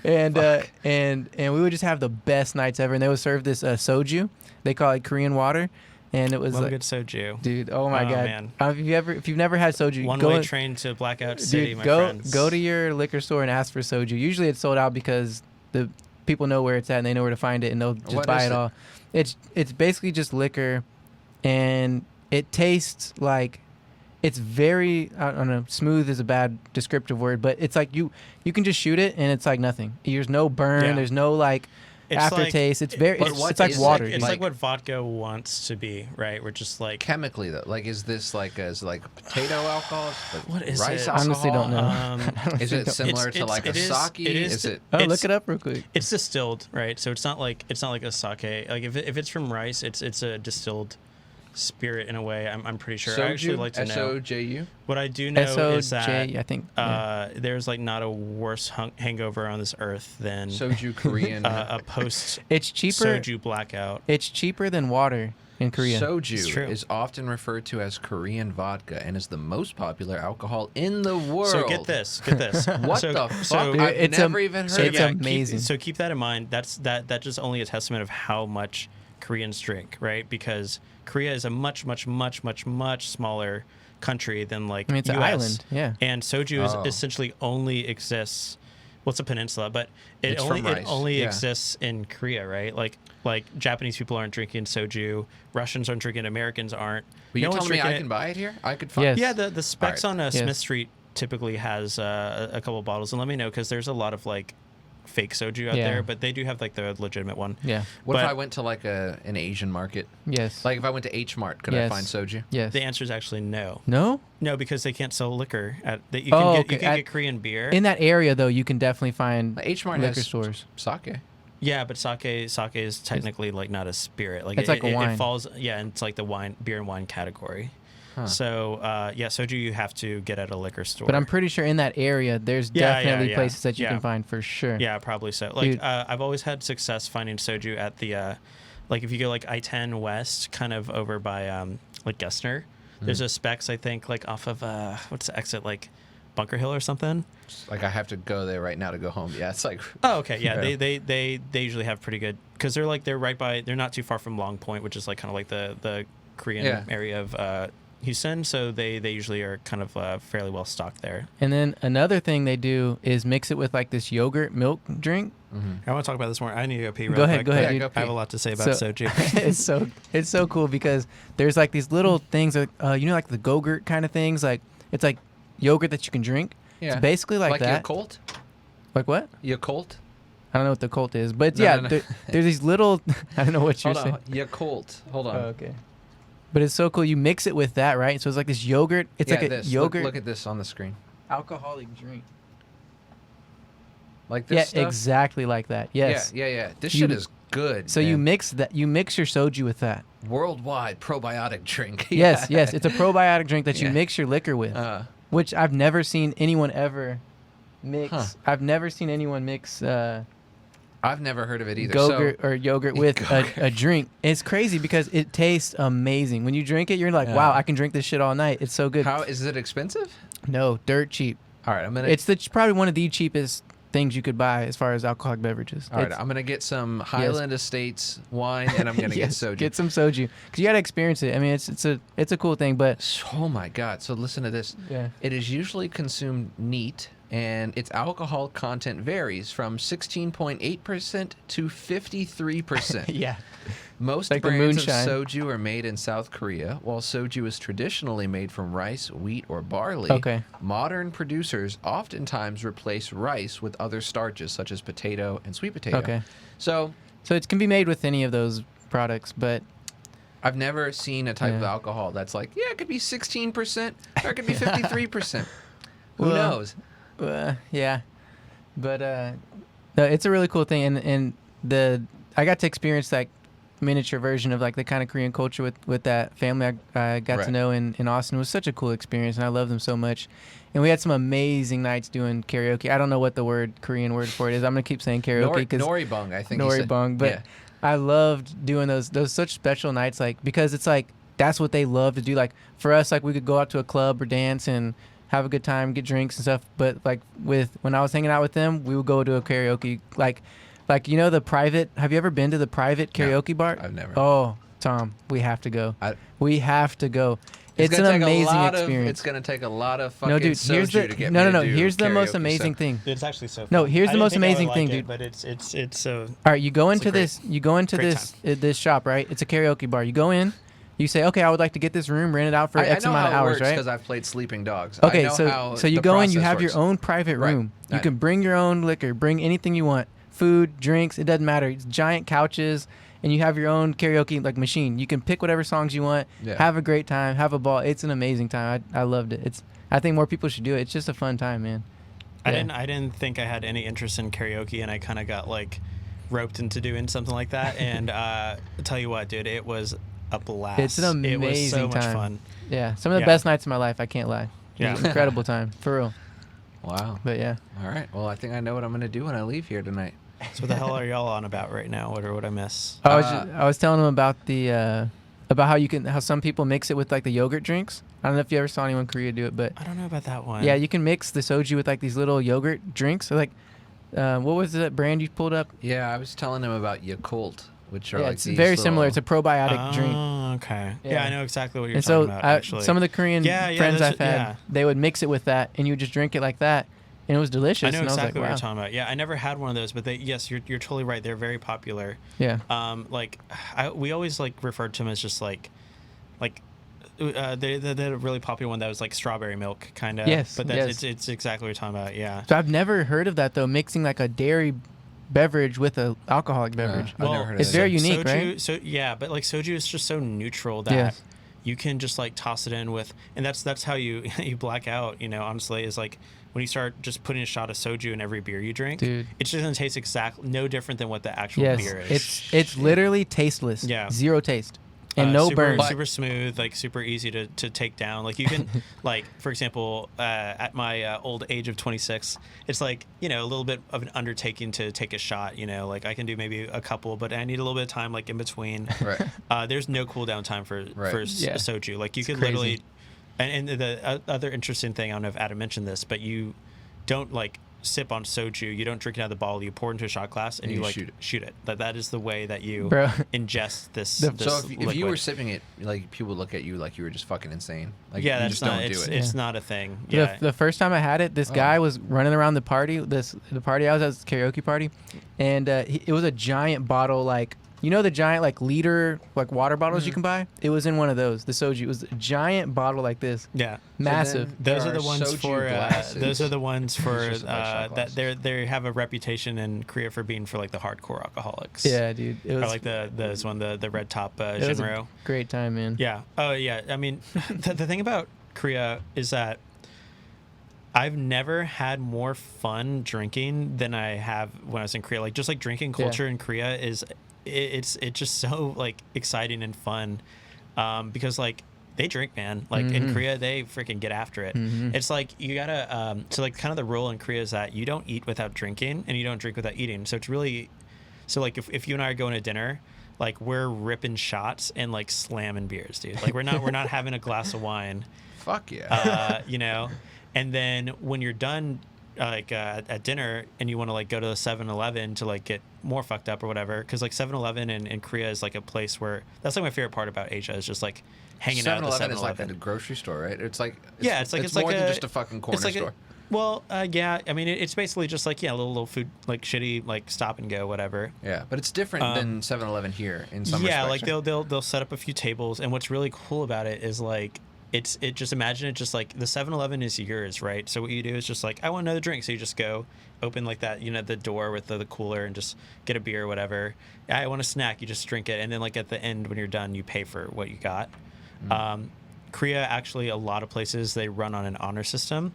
yeah. And we would just have the best nights ever. And they would serve this soju. They call it Korean water. And it was love like, good soju, dude. Oh my god, man. If you've never had soju, One-way train to Blackout City, dude, my friends. Go to your liquor store and ask for soju. Usually it's sold out because the people know where it's at and they know where to find it, and they'll just buy it all. It's basically just liquor, and it tastes like it's very, I don't know, smooth is a bad descriptive word, but it's like you can just shoot it and it's like nothing. There's no burn. Yeah. There's no like aftertaste. It's very. It's like water. It's like what vodka wants to be, right? We're just like chemically though. Like, is this like potato alcohol? Like what is rice it? Alcohol? Honestly, don't know. Is it similar to like a sake? Is it? Oh, look it up real quick. It's distilled, right? So it's not like a sake. Like if it's from rice, it's a distilled spirit in a way. I'm pretty sure. Soju? I actually like to know. SOJU? What I do know is that I think there's like not a worse hangover on this earth than Soju Korean. a post. It's cheaper. Soju blackout. It's cheaper than water in Korea. Soju is often referred to as Korean vodka and is the most popular alcohol in the world. So get this. What the fuck? I've never even heard of it. It's amazing. Keep that in mind. That just only a testament of how much Koreans drink, right? Because Korea is a much smaller country than like it's US. an island, yeah. And soju is essentially only exists. Well, it's a peninsula, but it rice. only exists in Korea, right? Like Japanese people aren't drinking soju, Russians aren't drinking, Americans aren't. But you're telling me I can buy it here? I could find. Yes. Yeah, the specs All right. on Smith Street typically has a couple of bottles, and let me know because there's a lot of like fake soju out there, but they do have like the legitimate one. Yeah. What if I went to like an Asian market? Yes. Like if I went to H Mart, could I find soju? Yes. The answer is actually no. No? No, because they can't sell liquor at that. You can get Korean beer In that area though, you can definitely find H Mart liquor has stores. Sake. Yeah, but sake is technically like not a spirit. Like it's like a wine. It falls. Yeah, and it's like the beer and wine category. So yeah, soju you have to get at a liquor store. But I'm pretty sure in that area, there's definitely places that you can find for sure. Yeah, probably so. Like I've always had success finding soju at the like if you go like I-10 West, kind of over by like Gessner. There's a Specs, I think, like off of what's the exit, like Bunker Hill or something. Like I have to go there right now to go home. Yeah, it's like. Oh, okay. Yeah, they usually have pretty good because they're right by. They're not too far from Long Point, which is like kind of like the Korean area of Houston. So they usually are kind of fairly well stocked there. And then another thing they do is mix it with like this yogurt milk drink. I want to talk about this more. I need to go pee. Go ahead, quick. dude. I have a lot to say about soju. it's so cool because there's like these little things that you know, like the Go-Gurt kind of things. Like it's like yogurt that you can drink. Yeah. It's basically like that. Yakult? Like what? Yakult? I don't know what the Colt is, but there's these little. I don't know what you're saying. Yakult. Hold on. Oh, okay. But it's so cool. You mix it with that, right? So it's like this yogurt. It's like a yogurt. Look at this on the screen. Alcoholic drink. Like this stuff? Exactly like that. Yes. Yeah. This shit is good. So man. you mix that. You mix your soju with that. Worldwide probiotic drink. Yes. It's a probiotic drink that you mix your liquor with, which I've never seen anyone ever mix. I've never seen anyone mix. I've never heard of it either. Go-Gurt or yogurt with a drink. It's crazy because it tastes amazing. When you drink it, you're like, wow, I can drink this shit all night. It's so good. How is it expensive? No, dirt cheap. All right, It's probably one of the cheapest things you could buy as far as alcoholic beverages. All right, I'm gonna get some Highland Estates wine, and I'm gonna get soju. Get some soju because you gotta experience it. I mean, it's a cool thing, but oh my god! So listen to this. Yeah. It is usually consumed neat, and its alcohol content varies from 16.8% to 53%. Yeah. Most like brands of moonshine. soju are made in South Korea, while soju is traditionally made from rice, wheat, or barley. Okay. Modern producers oftentimes replace rice with other starches, such as potato and sweet potato. Okay. So it can be made with any of those products, but I've never seen a type of alcohol that's like, it could be 16%, or it could be 53%. Who knows? Yeah. But no, it's a really cool thing, and I got to experience like miniature version of like the kind of Korean culture with that family I got to know in Austin. It was such a cool experience, and I love them so much. And we had some amazing nights doing karaoke. I don't know what the Korean word for it is. I'm gonna keep saying karaoke because Noribung, I think. Noribung, but I loved doing those such special nights, like because it's like that's what they love to do. Like for us, like we could go out to a club or dance and have a good time, get drinks and stuff. But like when I was hanging out with them, we would go to a karaoke like you know the private. Have you ever been to the private karaoke bar? I've never. Oh, Tom, we have to go. We have to go. It's an amazing experience. It's gonna take a lot of fucking soju to get no. me to do Here's the most karaoke, amazing thing. It's actually so fun. No, here's the most amazing thing, dude. dude. But it's so. All right, you go into great- this. You go into great this shop, right? It's a karaoke bar. You go in. You say, okay, I would like to get this room rented out for X amount of hours, right? Because I've played Sleeping Dogs. Okay, I know how so you the go in. You process have works. your own private Right. room. You Right. can bring your own liquor. Bring anything you want. Food, drinks. It doesn't matter. It's giant couches, and you have your own karaoke like machine. You can pick whatever songs you want. Yeah. Have a great time. Have a ball. It's an amazing time. I loved it. I think more people should do it. It's just a fun time, man. I Yeah. didn't think I had any interest in karaoke, and I kind of got like roped into doing something like that. And I'll tell you what, dude, it was a blast. It's an amazing It was so much time. fun. Yeah, some of the Yeah. best nights of my life. I can't lie. It was Yeah. an incredible time, for real. Wow. But yeah. All right. Well, I think I know what I'm gonna do when I leave here tonight. So what the hell are y'all on about right now? What would I miss? I was telling them about about how some people mix it with like the yogurt drinks. I don't know if you ever saw anyone in Korea do it, but I don't know about that one. yeah, you can mix the soju with like these little yogurt drinks. So like, what was that brand you pulled up? Yeah, I was telling him about Yakult, which are Yeah, like it's these very similar. little- It's a probiotic drink. Oh, okay. Yeah. Yeah. I know exactly what you're And talking so about. Actually, some of the Korean Yeah, friends those- I've had, yeah. they would mix it with that, and you would just drink it like that, and it was delicious. I know and exactly I was like, what wow. you're talking about. Yeah, I never had one of those, but yes, you're totally right. They're very popular. Yeah. Like we always like referred to them as just like they had a really popular one that was like strawberry milk kind of. Yes, But yes. it's exactly what you're talking about. Yeah. So I've never heard of that though, mixing like a dairy beverage with a alcoholic beverage. I've never heard of it's that. very unique, soju, right? So yeah, but like soju is just so neutral that Yeah. you can just like toss it in with, and that's how you you black out. You know, honestly, is like when you start just putting a shot of soju in every beer you drink. Dude. It's just gonna taste no different than what the actual Yes, beer is. it's literally tasteless. Yeah. Zero taste. And no super, burn. super smooth, like super easy to take down. Like you can, like for example, at my old age of 26, it's like a little bit of an undertaking to take a shot. Like I can do maybe a couple, but I need a little bit of time like in between. Right. There's no cool down time for soju. Like you could crazy. literally, and the other interesting thing, I don't know if Adam mentioned this, but you don't like sip on soju. You don't drink it out of the bottle. You pour it into a shot glass and you like shoot it. That is the way that you ingest this. So if you liquid. were sipping it, like people would look at you like you were just fucking insane. Like yeah, you that's just not. don't do it. It's not a thing. Yeah. The first time I had it, this guy was running around the party. The party I was at, was a karaoke party, and it was a giant bottle, like the giant like liter like water bottles you can buy. It was in one of those. The soju, it was a giant bottle like this. Yeah, massive. So those are the ones for. Those are the ones for that they have a reputation in Korea for being for like the hardcore alcoholics. Yeah, dude. It was or like the red top it was a Jinro. great time, man. Yeah. Oh yeah. I mean, the thing about Korea is that I've never had more fun drinking than I have when I was in Korea. Like just like drinking culture in Korea is. It's just so like exciting and fun because like they drink, man. Like in Korea they freaking get after it. It's like you gotta so like kind of the rule in Korea is that you don't eat without drinking and you don't drink without eating. So it's really like if you and I are going to dinner, like we're ripping shots and like slamming beers, dude. Like we're not having a glass of wine. Fuck yeah. And then when you're done like at dinner and you want to like go to the 7-Eleven to like get more fucked up or whatever, because like 7-Eleven in Korea is like a place where that's like my favorite part about Asia is just like hanging out at the 7-Eleven. is like a grocery store, right? It's more like than just a fucking corner store. Yeah, I mean it's basically just like little food, like shitty like stop and go whatever. Yeah, but it's different than 7-Eleven here in some respects. Yeah, like they'll set up a few tables, and what's really cool about it is like imagine it just like the 7-Eleven is yours, right? So what you do is just like, I want another drink. So you just go open like that, the door with the cooler and just get a beer or whatever. I want a snack. You just drink it. And then like at the end, when you're done, you pay for what you got. Korea, actually, a lot of places, they run on an honor system.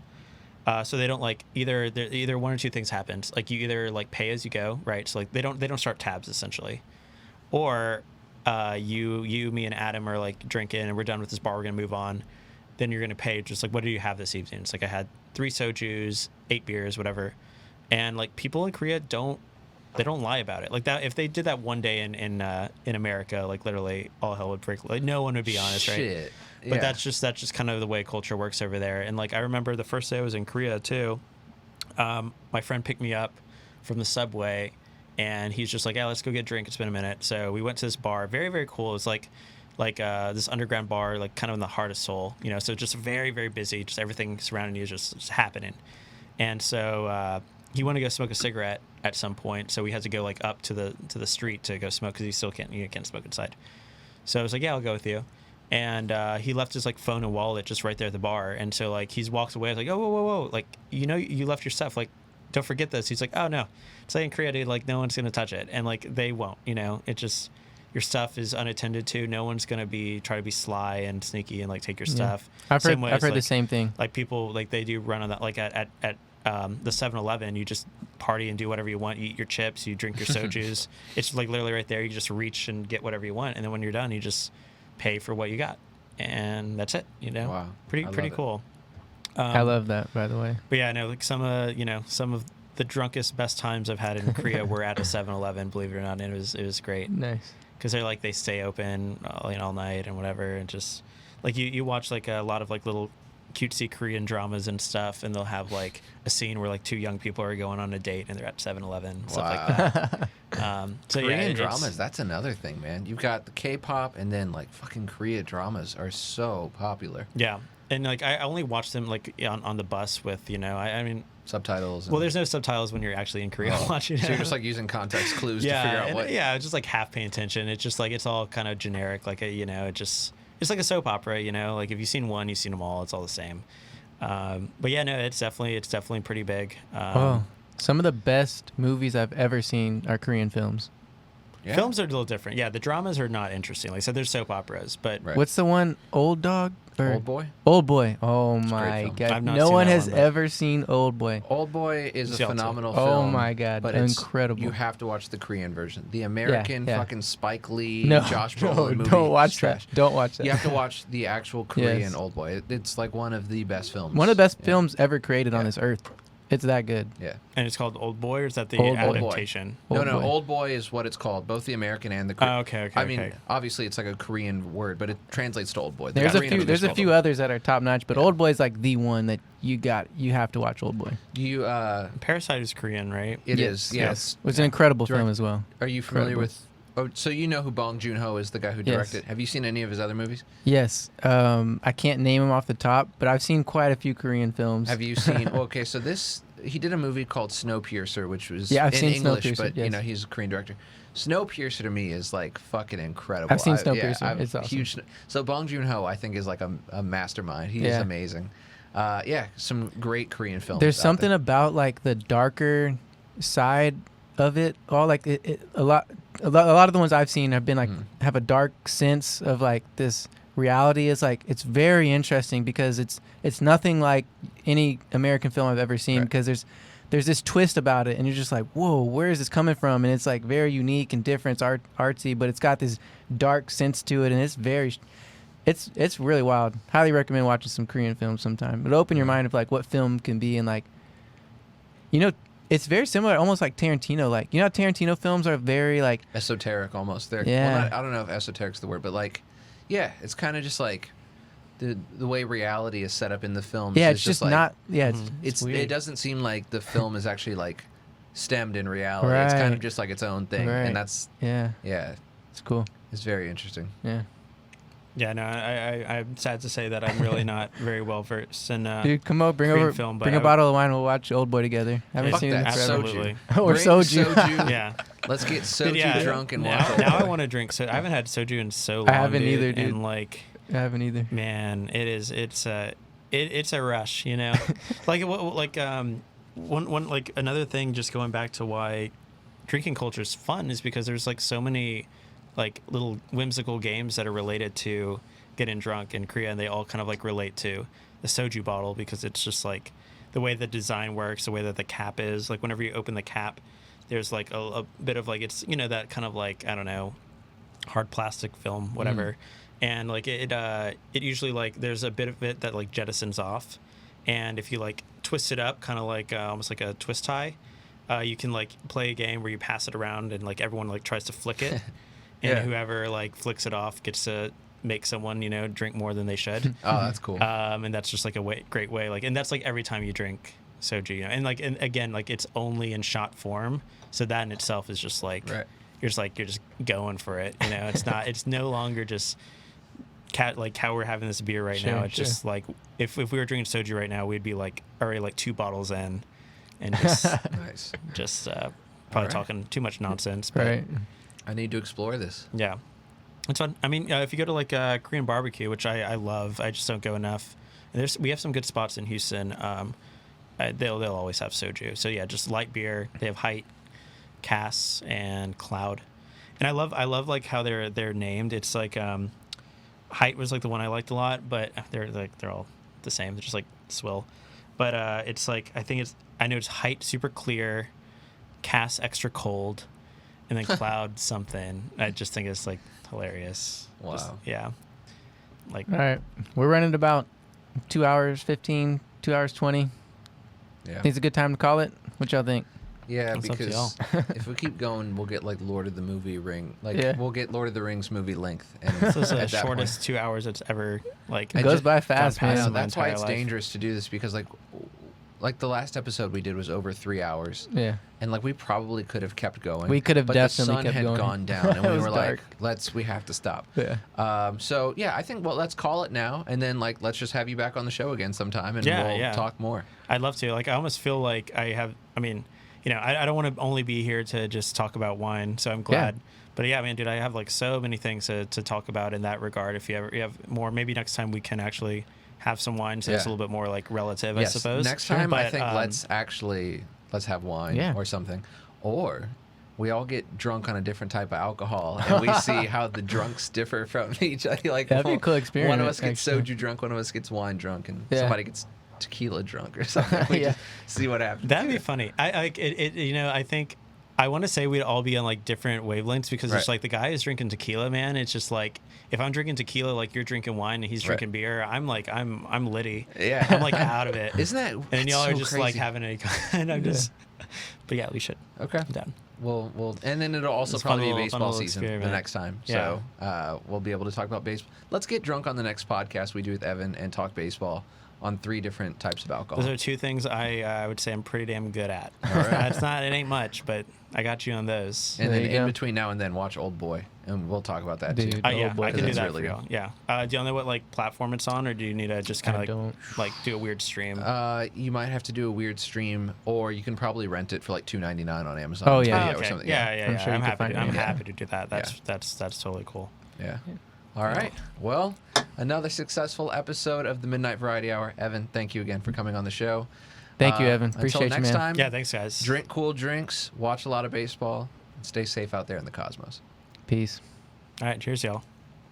So they don't like either one or two things happens. Like you either like pay as you go, right? So like they don't start tabs essentially, or you, me, and Adam are like drinking, and we're done with this bar. We're gonna move on. Then you're gonna pay just like, what do you have this evening? It's like I had 3 sojus, 8 beers, whatever. And like people in Korea don't lie about it. Like that, if they did that one day in America, like literally all hell would break. Like no one would be honest, right? Shit. Yeah. But that's just kind of the way culture works over there. And like I remember the first day I was in Korea too. My friend picked me up from the subway. And he's just like, yeah, let's go get a drink. It's been a minute. So we went to this bar. Very, very cool. It's like this underground bar, like kind of in the heart of Seoul, So just very, very busy. Just everything surrounding you is just happening. And so he wanted to go smoke a cigarette at some point. So we had to go like up to the street to go smoke because you can't smoke inside. So I was like, yeah, I'll go with you. And he left his like phone and wallet just right there at the bar. And so like he walks away. I was like, oh, whoa. Like, you left your stuff. Like, don't forget this. He's like, oh no, it's like in Korea, dude, like no one's gonna touch it, and like they won't. It just your stuff is unattended to. No one's gonna try to be sly and sneaky and like take your stuff. I've heard the same thing. Like people like they do run on that. Like at the 7-Eleven, you just party and do whatever you want. You eat your chips, you drink your sojus. It's like literally right there. You just reach and get whatever you want, and then when you're done, you just pay for what you got, and that's it. Wow, pretty cool. I love that, by the way. But yeah, no, like some of the drunkest, best times I've had in Korea were at a 7-Eleven, believe it or not, and it was great. Nice. Because they stay open all night and whatever, and just like you watch like a lot of like little cutesy Korean dramas and stuff, and they'll have like a scene where like 2 young people are going on a date and they're at 7-Eleven, stuff like that. So Korean dramas, that's another thing, man. You've got the K-pop, and then like fucking Korea dramas are so popular. Yeah. And like I only watch them like on the bus with I mean subtitles. Well, there's no subtitles when you're actually in Korea watching it. So you're just like using context clues to figure out what. Yeah, just like half paying attention. It's just like it's all kind of generic. Like it's like a soap opera. Like if you've seen one, you've seen them all. It's all the same. But yeah, no, it's definitely pretty big. Some of the best movies I've ever seen are Korean films. Yeah. Films are a little different. Yeah, the dramas are not interesting. Like I said, there's soap operas, but Right. What's the one? Old Dog? Or Old Boy. Old Boy. Oh a great my film. god! I've not No seen one that has one, but- ever seen Old Boy. Old Boy is a See, I'll too. phenomenal Oh film. my God, but it's incredible. You have to watch the Korean version. The American yeah. fucking Spike Lee, No, Josh no, Brolin movie. don't watch is trash. that. Don't watch that. You have to watch the actual Korean Yes. Old Boy. It's like one of the best films. One of the best Yeah. films ever created on Yeah. this earth. It's that good. Yeah. and it's called Old Boy, or is that the Old Boy. adaptation? Old no, Boy. Old Boy is what it's called, both the American and the Korean. Oh, okay. I mean, okay. obviously it's like a Korean word, but it translates to Old Boy. The There's a Korean few. is There's a called few Old Boy. others that are top notch, but Old Boy is like the one that you have to watch. Old Boy. Do you? Parasite is Korean, right? It Yes, is. yes. Yes. It was an incredible Direct- film as well. Are you familiar Incredible. with? Oh, so you know who Bong Joon-ho is, the guy who Yes. directed. Have you seen any of his other movies? Yes. I can't name him off the top, but I've seen quite a few Korean films. Have you seen? Okay, so he did a movie called Snowpiercer, which was Yeah, I've in seen English, Snowpiercer, but you yes. know he's a Korean director. Snowpiercer to me is like fucking incredible. I've seen Yeah, Snowpiercer. It's awesome. huge. So Bong Joon-ho, I think, is like a mastermind. He's Yeah. amazing. Yeah, some great Korean films. There's out something there. about like the darker side of it. All like a lot of the ones I've seen have been like have a dark sense of like this reality. Is like it's very interesting because it's nothing like any American film I've ever seen, Right. because there's this twist about it and you're just like, whoa, where is this coming from? And it's like very unique and different. It's artsy, but it's got this dark sense to it, and it's really wild. Highly recommend watching some Korean films sometime. It'll open your mind of like what film can be, and like, you know, it's very similar, almost like Tarantino. Like, you know how Tarantino films are very like, esoteric almost. They're, Yeah. well, I don't know if esoteric's the word, but like, yeah, it's kind of just like the way reality is set up in the films. yeah, is it's just like, not, yeah, It's weird. it doesn't seem like the film is actually like stemmed in reality. It's kind of Right. just like its own thing, Right. and that's Yeah, yeah, it's cool. it's very interesting. Yeah, Yeah, no, I'm sad to say that I'm really not very well versed in. dude, come over, bring Korean over, film, but bring a I- bottle of wine. We'll watch Old Boy together. Haven't Fuck seen it that, in forever. Absolutely. Or Bring soju. Yeah. Let's get Dude, soju yeah, drunk and now, walk now I over. want to drink. So I haven't had soju in so long. I haven't either, dude. And like, I haven't either. man, it's a rush, you know. One like another thing, just going back to why drinking culture is fun, is because there's like so many like little whimsical games that are related to getting drunk in Korea, and they all kind of like relate to the soju bottle, because it's just like the way the design works, the way that the cap is. Like whenever you open the cap, there's like a bit of like, it's, you know, that kind of like, I don't know, hard plastic film, whatever. And like it usually like there's a bit of it that like jettisons off, and if you like twist it up, kind of like almost like a twist tie, you can like play a game where you pass it around and like everyone like tries to flick it, and Yeah. whoever like flicks it off gets to make someone, you know, drink more than they should. Oh, that's cool. And that's just like a great way, like, and that's like every time you drink soju, you know, and like, and again, like it's only in shot form, so that in itself is just like, Right. you're just going for it, you know. It's no longer just like how we're having this beer right Sure, now. It's sure. just like if we were drinking soju right now, we'd be like already like 2 bottles in, and just Nice. probably Alright. talking too much nonsense. But Right. I need to explore this. yeah, it's fun. I mean, if you go to like Korean barbecue, which I love, I just don't go enough. And we have some good spots in Houston. They'll always have soju. So yeah, just light beer. They have Height, Cass, and Cloud. And I love like how they're named. It's like Height was like the one I liked a lot, but they're all the same. They're just like swill. But it's like I know it's Height super clear, Cass extra cold, and then Cloud something. I just think it's like hilarious. Wow. Yeah. Like All right, we're running about 2 hours 15, 2 hours 20. Yeah. Think it's a good time to call it. What y'all think? Yeah, It's up to because if we keep going, we'll get like Lord of the Movie ring. Like Yeah. we'll get Lord of the Rings movie length. And this is the at that shortest point- 2 hours it's ever like. It goes by fast, gone I past know, in my that's why entire it's life. dangerous to do this, because like the last episode we did was over 3 hours. Yeah. And like we probably could have kept going. We could have but definitely the sun kept had going. gone down, and It we was were dark. like, we have to stop. Yeah. So yeah, I think let's call it now, and then like let's just have you back on the show again sometime, and Yeah, we'll yeah. talk more. I'd love to. Like, I almost feel like I mean, you know, I don't want to only be here to just talk about wine, so I'm glad. But yeah, man, dude, I have like so many things to talk about in that regard. If you have more, maybe next time we can actually have some wine, so it's a Yeah. little bit more like relative, Yes. I suppose. Next time, I But, think let's have wine Yeah. or something, or we all get drunk on a different type of alcohol, and we see how the drunks differ from each other. Like, That'd be a cool experiment. One of us gets actually. soju drunk, one of us gets wine drunk, and Yeah. somebody gets tequila drunk or something. We Yeah. just see what happens. That'd be funny. I like it. You know, I think I want to say we'd all be on like different wavelengths because it's Right. like the guy is drinking tequila, man. It's just like if I'm drinking tequila, like you're drinking wine and he's drinking beer, I'm like I'm litty. Yeah. I'm like out of it. Isn't that? And that's y'all are so just crazy. like having a and I'm just. But yeah, we should. Okay. I'm down. We'll, and then it'll also It's probably be fun baseball little season the experiment. next time. Yeah. So we'll be able to talk about baseball. Let's get drunk on the next podcast we do with Evan and talk baseball on 3 different types of alcohol. Those are 2 things I would say I'm pretty damn good at. All right. That's not. It ain't much, but I got you on those. And There then you in go. between now and then, watch Old Boy, and we'll talk about that too. Dude. Yeah, boy, I can do that's that really for good. you. Yeah. Do you know what like platform it's on, or do you need to just kind I of don't. like do a weird stream? You might have to do a weird stream, or you can probably rent it for like $2.99 on Amazon. Oh, yeah. Video okay. or something. Yeah. I'm sure you I'm can happy. find it. I'm Yeah. happy to do that. That's totally cool. Yeah. All right. Well, another successful episode of the Midnight Variety Hour. Evan, thank you again for coming on the show. Thank you, Evan. Appreciate until you, next man. time. Yeah. Thanks, guys. Drink cool drinks, watch a lot of baseball, and stay safe out there in the cosmos. Peace. All right. Cheers, y'all.